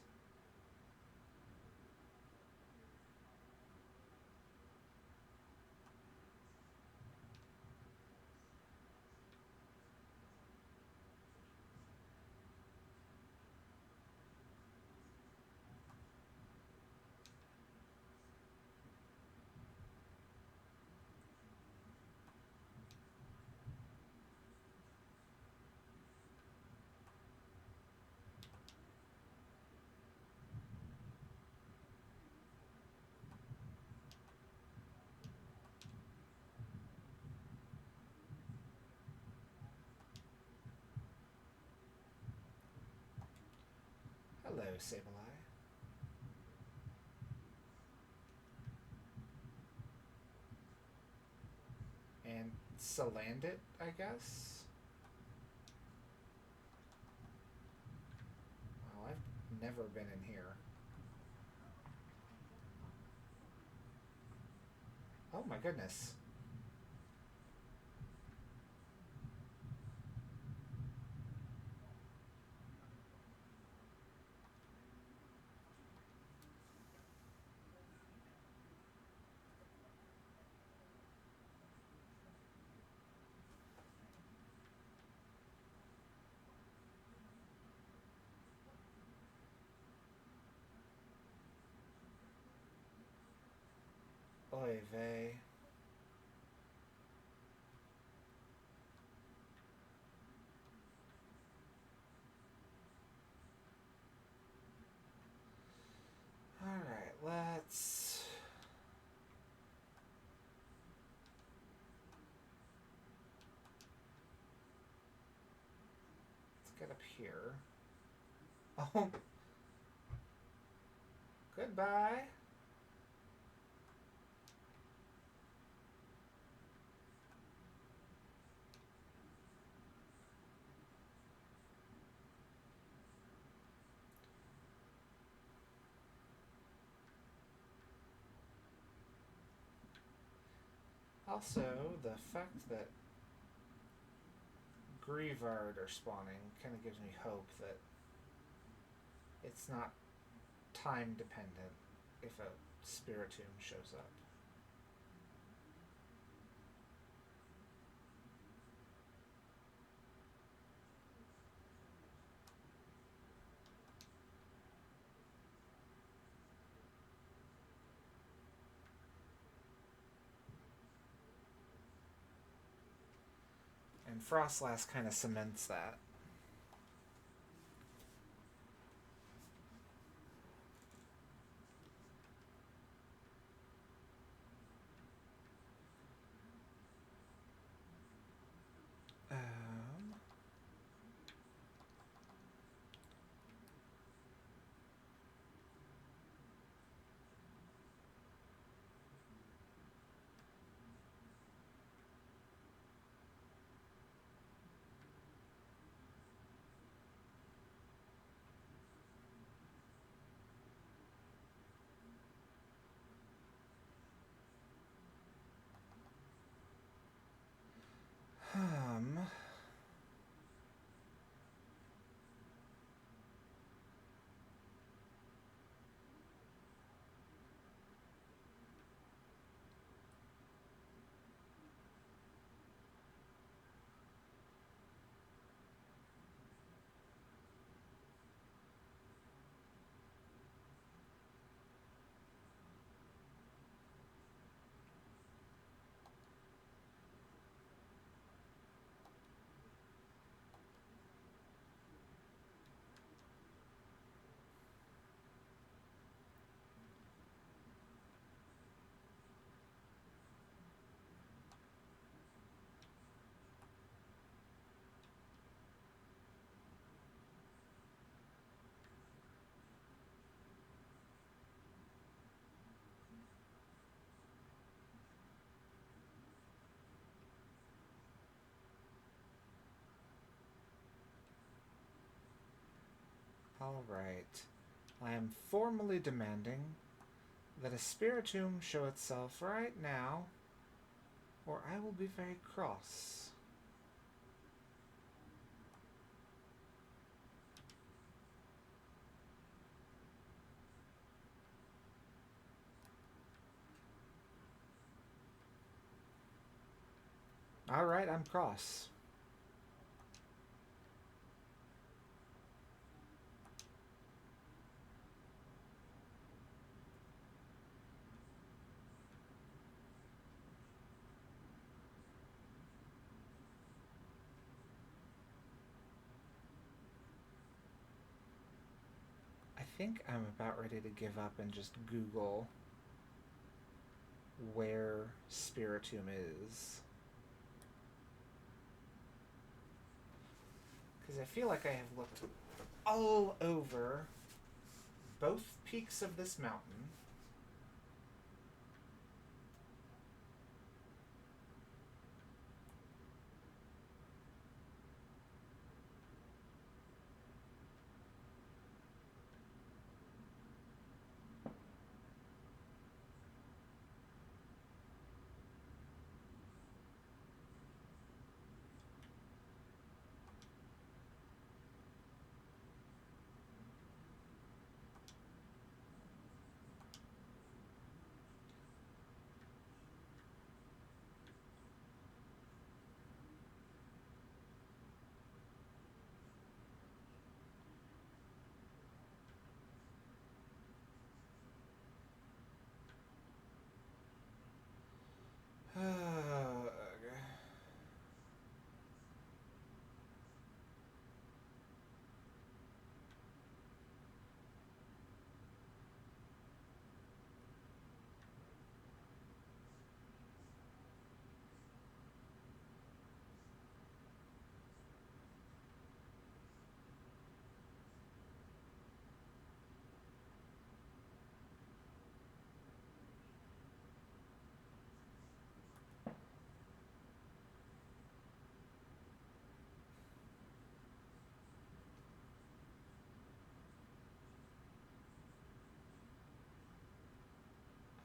Hello, Sableye. And Salandit, I guess? Wow, I've never been in here. Oh my goodness. Oy vey. Alright, let's get up here. Oh. Goodbye. Also, the fact that Grievard are spawning kind of gives me hope that it's not time dependent if a Spiritomb shows up. And Frostlass kind of cements that. Alright. I am formally demanding that a Spiritomb show itself right now, or I will be very cross. Alright, I'm cross. I think I'm about ready to give up and just Google where Spiritomb is. Because I feel like I have looked all over both peaks of this mountain.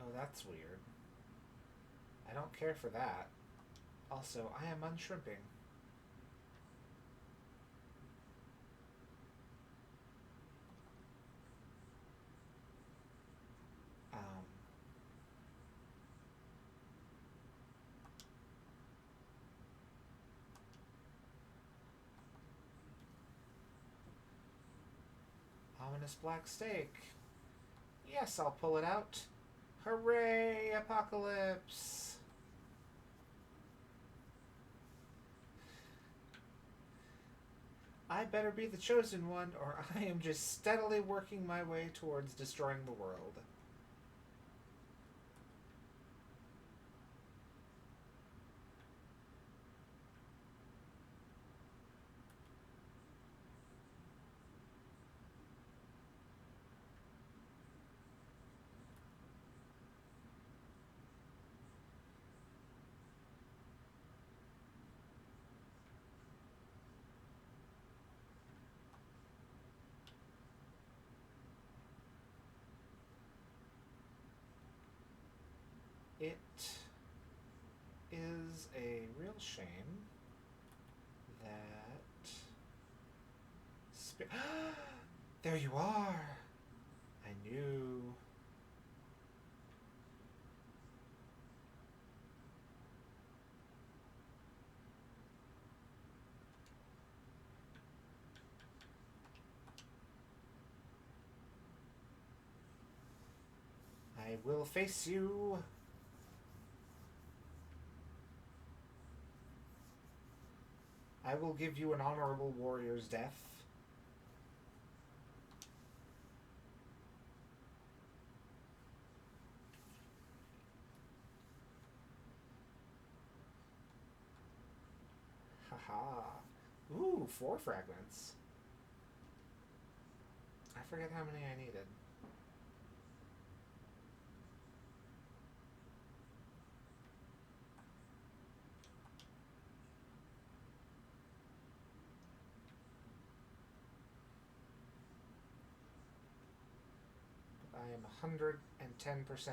Oh, that's weird. I don't care for that. Also, I am unshrimping. Um, Ominous black steak. Yes, I'll pull it out. Hooray, Apocalypse! I better be the chosen one, or I am just steadily working my way towards destroying the world. It is a real shame that... There you are! I knew... I will face you. I will give you an honorable warrior's death. Haha. Ooh, 4 fragments. I forget how many I needed. I am 110%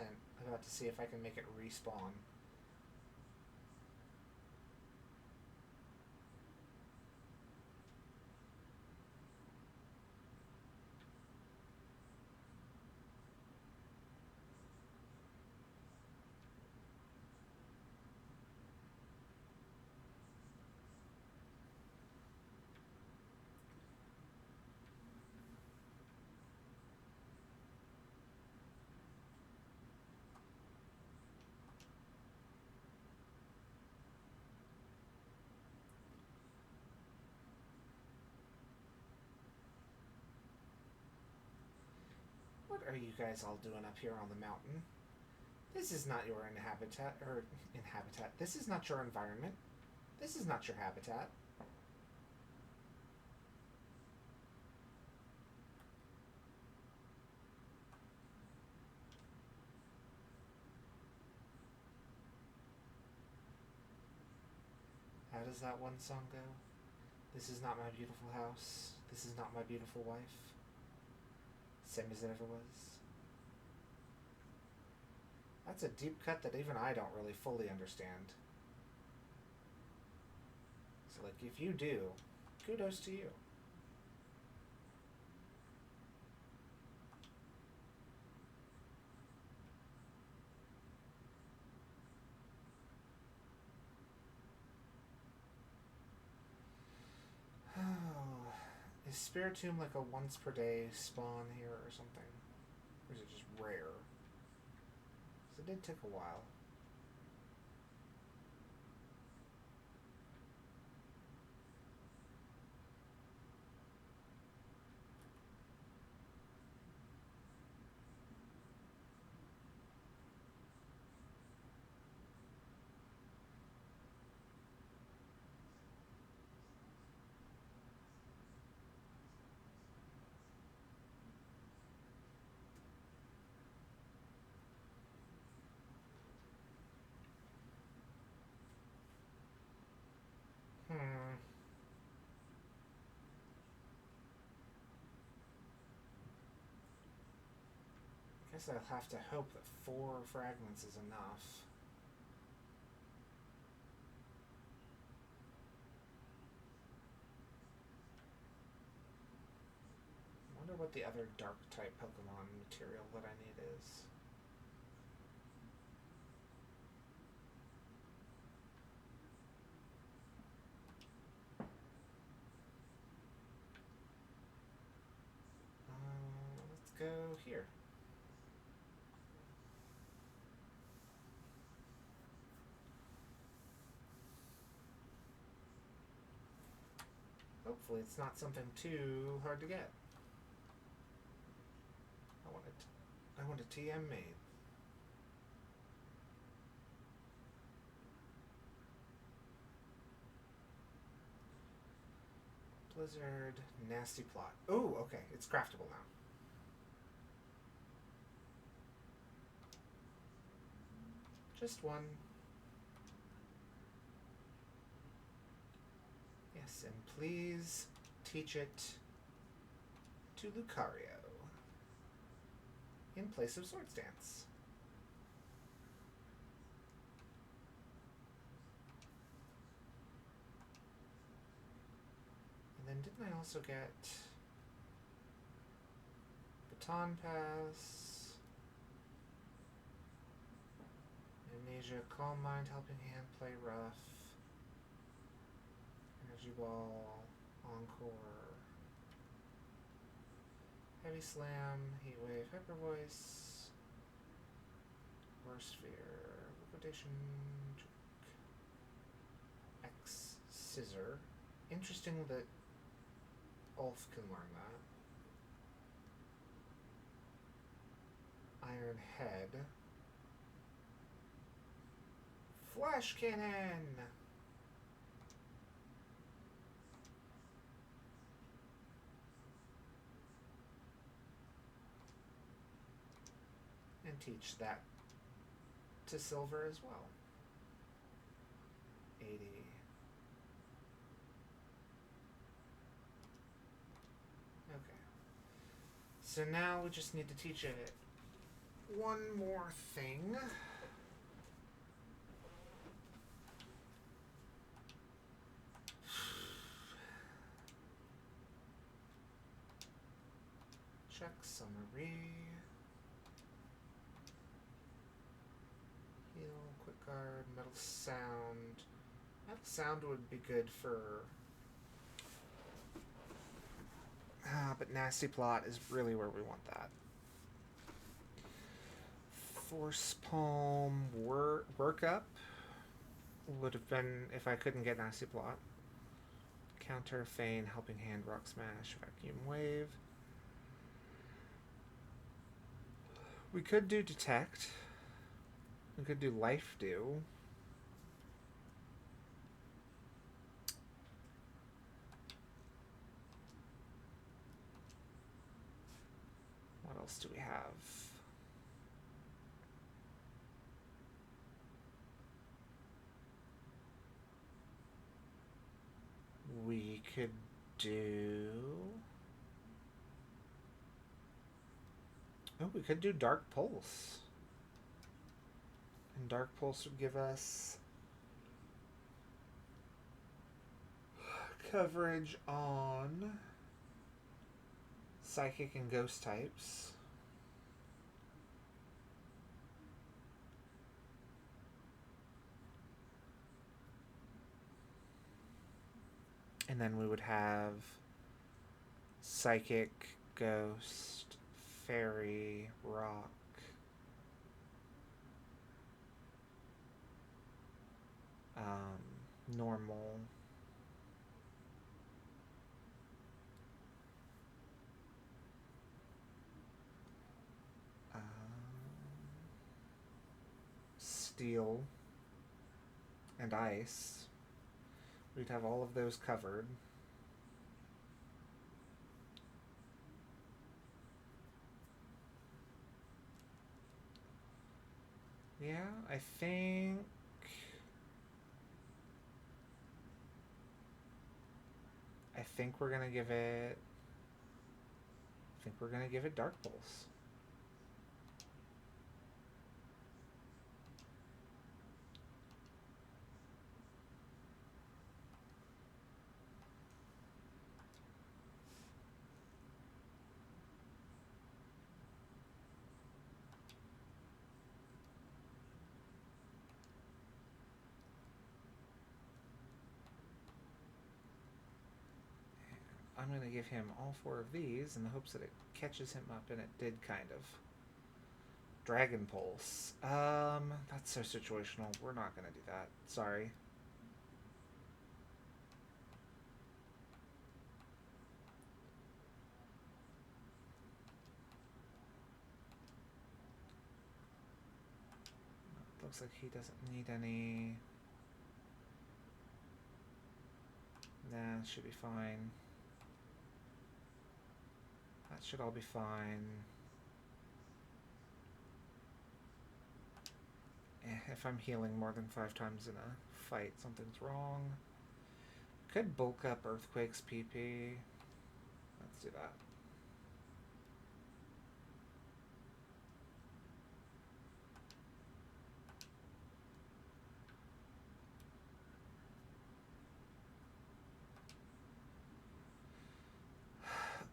about to see if I can make it respawn. What are you guys all doing up here on the mountain? This is not your inhabitat. This is not your environment. This is not your habitat. How does that one song go? This is not my beautiful house. This is not my beautiful wife. Same as it ever was. That's a deep cut that even I don't really fully understand. So, like, if you do, kudos to you. Oh, is Spiritomb like a once per day spawn here or something? Or is it just rare? Because it did take a while. Guess I'll have to hope that 4 fragments is enough. I wonder what the other dark type Pokemon material that I need is. Let's go here. Hopefully it's not something too hard to get. I want a TM made. Blizzard, nasty plot. Oh, okay, it's craftable now. Just one. Yes, and please teach it to Lucario in place of Swords Dance. And then didn't I also get Baton Pass, Amnesia, Calm Mind, Helping Hand, Play Rough, Energy Ball, Encore, Heavy Slam, Heat Wave, Hyper Voice, Horror Sphere, Liquidation, X Scissor. Interesting that Ulf can learn that. Iron Head. Flash Cannon! And teach that to Silver as well. 80. Okay. So now we just need to teach it one more thing. Check summary. Heal, quick guard, metal sound. Metal sound would be good for... but nasty plot is really where we want that. Force palm, work up would have been if I couldn't get nasty plot. Counter, feign, helping hand, rock smash, vacuum wave. We could do detect. We could do life dew. What else do we have? We could do... Oh, we could do Dark Pulse. And Dark Pulse would give us coverage on Psychic and Ghost types. And then we would have Psychic, Ghost, Fairy, Rock. Normal. Steel and Ice. We'd have all of those covered. Yeah, I think we're gonna give it Dark Pulse. I'm going to give him all 4 of these in the hopes that it catches him up, and it did kind of. Dragon Pulse. That's so situational. We're not going to do that. Sorry. Looks like he doesn't need any. Nah, should be fine. That should all be fine. If I'm healing more than 5 times in a fight, something's wrong. Could bulk up Earthquake's PP. Let's do that.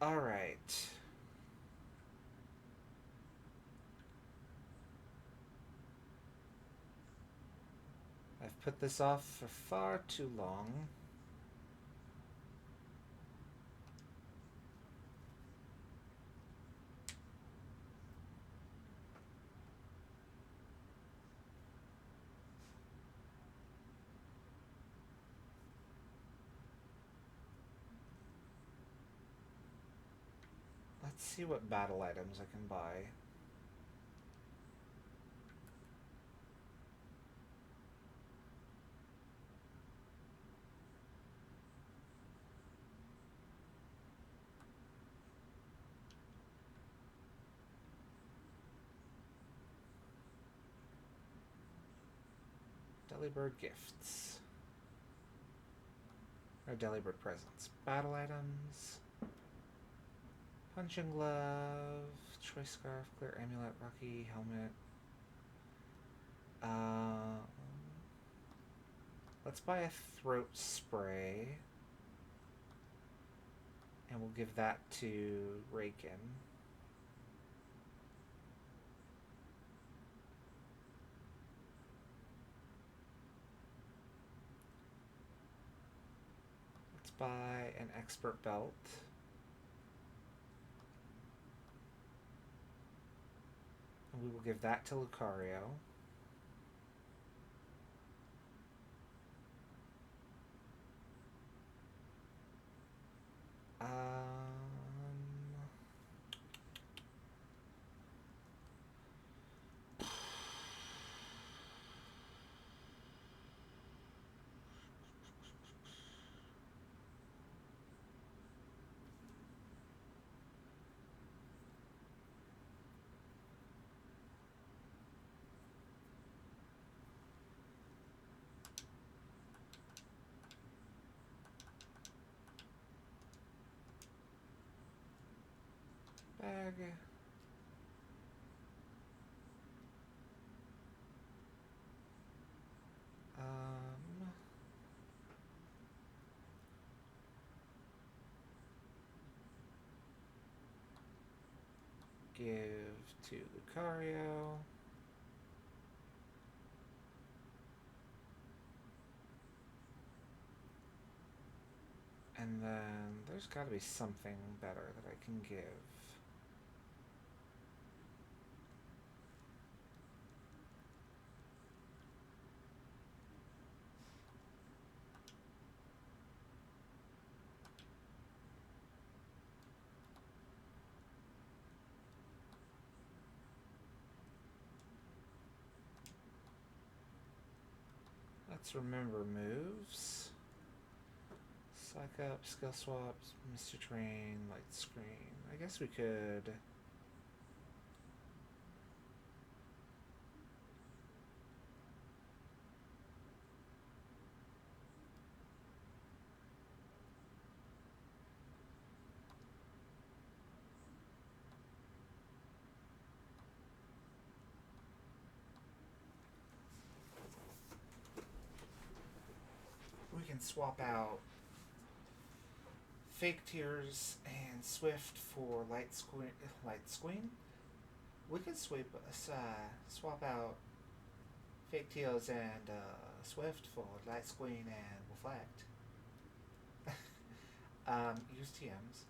All right. I've put this off for far too long. Let's see what battle items I can buy. Delibird gifts. Or Delibird presents. Battle items. Punching glove. Choice Scarf, Clear Amulet, Rocky Helmet. Let's buy a throat spray. And we'll give that to Raken. Let's buy an expert belt. And we will give that to Lucario. Bag. Give to Lucario. And then there's got to be something better that I can give. Let's remember moves. Psych up, skill swaps, Mr. Train, light screen. I guess we could. We can swap out Fake Tears and Swift for Light Screen. We could swap out Fake Tears and Swift for Light Screen and Reflect. Use TMs.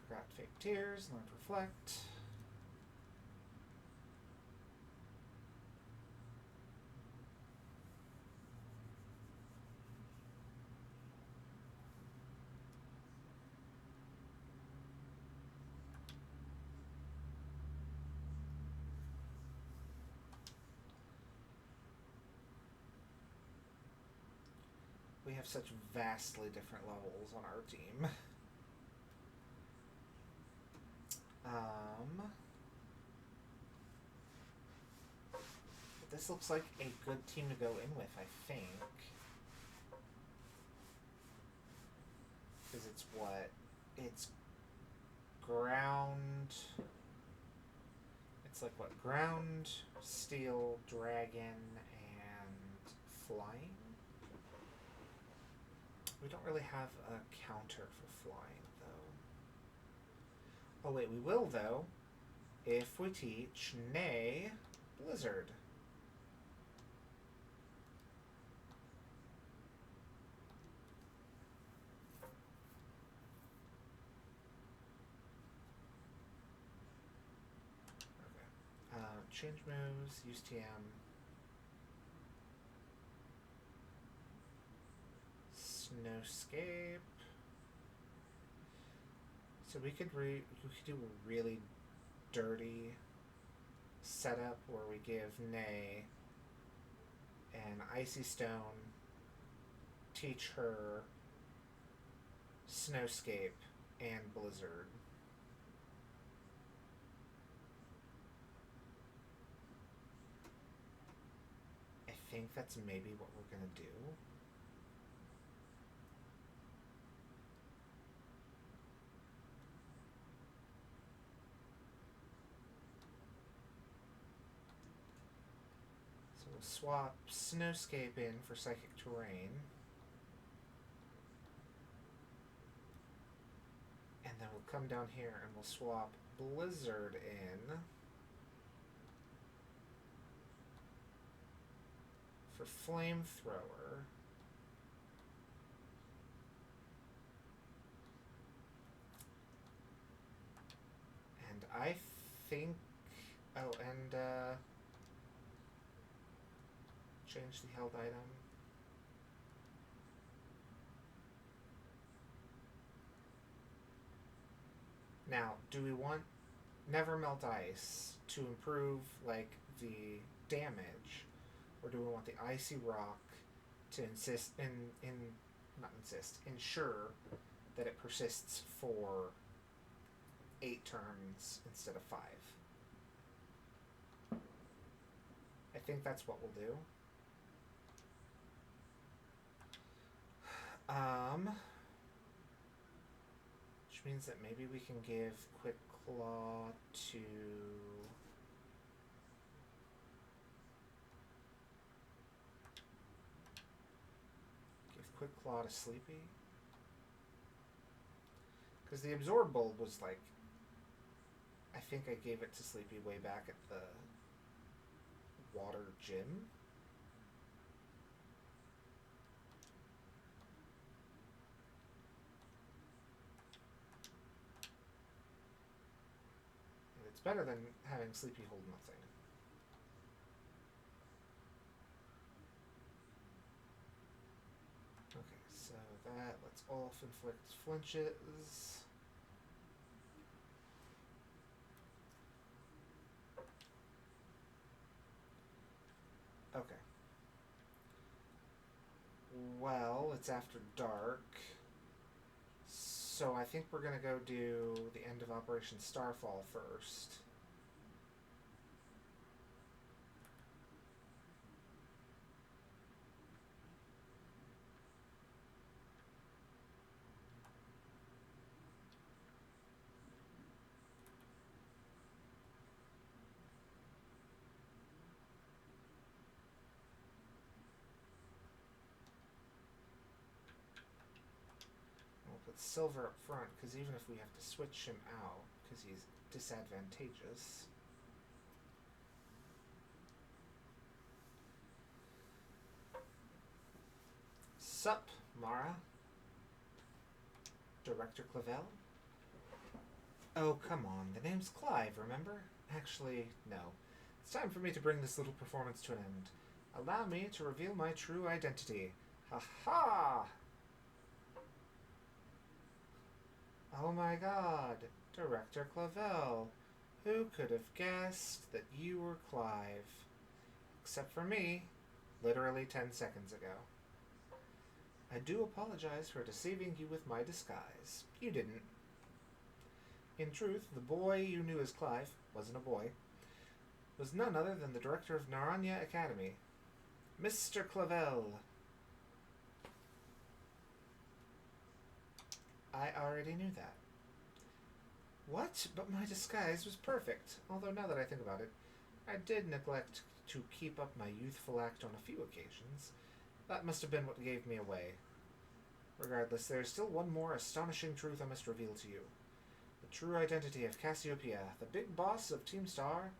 Forgot Fake Tears, learned Reflect. We have such vastly different levels on our team. This looks like a good team to go in with, I think. Because it's what? It's ground... It's like what? Ground, steel, dragon, and flying? We don't really have a counter for flying, though. Oh wait, we will, though, if we teach Nay Blizzard. Okay. Change moves, use TM. Snowscape. So we could do a really dirty setup where we give Nay an Icy Stone, teach her Snowscape and Blizzard. think that's maybe what we're gonna do. So we'll swap Snowscape in for Psychic Terrain. And then we'll come down here and we'll swap Blizzard in for Flamethrower. And I think... Oh, and change the held item. Now, do we want Never Melt Ice to improve, like, the damage? Or do we want the Icy Rock to ensure that it persists for 8 turns instead of 5? I think that's what we'll do. Which means that maybe we can give Quick Claw to... Give Quick Claw to Sleepy. Because the Absorb Bulb was like... I think I gave it to Sleepy way back at the Water Gym. It's better than having Sleepy hold nothing. Okay, so that lets Ulf inflict flinches. Okay. Well, it's after dark. So I think we're going to go do the end of Operation Starfall first. Silver up front, because even if we have to switch him out, because he's disadvantageous. Sup, Mara? Director Clavel? Oh, come on, the name's Clive, remember? Actually, no. It's time for me to bring this little performance to an end. Allow me to reveal my true identity. Ha-ha! Oh my god, Director Clavel. Who could have guessed that you were Clive? Except for me, literally 10 seconds ago. I do apologize for deceiving you with my disguise. You didn't. In truth, the boy you knew as Clive wasn't a boy. Was none other than the director of Naranja Academy, Mr. Clavel. I already knew that. What? But my disguise was perfect. Although now that I think about it, I did neglect to keep up my youthful act on a few occasions. That must have been what gave me away. Regardless, there is still one more astonishing truth I must reveal to you. The true identity of Cassiopeia, the big boss of Team Star,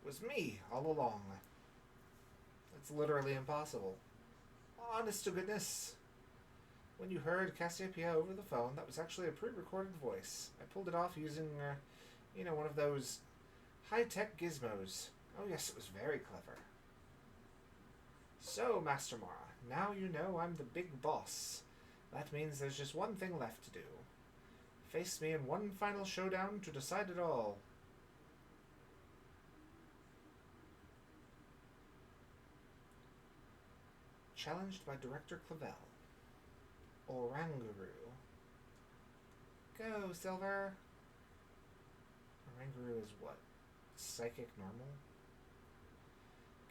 was me all along. It's literally impossible. Honest to goodness. When you heard Cassiopeia over the phone, that was actually a pre-recorded voice. I pulled it off using, one of those high-tech gizmos. Oh yes, it was very clever. So, Master Mara, now you know I'm the big boss. That means there's just one thing left to do. Face me in one final showdown to decide it all. Challenged by Director Clavel. Oranguru. Go, Silver! Oranguru is what? Psychic normal?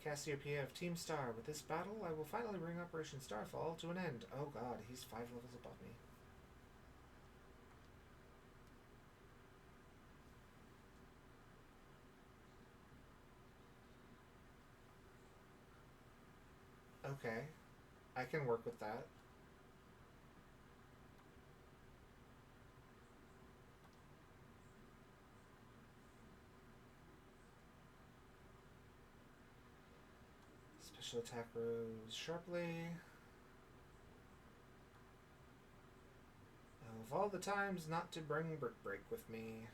Cassiopeia of Team Star. With this battle, I will finally bring Operation Starfall to an end. Oh god, he's 5 levels above me. Okay. I can work with that. Special attack rose sharply. Of all the times not to bring Brick Break with me.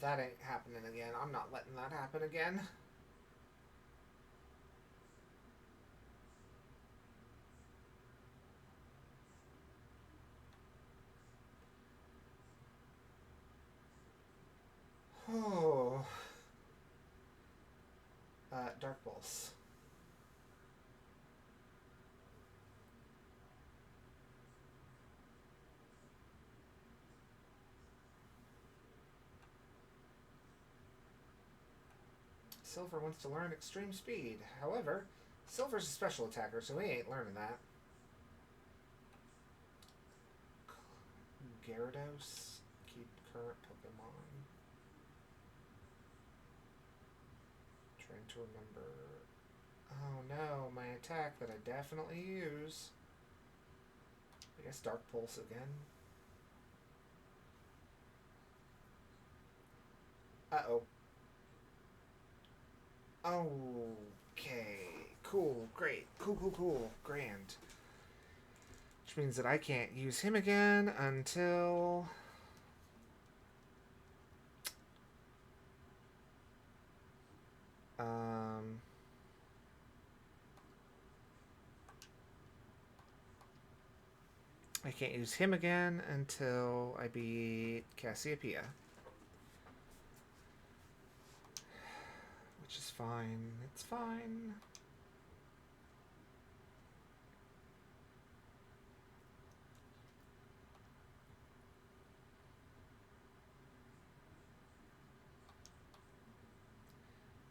That ain't happening again. I'm not letting that happen again. Oh. Dark Pulse. Silver wants to learn Extreme Speed. However, Silver's a special attacker, so he ain't learning that. Gyarados. Keep current Pokemon. Trying to remember. Oh no, my attack that I definitely use. I guess Dark Pulse again. Uh-oh. Okay. Cool. Great. Cool. Grand. Which means that I can't use him again until... I can't use him again until I beat Cassiopeia. Which is fine. It's fine.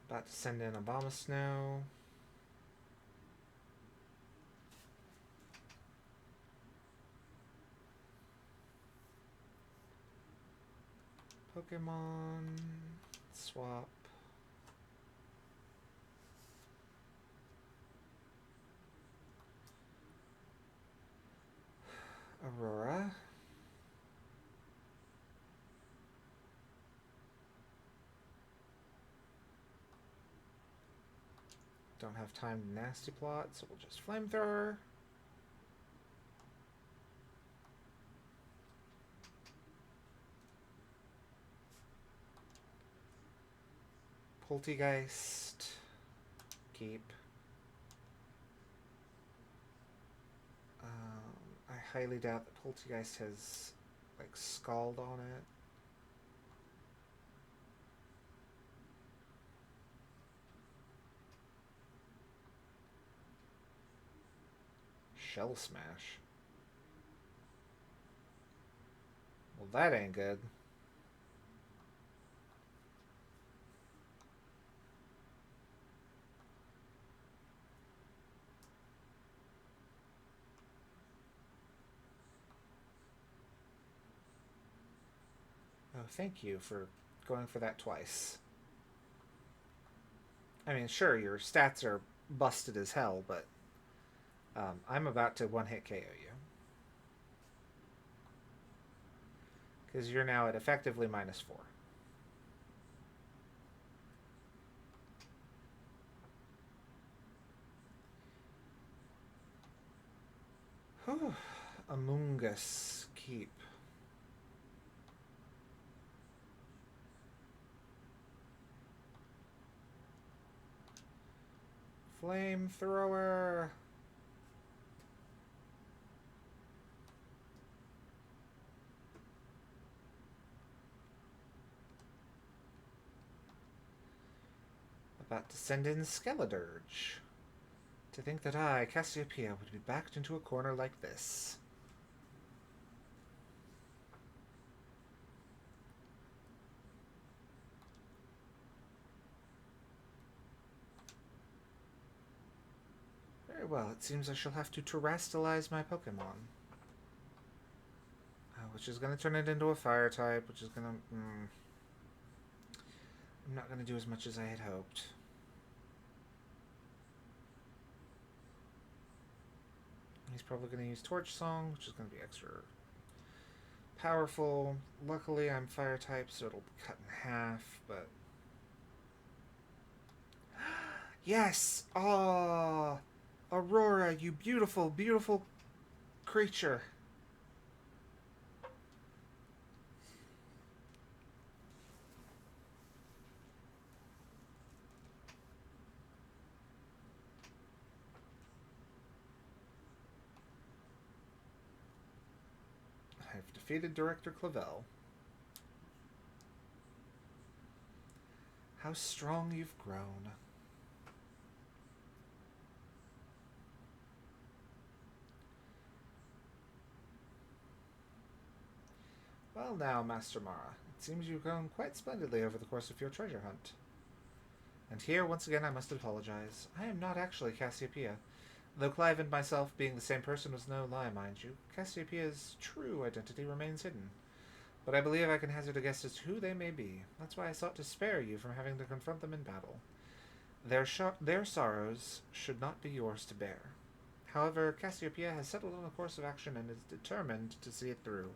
About to send in Abomasnow. Pokemon swap. Aurora. Don't have time to nasty plot, so we'll just flamethrower. Poltegeist. Keep. I highly doubt that Poltegeist has, like, Scald on it. Shell Smash. Well, that ain't good. Oh, thank you for going for that twice. I mean, sure, your stats are busted as hell, but I'm about to one-hit KO you. Because you're now at effectively -4. Whew. Amoonguss. Keep. Flamethrower. About to send in Skeledirge. To think that I, Cassiopeia, would be backed into a corner like this. Very well, it seems I shall have to terrestrialize my Pokemon. Which is going to turn it into a fire type, which is going to... I'm not going to do as much as I had hoped. He's probably going to use Torch Song, which is going to be extra powerful. Luckily, I'm fire type, so it'll be cut in half, but... Yes! Ah! Aurora, you beautiful, beautiful creature. I've defeated Director Clavel. How strong you've grown. Well now, Master Mara, it seems you've grown quite splendidly over the course of your treasure hunt. And here, once again, I must apologize. I am not actually Cassiopeia. Though Clive and myself being the same person was no lie, mind you, Cassiopeia's true identity remains hidden. But I believe I can hazard a guess as to who they may be. That's why I sought to spare you from having to confront them in battle. Their sorrows should not be yours to bear. However, Cassiopeia has settled on a course of action and is determined to see it through.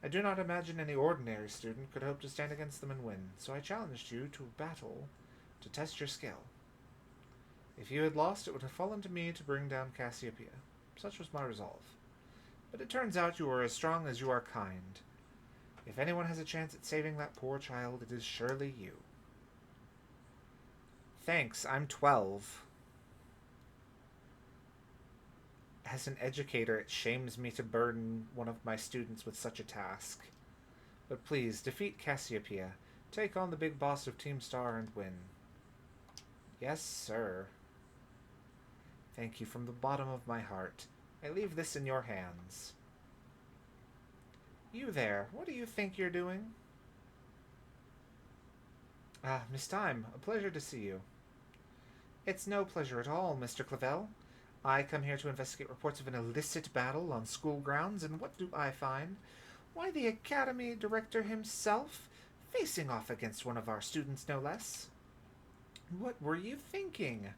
I do not imagine any ordinary student could hope to stand against them and win, so I challenged you to battle to test your skill. If you had lost, it would have fallen to me to bring down Cassiopeia. Such was my resolve. But it turns out you are as strong as you are kind. If anyone has a chance at saving that poor child, it is surely you. Thanks, I'm 12. As an educator, it shames me to burden one of my students with such a task. But please, defeat Cassiopeia. Take on the big boss of Team Star and win. Yes, sir. Thank you from the bottom of my heart. I leave this in your hands. You there, what do you think you're doing? Ah, Miss Time, a pleasure to see you. It's no pleasure at all, Mr. Clavel. I come here to investigate reports of an illicit battle on school grounds, and what do I find? Why, the Academy Director himself, facing off against one of our students, no less. What were you thinking?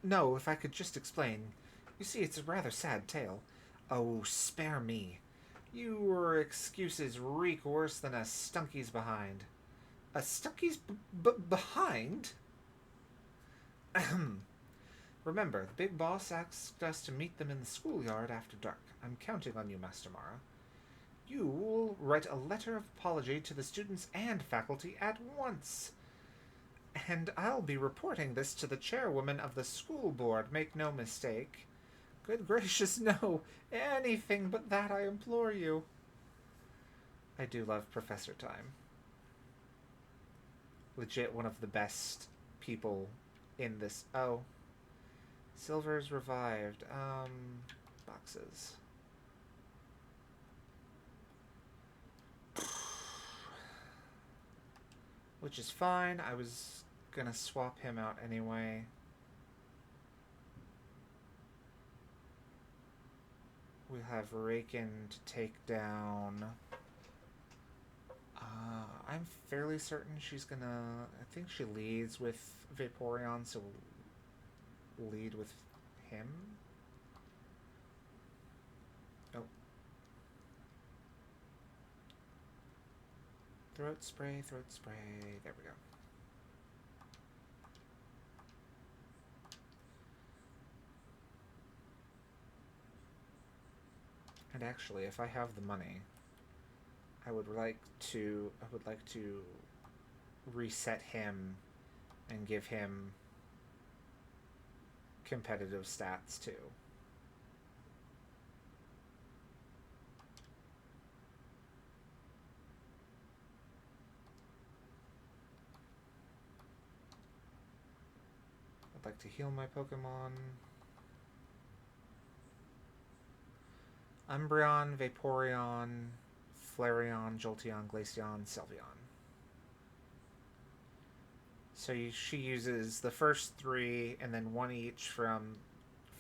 No, if I could just explain. You see, it's a rather sad tale. Oh, spare me. Your excuses reek worse than a Stunky's behind. A Stunky's behind? Ahem. Remember, the big boss asked us to meet them in the schoolyard after dark. I'm counting on you, Master Mara. You will write a letter of apology to the students and faculty at once. And I'll be reporting this to the chairwoman of the school board, make no mistake. Good gracious, no. Anything but that, I implore you. I do love Professor Time. Legit one of the best people in this. Oh. Silver's revived. Boxes. Which is fine. I was gonna swap him out anyway. We'll have Raken to take down. I'm fairly certain she's gonna... I think she leads with Vaporeon, so we'll lead with him. Oh. Throat spray, throat spray. There we go. And actually, if I have the money, I would like to reset him and give him competitive stats too. like to heal my Pokemon? Umbreon, Vaporeon, Flareon, Jolteon, Glaceon, Sylveon. So she uses the first three and then one each from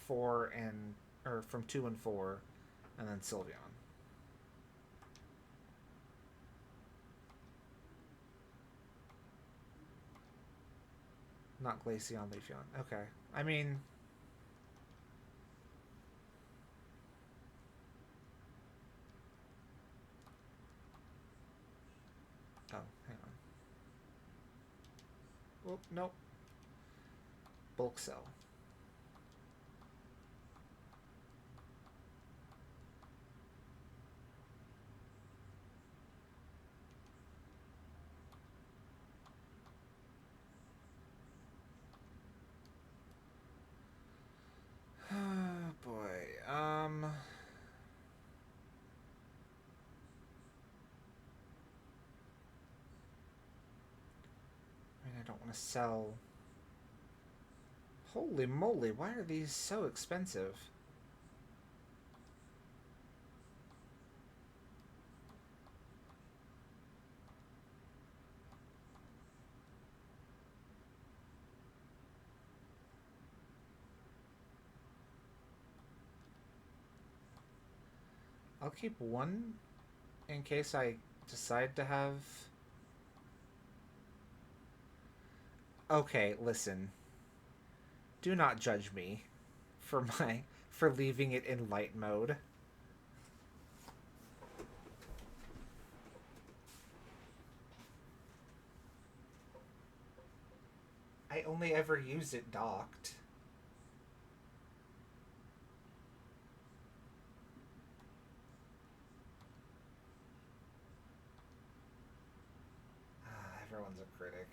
from 2 and 4, and then Sylveon. Not Glaceon, Leafeon. Okay. I mean, oh, hang on. Oh, nope. Bulk Cell. Oh boy. I mean, I don't want to sell. Holy moly, why are these so expensive? I'll keep one in case I decide to have. Okay, listen. Do not judge me for leaving it in light mode. I only ever use it docked. Everyone's a critic.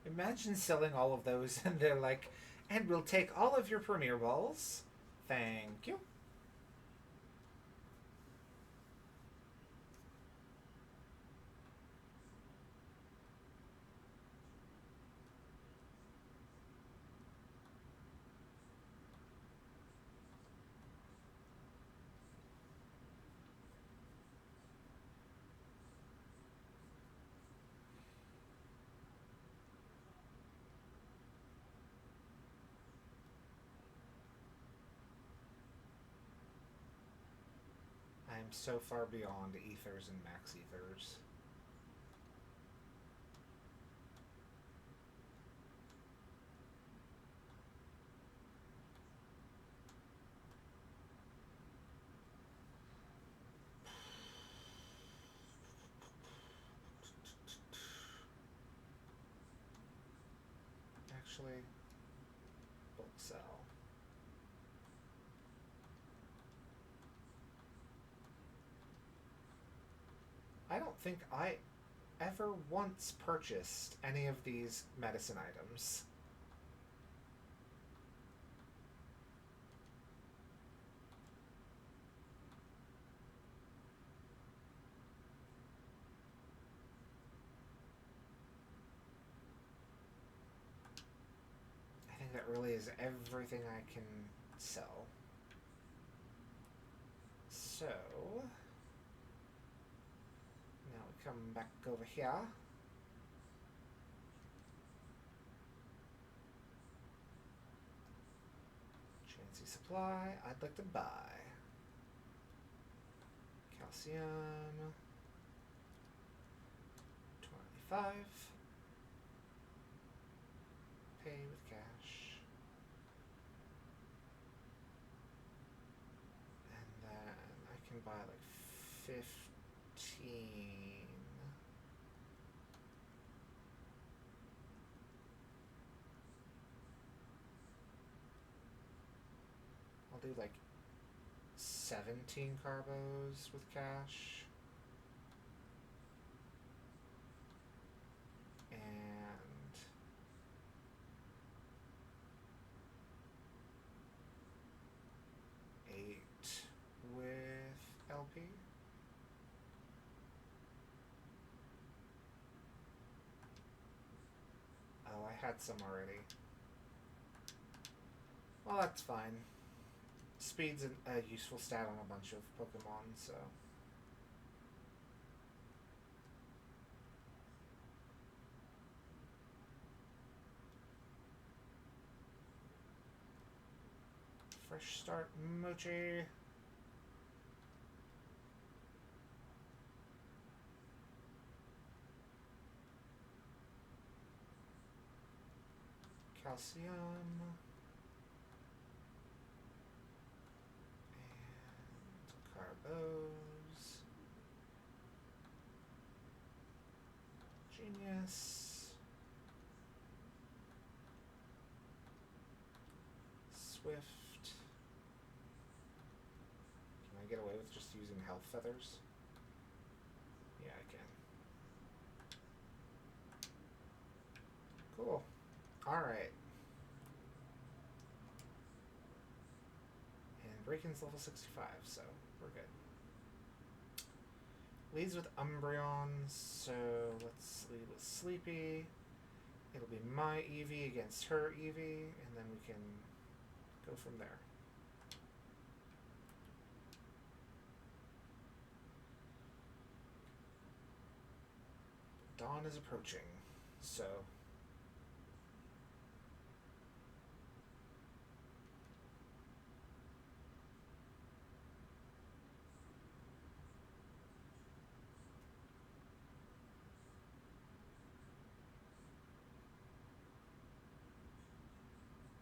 Imagine selling all of those and they're like, and we'll take all of your Premier Balls. Thank you. I'm so far beyond ethers and max ethers. Actually, bulk sell. I don't think I ever once purchased any of these medicine items. I think that really is everything I can sell. So, now we come back over here. Chancy supply, I'd like to buy. Calcium. 25. Pay with cash. And then I can buy like 15. do like 17 carbos with cash. And 8 with LP. Oh, I had some already. Well, that's fine. Speed's a useful stat on a bunch of Pokemon, so... Fresh start, Mochi. Calcium. And Carbos. Genius. Swift. Can I get away with just using health feathers? Yeah, I can. Cool. Alright. And Breakin's level 65, so we're good. Leads with Umbreon, so let's lead with Sleepy. It'll be my Eevee against her Eevee, and then we can go from there. Dawn is approaching, so...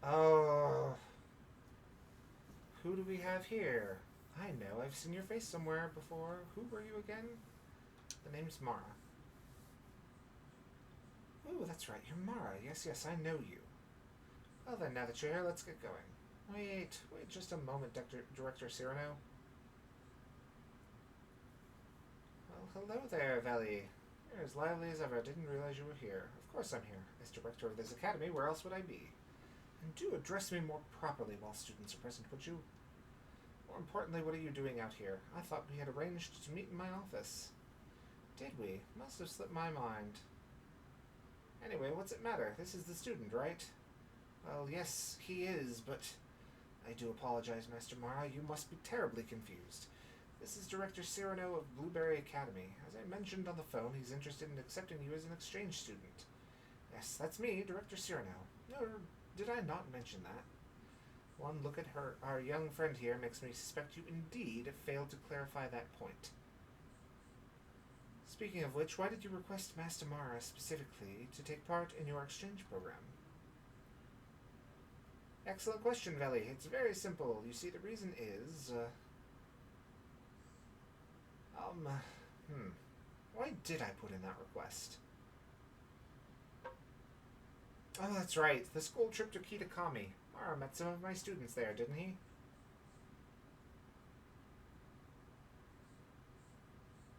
Oh... Who do we have here? I know, I've seen your face somewhere before. Who were you again? The name's Mara. Oh, that's right, you're Mara. Yes, yes, I know you. Well then, now that you're here, let's get going. Wait just a moment, Director Cyrano. Well, hello there, Veli. You're as lively as ever. Didn't realize you were here. Of course I'm here. As director of this academy, where else would I be? And do address me more properly while students are present, would you? More importantly, what are you doing out here? I thought we had arranged to meet in my office. Did we? Must have slipped my mind. Anyway, what's it matter? This is the student, right? Well, yes, he is, but... I do apologize, Master Mara. You must be terribly confused. This is Director Cyrano of Blueberry Academy. As I mentioned on the phone, he's interested in accepting you as an exchange student. Yes, that's me, Director Cyrano. Or did I not mention that? One look at our young friend here makes me suspect you indeed failed to clarify that point. Speaking of which, why did you request Master Mara specifically to take part in your exchange program? Excellent question, Veli. It's very simple. You see, the reason is... Why did I put in that request? Oh, that's right. The school trip to Kitakami. Mara met some of my students there, didn't he?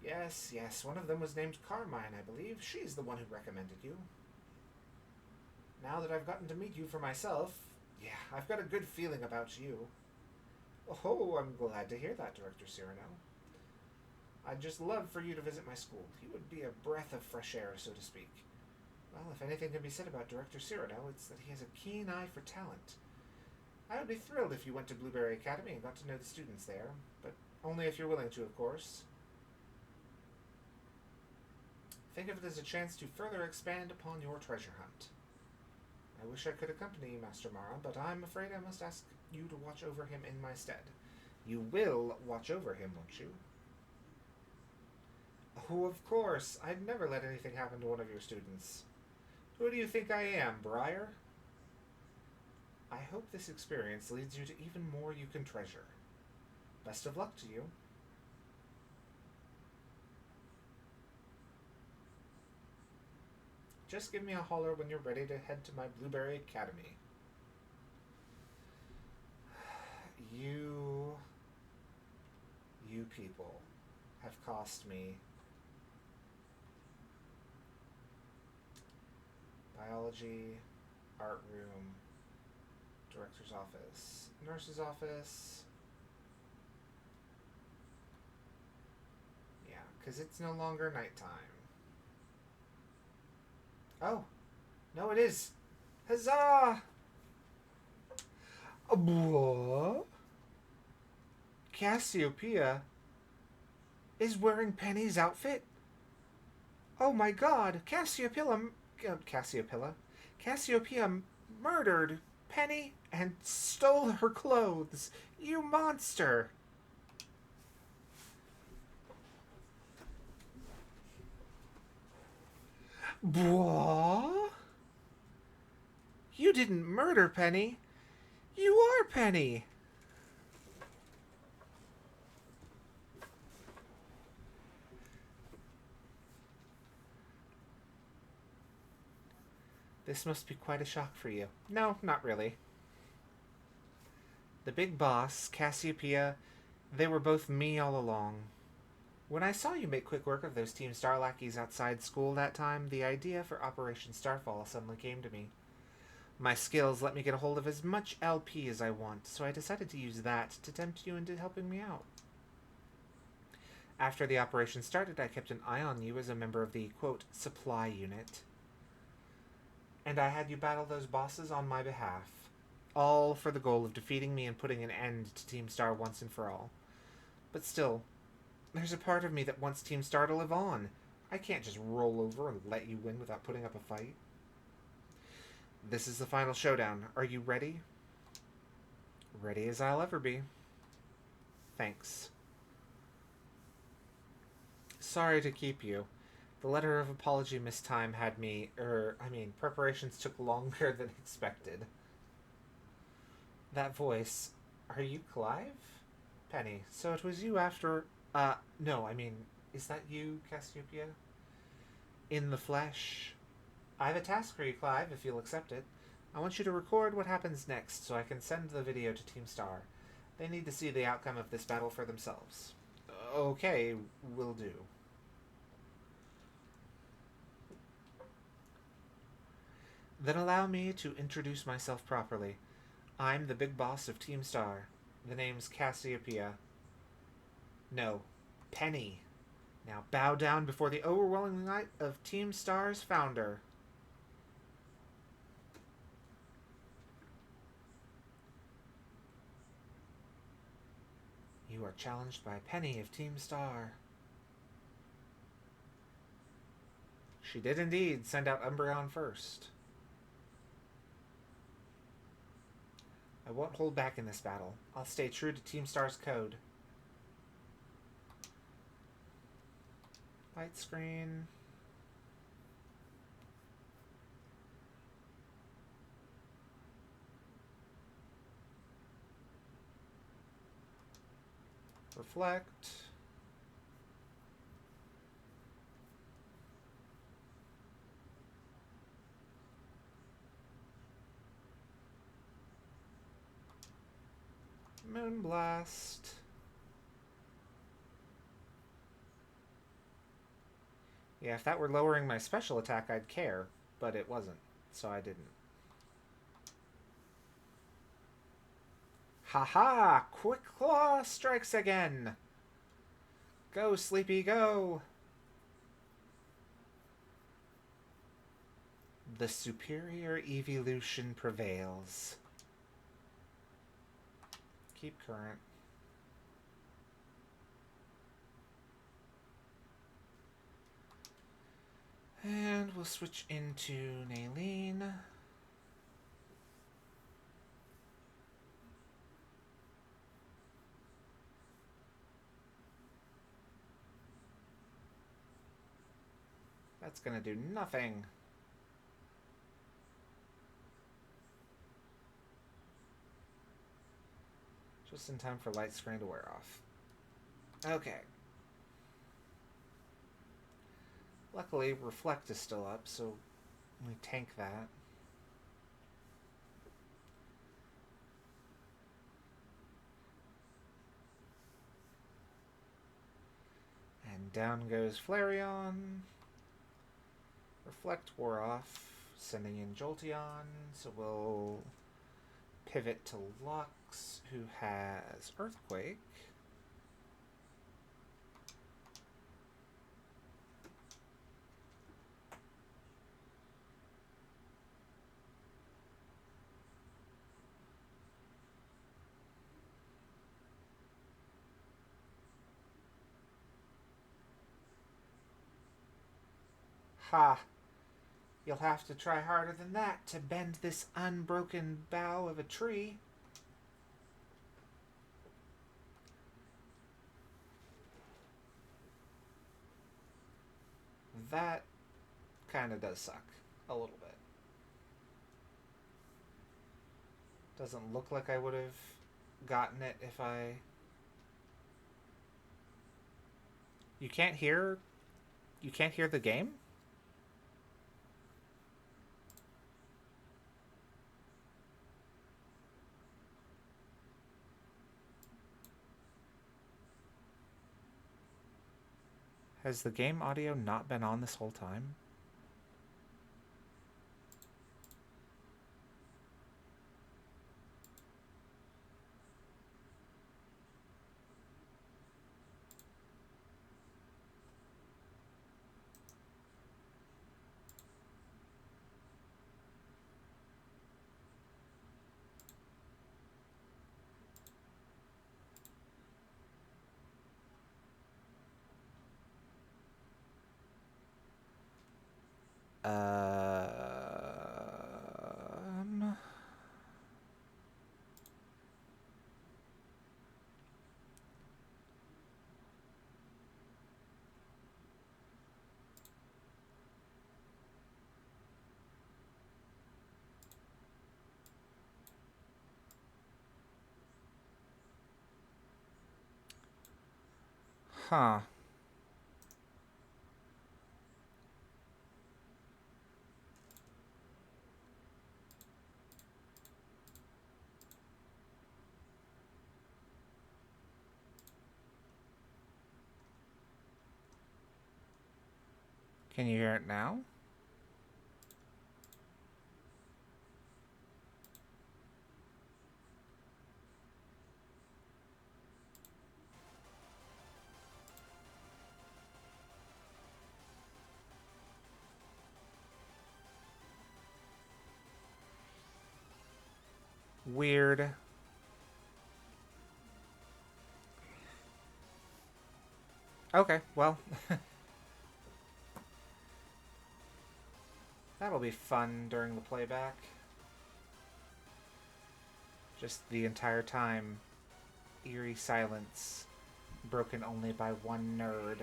Yes. One of them was named Carmine, I believe. She's the one who recommended you. Now that I've gotten to meet you for myself, yeah, I've got a good feeling about you. Oh, I'm glad to hear that, Director Cyrano. I'd just love for you to visit my school. He would be a breath of fresh air, so to speak. Well, if anything can be said about Director Cyrano, it's that he has a keen eye for talent. I would be thrilled if you went to Blueberry Academy and got to know the students there, but only if you're willing to, of course. Think of it as a chance to further expand upon your treasure hunt. I wish I could accompany Master Mara, but I'm afraid I must ask you to watch over him in my stead. You will watch over him, won't you? Oh, of course. I'd never let anything happen to one of your students. Who do you think I am, Briar? I hope this experience leads you to even more you can treasure. Best of luck to you. Just give me a holler when you're ready to head to my Blueberry Academy. You people have cost me biology, art room, director's office, nurse's office. Yeah, because it's no longer nighttime. Oh, no, it is. Huzzah! What? Cassiopeia is wearing Penny's outfit? Oh my god, Cassiopeia murdered Penny and stole her clothes. You monster! What? You didn't murder Penny. You are Penny. This must be quite a shock for you. No, not really. The big boss, Cassiopeia, they were both me all along. When I saw you make quick work of those Team Star lackeys outside school that time, the idea for Operation Starfall suddenly came to me. My skills let me get a hold of as much LP as I want, so I decided to use that to tempt you into helping me out. After the operation started, I kept an eye on you as a member of the, quote, supply unit. And I had you battle those bosses on my behalf, all for the goal of defeating me and putting an end to Team Star once and for all. But still, there's a part of me that wants Team Star to live on. I can't just roll over and let you win without putting up a fight. This is the final showdown. Are you ready? Ready as I'll ever be. Thanks. Sorry to keep you. The letter of apology mistime had me, preparations took longer than expected. That voice, are you Clive? Penny, so it was you after, no, is that you, Cassiopeia? In the flesh? I have a task for you, Clive, if you'll accept it. I want you to record what happens next so I can send the video to Team Star. They need to see the outcome of this battle for themselves. Okay, will do. Then allow me to introduce myself properly. I'm the big boss of Team Star. The name's Cassiopeia. No, Penny. Now bow down before the overwhelming light of Team Star's founder. You are challenged by Penny of Team Star. She did indeed send out Umbreon first. I won't hold back in this battle. I'll stay true to Team Star's code. Light screen. Reflect. Moonblast. Yeah, if that were lowering my special attack, I'd care, but it wasn't, so I didn't. Haha! Quick Claw strikes again! Go, Sleepy, go! The superior evolution prevails. Keep current. And we'll switch into Naline. That's gonna do nothing. Just in time for light screen to wear off. Okay. Luckily, Reflect is still up, so we tank that. Down goes Flareon. Reflect wore off, sending in Jolteon, so we'll pivot to Lux, who has Earthquake. Ha! You'll have to try harder than that to bend this unbroken bough of a tree. That kind of does suck. A little bit. Doesn't look like I would have gotten it if I... You can't hear the game? Has the game audio not been on this whole time? Um... Huh. Can you hear it now? Weird. Okay, well. That'll be fun during the playback. Just the entire time, eerie silence, broken only by one nerd.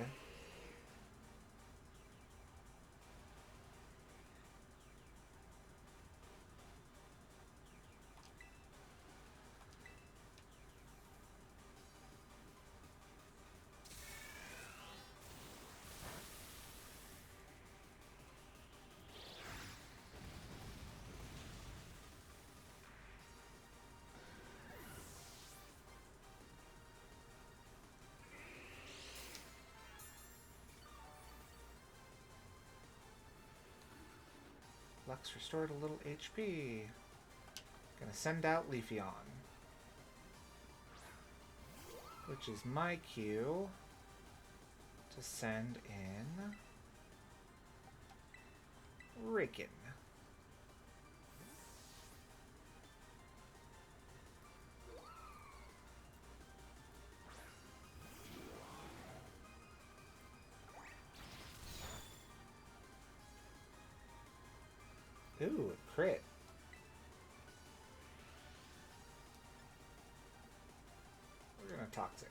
Lux restored a little HP. Gonna send out Leafeon. Which is my cue to send in Ricken. Ooh, a crit. We're gonna Toxic.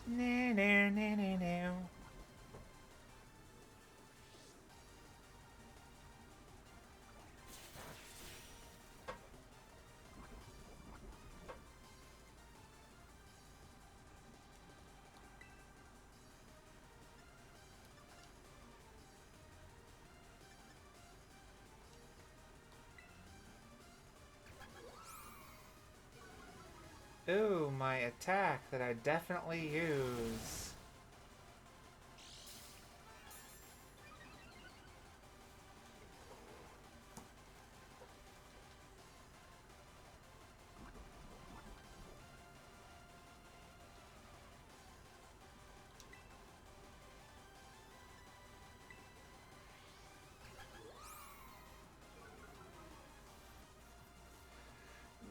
No, no, no, no, no. Ooh, my attack that I definitely use.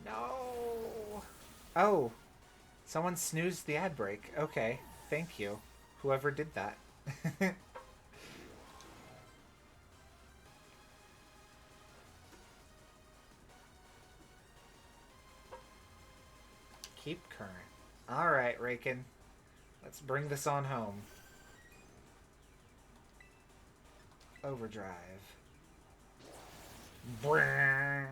No! Oh, someone snoozed the ad break. Okay, thank you. Whoever did that. Keep current. Alright, Raken. Let's bring this on home. Overdrive. Brrrr.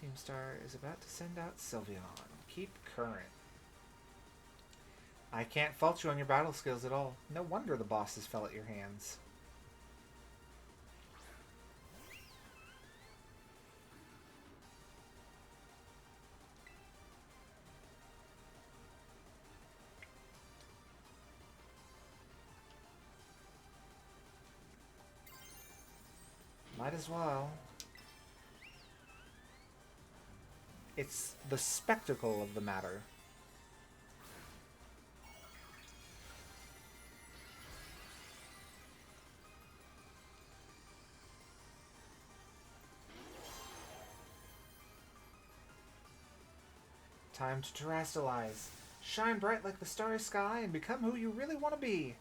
Team Star is about to send out Sylveon. Keep current. I can't fault you on your battle skills at all. No wonder the bosses fell at your hands. Might as well. It's the spectacle of the matter. Time to terrestrialize. Shine bright like the starry sky and become who you really want to be.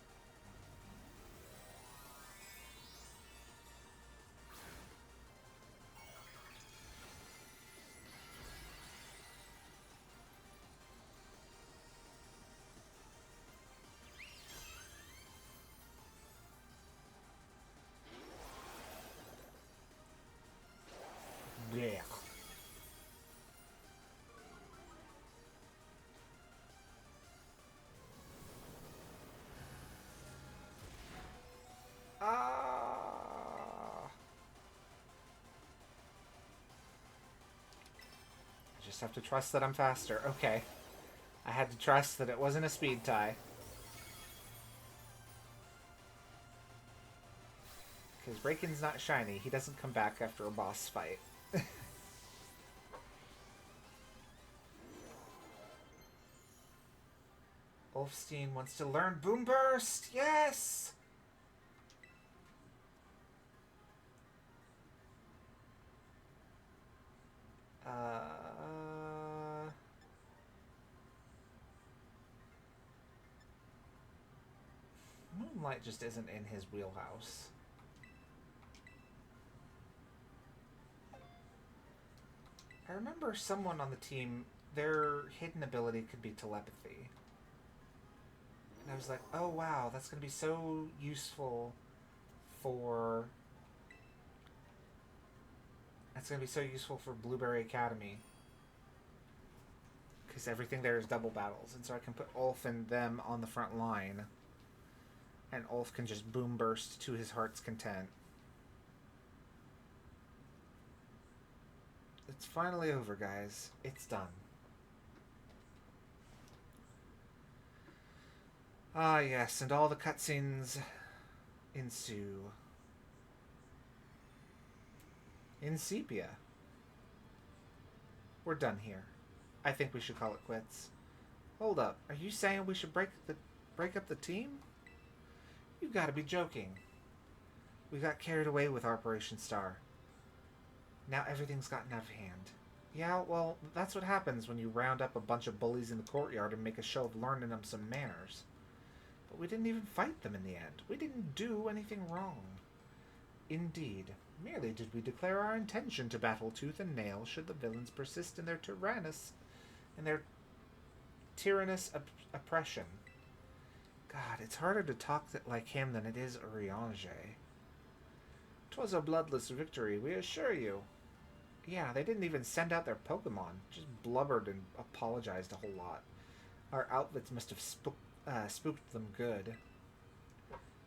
Yeah. Ah. I just have to trust that I'm faster. Okay. I had to trust that it wasn't a speed tie. Because Raken's not shiny. He doesn't come back after a boss fight. Ulfstein wants to learn Boom Burst! Yes! Moonlight just isn't in his wheelhouse. I remember someone on the team, their hidden ability could be telepathy. And I was like, oh wow, that's going to be so useful for... That's going to be so useful for Blueberry Academy. Because everything there is double battles. And so I can put Ulf and them on the front line. And Ulf can just boom burst to his heart's content. It's finally over, guys. It's done. Ah, yes, and all the cutscenes ensue. In sepia. We're done here. I think we should call it quits. Hold up. Are you saying we should break up the team? You've got to be joking. We got carried away with Operation Star. Now everything's gotten out of hand. Yeah, well, that's what happens when you round up a bunch of bullies in the courtyard and make a show of learning them some manners. But we didn't even fight them in the end. We didn't do anything wrong. Indeed. Merely did we declare our intention to battle tooth and nail should the villains persist in their tyrannous oppression. God, it's harder to talk like him than it is Urianger. 'Twas a bloodless victory, we assure you. Yeah, they didn't even send out their Pokemon. Just blubbered and apologized a whole lot. Our outfits must have spooked them good.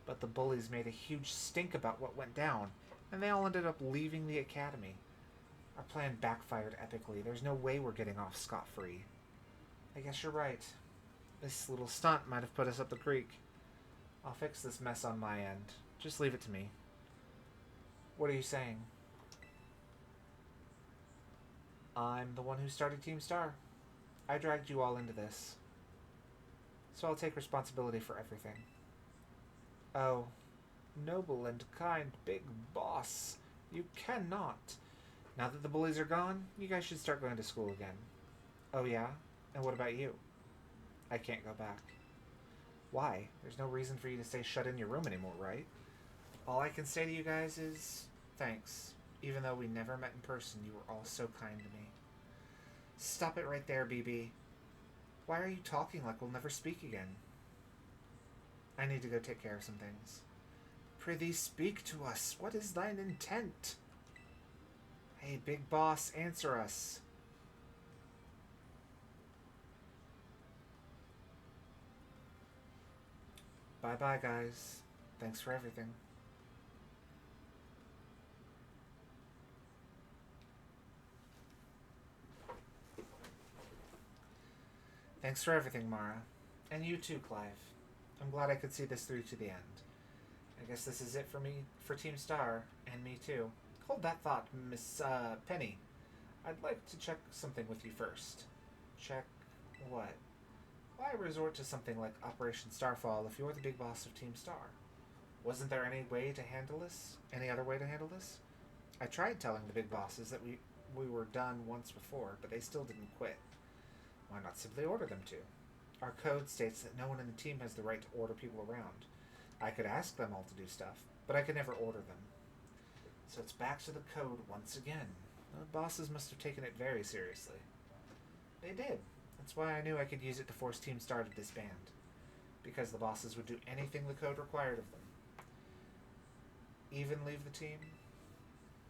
But the bullies made a huge stink about what went down, and they all ended up leaving the academy. Our plan backfired epically. There's no way we're getting off scot-free. I guess you're right. This little stunt might have put us up the creek. I'll fix this mess on my end. Just leave it to me. What are you saying? I'm the one who started Team Star. I dragged you all into this. So I'll take responsibility for everything. Oh, noble and kind big boss. You cannot. Now that the bullies are gone, you guys should start going to school again. Oh yeah? And what about you? I can't go back. Why? There's no reason for you to stay shut in your room anymore, right? All I can say to you guys is thanks. Even though we never met in person, you were all so kind to me. Stop it right there, BB. Why are you talking like we'll never speak again? I need to go take care of some things. Prithee, speak to us. What is thine intent? Hey, big boss, answer us. Bye-bye, guys. Thanks for everything. Thanks for everything, Mara. And you too, Clive. I'm glad I could see this through to the end. I guess this is it for me, for Team Star, and me too. Hold that thought, Miss, Penny. I'd like to check something with you first. Check what? Why resort to something like Operation Starfall if you're the big boss of Team Star? Wasn't there any way to handle this? Any other way to handle this? I tried telling the big bosses that we were done once before, but they still didn't quit. Why not simply order them to? Our code states that no one in the team has the right to order people around. I could ask them all to do stuff, but I could never order them. So it's back to the code once again. The bosses must have taken it very seriously. They did. That's why I knew I could use it to force Team Star to disband. Because the bosses would do anything the code required of them. Even leave the team?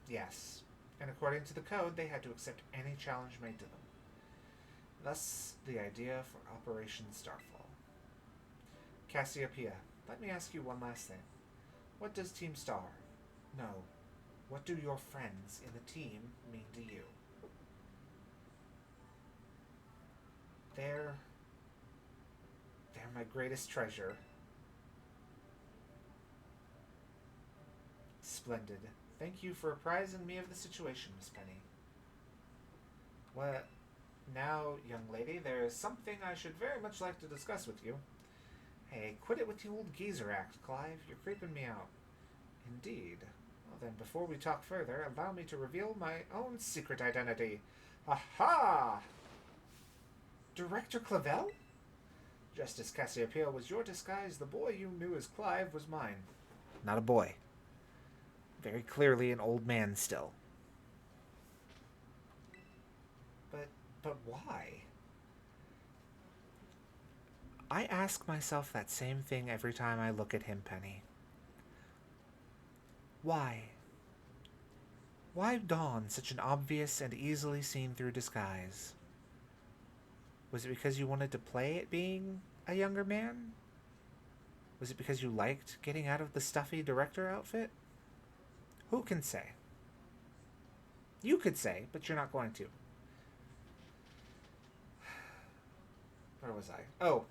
Yes. And according to the code, they had to accept any challenge made to them. Thus, the idea for Operation Starfall. Cassiopeia, let me ask you one last thing. What does Team Star, no, what do your friends in the team mean to you? They're my greatest treasure. Splendid. Thank you for apprising me of the situation, Miss Penny. Well, now, young lady, there is something I should very much like to discuss with you. Hey, quit it with the old geezer act, Clive. You're creeping me out. Indeed. Well then, before we talk further, allow me to reveal my own secret identity. Aha! Director Clavel? Just as Cassiopeia was your disguise, the boy you knew as Clive was mine. Not a boy. Very clearly an old man still. But why? I ask myself that same thing every time I look at him, Penny. Why? Why don such an obvious and easily seen through disguise? Was it because you wanted to play at being a younger man? Was it because you liked getting out of the stuffy director outfit? Who can say? You could say, but you're not going to. Where was I? Oh,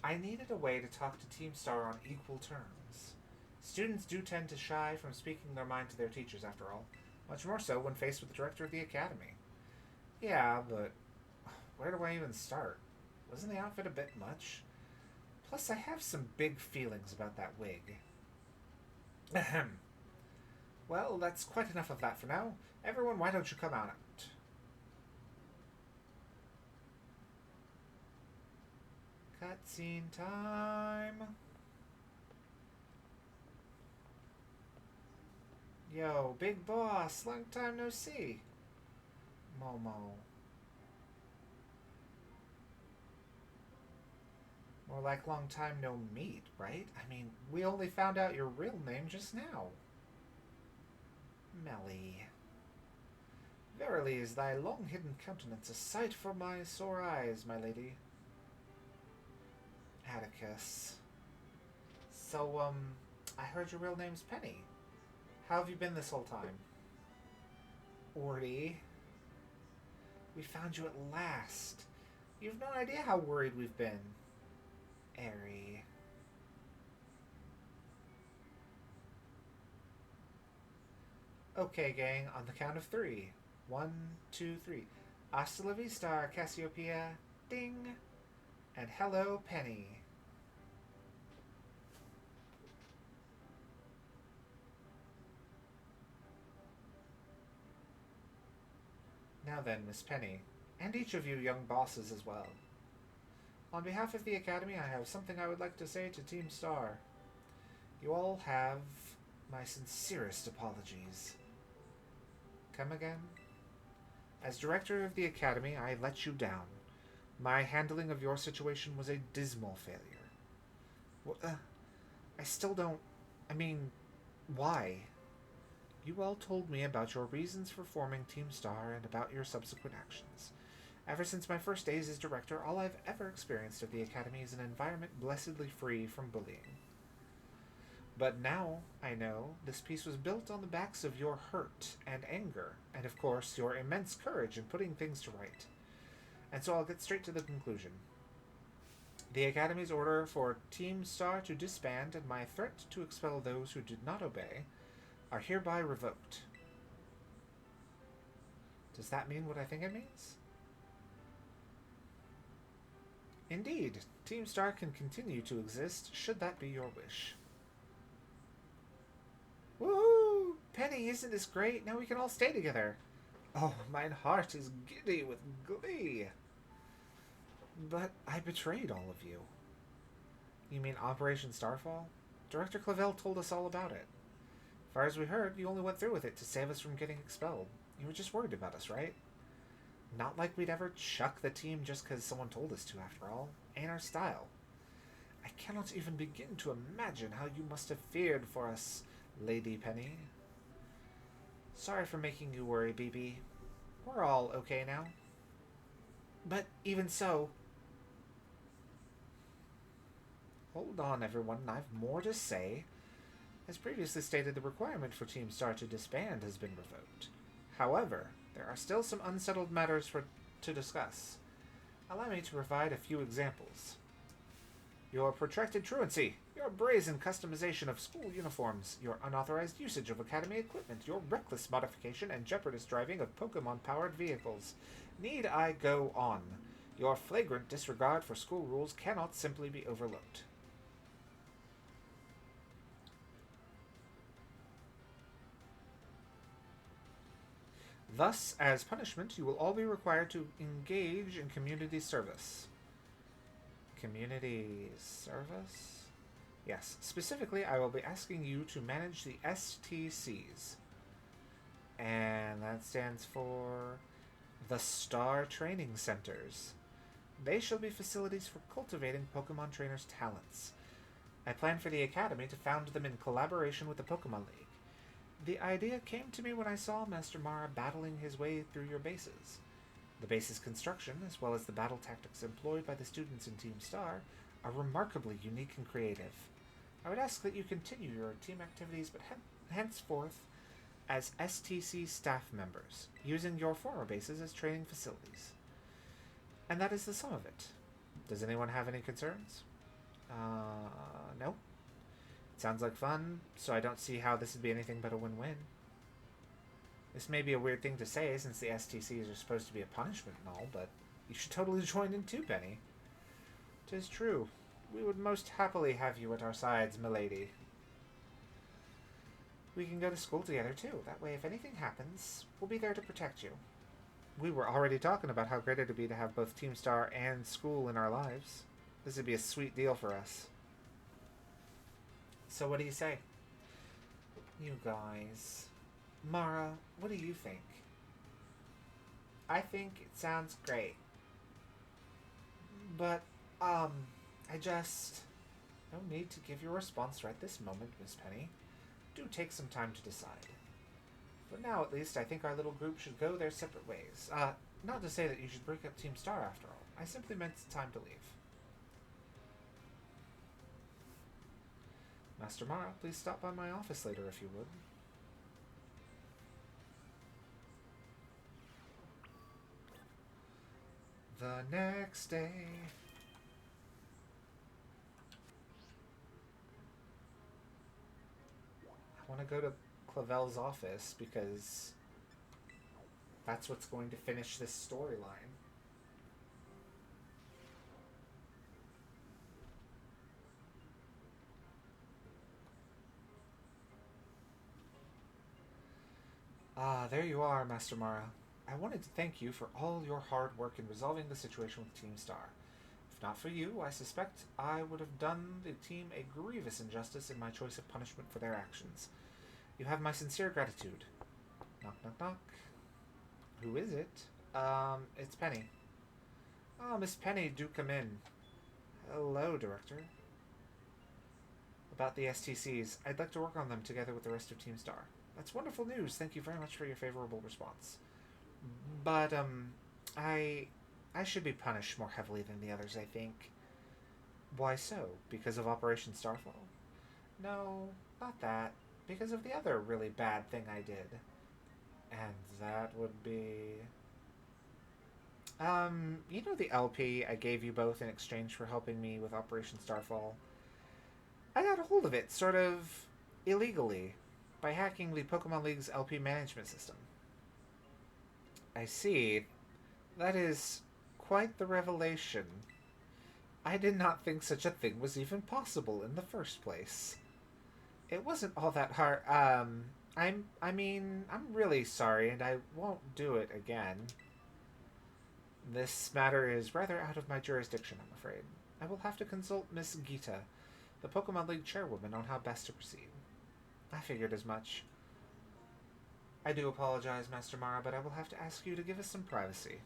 I needed a way to talk to Team Star on equal terms. Students do tend to shy from speaking their mind to their teachers, after all. Much more so when faced with the director of the academy. Yeah, but where do I even start? Wasn't the outfit a bit much? Plus, I have some big feelings about that wig. Ahem. Well, that's quite enough of that for now. Everyone, why don't you come out? Cutscene time. Yo, big boss, long time no see. Momo. More like long time no meet, right? I mean, we only found out your real name just now. Melly. Verily is thy long-hidden countenance a sight for my sore eyes, my lady. Atticus. So, I heard your real name's Penny. How have you been this whole time? Orty. We found you at last. You have no idea how worried we've been. Airy. Okay, gang, on the count of 3. 1, 2, 3. Hasta la vista, Cassiopeia. Ding. And hello, Penny. Now then, Miss Penny, and each of you young bosses as well. On behalf of the Academy, I have something I would like to say to Team Star. You all have my sincerest apologies. Come again? As director of the Academy, I let you down. My handling of your situation was a dismal failure. I still don't... I mean, why? You all told me about your reasons for forming Team Star and about your subsequent actions. Ever since my first days as director, all I've ever experienced of the Academy is an environment blessedly free from bullying. But now, I know, this piece was built on the backs of your hurt and anger, and of course, your immense courage in putting things to right. And so I'll get straight to the conclusion. The Academy's order for Team Star to disband and my threat to expel those who did not obey are hereby revoked. Does that mean what I think it means? Indeed, Team Star can continue to exist should that be your wish. Woohoo! Penny, isn't this great? Now we can all stay together. Oh, mine heart is giddy with glee. But I betrayed all of you. You mean Operation Starfall? Director Clavel told us all about it. As far as we heard, you only went through with it to save us from getting expelled. You were just worried about us, right? Not like we'd ever chuck the team just because someone told us to, after all. Ain't our style. I cannot even begin to imagine how you must have feared for us, Lady Penny. Sorry for making you worry, BB. We're all okay now. But even so... Hold on, everyone. I've more to say. As previously stated, the requirement for Team Star to disband has been revoked. However, there are still some unsettled matters to discuss. Allow me to provide a few examples. Your protracted truancy, your brazen customization of school uniforms, your unauthorized usage of Academy equipment, your reckless modification and jeopardous driving of Pokemon-powered vehicles. Need I go on? Your flagrant disregard for school rules cannot simply be overlooked. Thus, as punishment, you will all be required to engage in community service. Community service? Yes, specifically, I will be asking you to manage the STCs. And that stands for the Star Training Centers. They shall be facilities for cultivating Pokemon trainers' talents. I plan for the Academy to found them in collaboration with the Pokémon League. The idea came to me when I saw Master Mara battling his way through your bases. The base's construction, as well as the battle tactics employed by the students in Team Star, are remarkably unique and creative. I would ask that you continue your team activities, but henceforth as STC staff members, using your former bases as training facilities. And that is the sum of it. Does anyone have any concerns? No? It sounds like fun, so I don't see how this would be anything but a win-win. This may be a weird thing to say, since the STCs are supposed to be a punishment and all, but you should totally join in too, Penny. 'Tis true. We would most happily have you at our sides, milady. We can go to school together, too. That way, if anything happens, we'll be there to protect you. We were already talking about how great it would be to have both Team Star and school in our lives. This would be a sweet deal for us. So what do you say? You guys. Mara, what do you think? I think it sounds great. But, I just... No need to give your response right this moment, Miss Penny. Do take some time to decide. For now, at least, I think our little group should go their separate ways. Not to say that you should break up Team Star, after all. I simply meant it's time to leave. Master Mara, please stop by my office later if you would. The next day. I want to go to Clavel's office because that's what's going to finish this storyline. Ah, there you are, Master Mara. I wanted to thank you for all your hard work in resolving the situation with Team Star. If not for you, I suspect I would have done the team a grievous injustice in my choice of punishment for their actions. You have my sincere gratitude. Knock, knock, knock. Who is it? It's Penny. Oh, Miss Penny, do come in. Hello, Director. About the STCs, I'd like to work on them together with the rest of Team Star. That's wonderful news. Thank you very much for your favorable response. But, I should be punished more heavily than the others, I think. Why so? Because of Operation Starfall? No, not that. Because of the other really bad thing I did. And that would be... you know the LP I gave you both in exchange for helping me with Operation Starfall? I got a hold of it, sort of illegally, by hacking the Pokemon League's LP management system. I see. That is quite the revelation. I did not think such a thing was even possible in the first place. It wasn't all that hard. I'm really sorry, and I won't do it again. This matter is rather out of my jurisdiction, I'm afraid. I will have to consult Miss Gita, the Pokemon League chairwoman, on how best to proceed. I figured as much. I do apologize, Master Mara, but I will have to ask you to give us some privacy.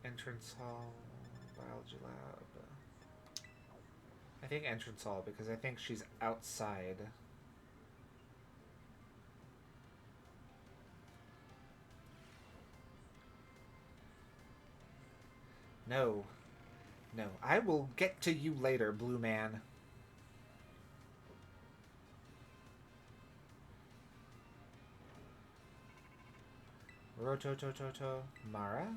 Entrance hall, biology lab. I think entrance hall because I think she's outside. No. No. I will get to you later, Blue Man. Rototototo. Mara?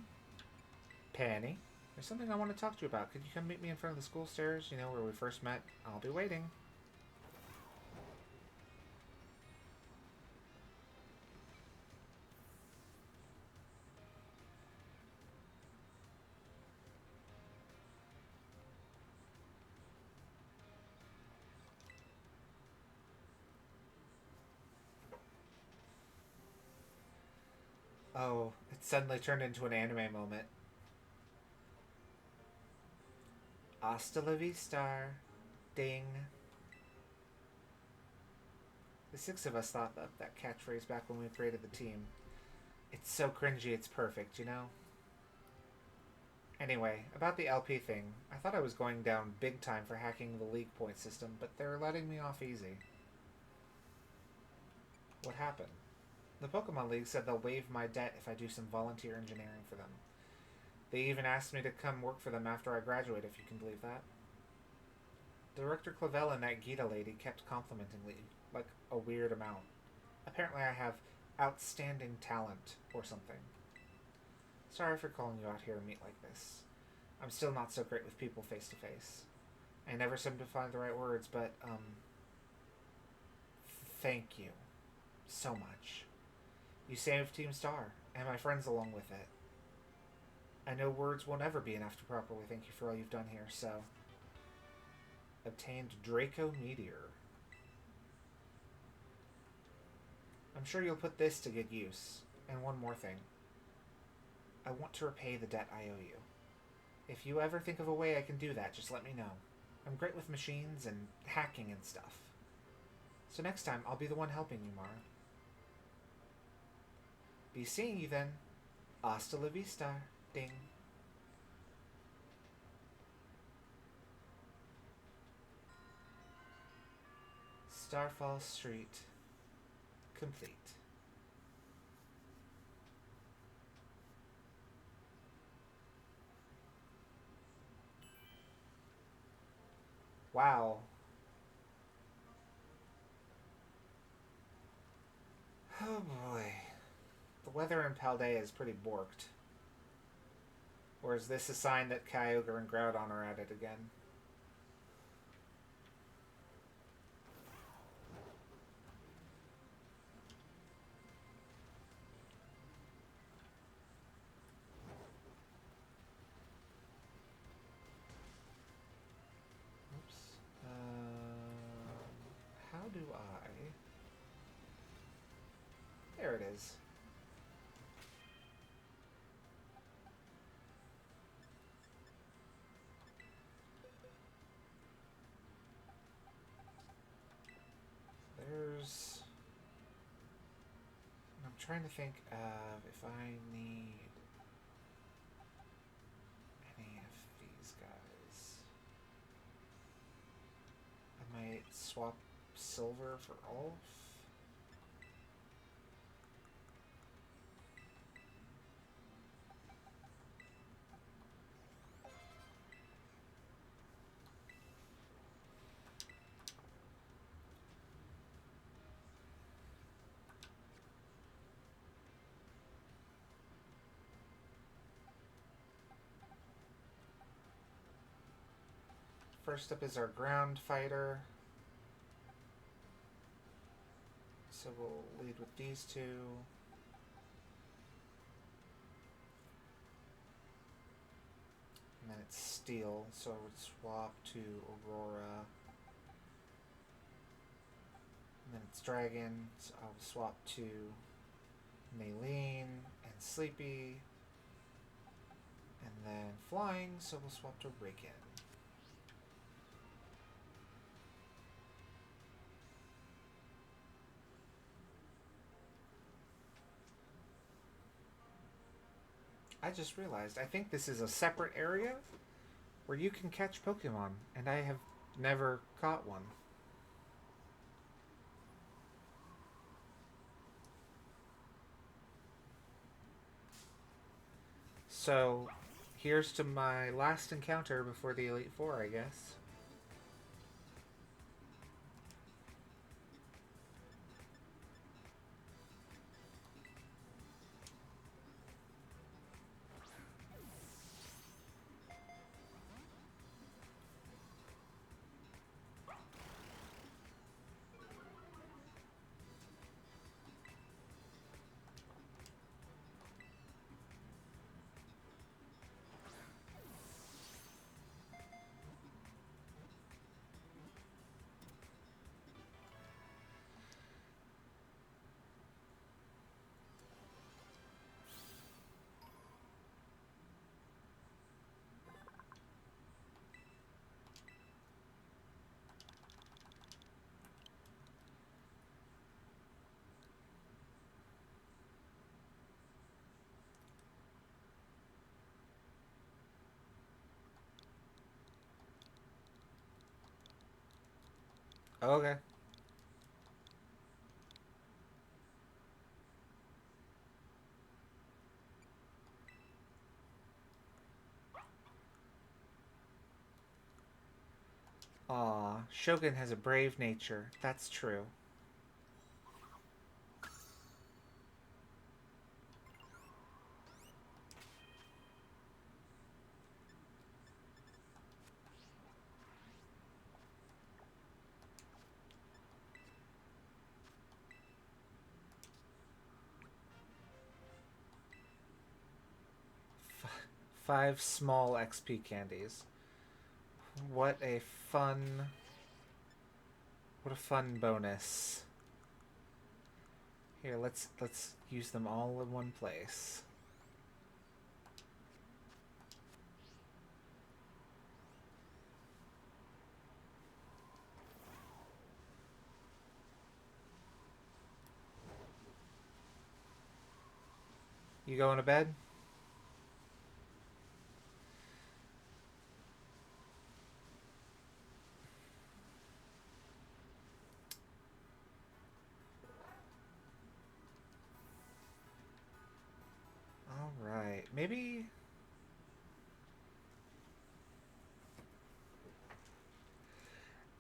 Penny? There's something I want to talk to you about. Could you come meet me in front of the school stairs, you know, where we first met? I'll be waiting. Oh, it suddenly turned into an anime moment. Hasta la vista. Ding. The six of us thought of that catchphrase back when we created the team. It's so cringy, it's perfect, you know? Anyway, about the LP thing, I thought I was going down big time for hacking the League point system, but they're letting me off easy. What happened? The Pokemon League said they'll waive my debt if I do some volunteer engineering for them. They even asked me to come work for them after I graduate, if you can believe that. Director Clavel and that Gita lady kept complimenting me, like a weird amount. Apparently I have outstanding talent or something. Sorry for calling you out here to meet like this. I'm still not so great with people face to face. I never seem to find the right words, but, thank you. So much. You saved Team Star, and my friends along with it. I know words will never be enough to properly thank you for all you've done here, so... Obtained Draco Meteor. I'm sure you'll put this to good use. And one more thing. I want to repay the debt I owe you. If you ever think of a way I can do that, just let me know. I'm great with machines and hacking and stuff. So next time, I'll be the one helping you, Mara. Be seeing you then. Hasta la vista. Ding. Starfall Street. Complete. Wow. Oh boy. The weather in Paldea is pretty borked. Or is this a sign that Kyogre and Groudon are at it again? Oops. How do I... There it is. There's... I'm trying to think of if I need any of these guys. I might swap Silver for Ulf. First up is our ground fighter. So we'll lead with these two. And then it's Steel, so I would swap to Aurora. And then it's Dragon, so I'll swap to Maylene and Sleepy. And then Flying, so we'll swap to Riken. I just realized, I think this is a separate area where you can catch Pokemon, and I have never caught one. So, here's to my last encounter before the Elite Four, I guess. Okay. Aw, Shogun has a brave nature. That's true. Five small XP candies. What a fun... What a fun bonus. Here, let's use them all in one place. You going to bed? Alright, maybe...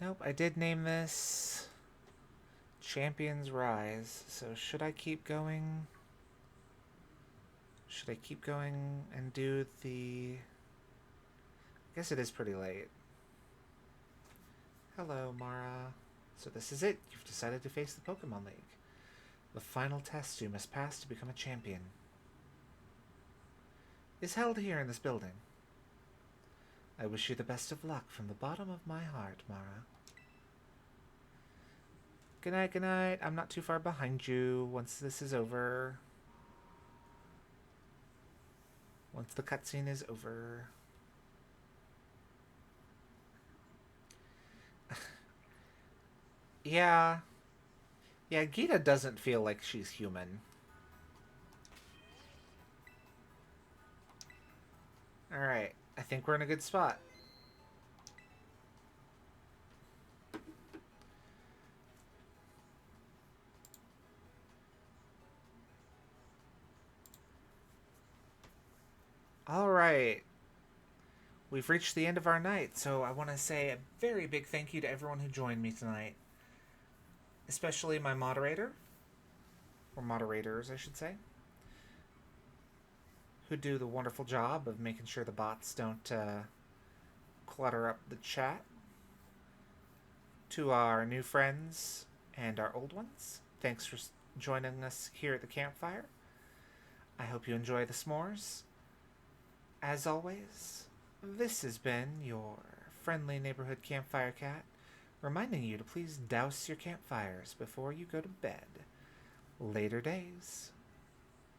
Nope, I did name this Champions Rise, so should I keep going? Should I keep going and do the... I guess it is pretty late. Hello, Mara. So this is it. You've decided to face the Pokémon League. The final test you must pass to become a champion is held here in this building. I wish you the best of luck from the bottom of my heart, Mara. Good night, good night. I'm not too far behind you once this is over. Once the cutscene is over. Yeah. Yeah, Gita doesn't feel like she's human. Alright, I think we're in a good spot. Alright. We've reached the end of our night, so I want to say a very big thank you to everyone who joined me tonight. Especially my moderator. Or moderators, I should say. Who do the wonderful job of making sure the bots don't clutter up the chat. To our new friends and our old ones, thanks for joining us here at the campfire. I hope you enjoy the s'mores. As always, this has been your friendly neighborhood campfire cat, reminding you to please douse your campfires before you go to bed. Later days.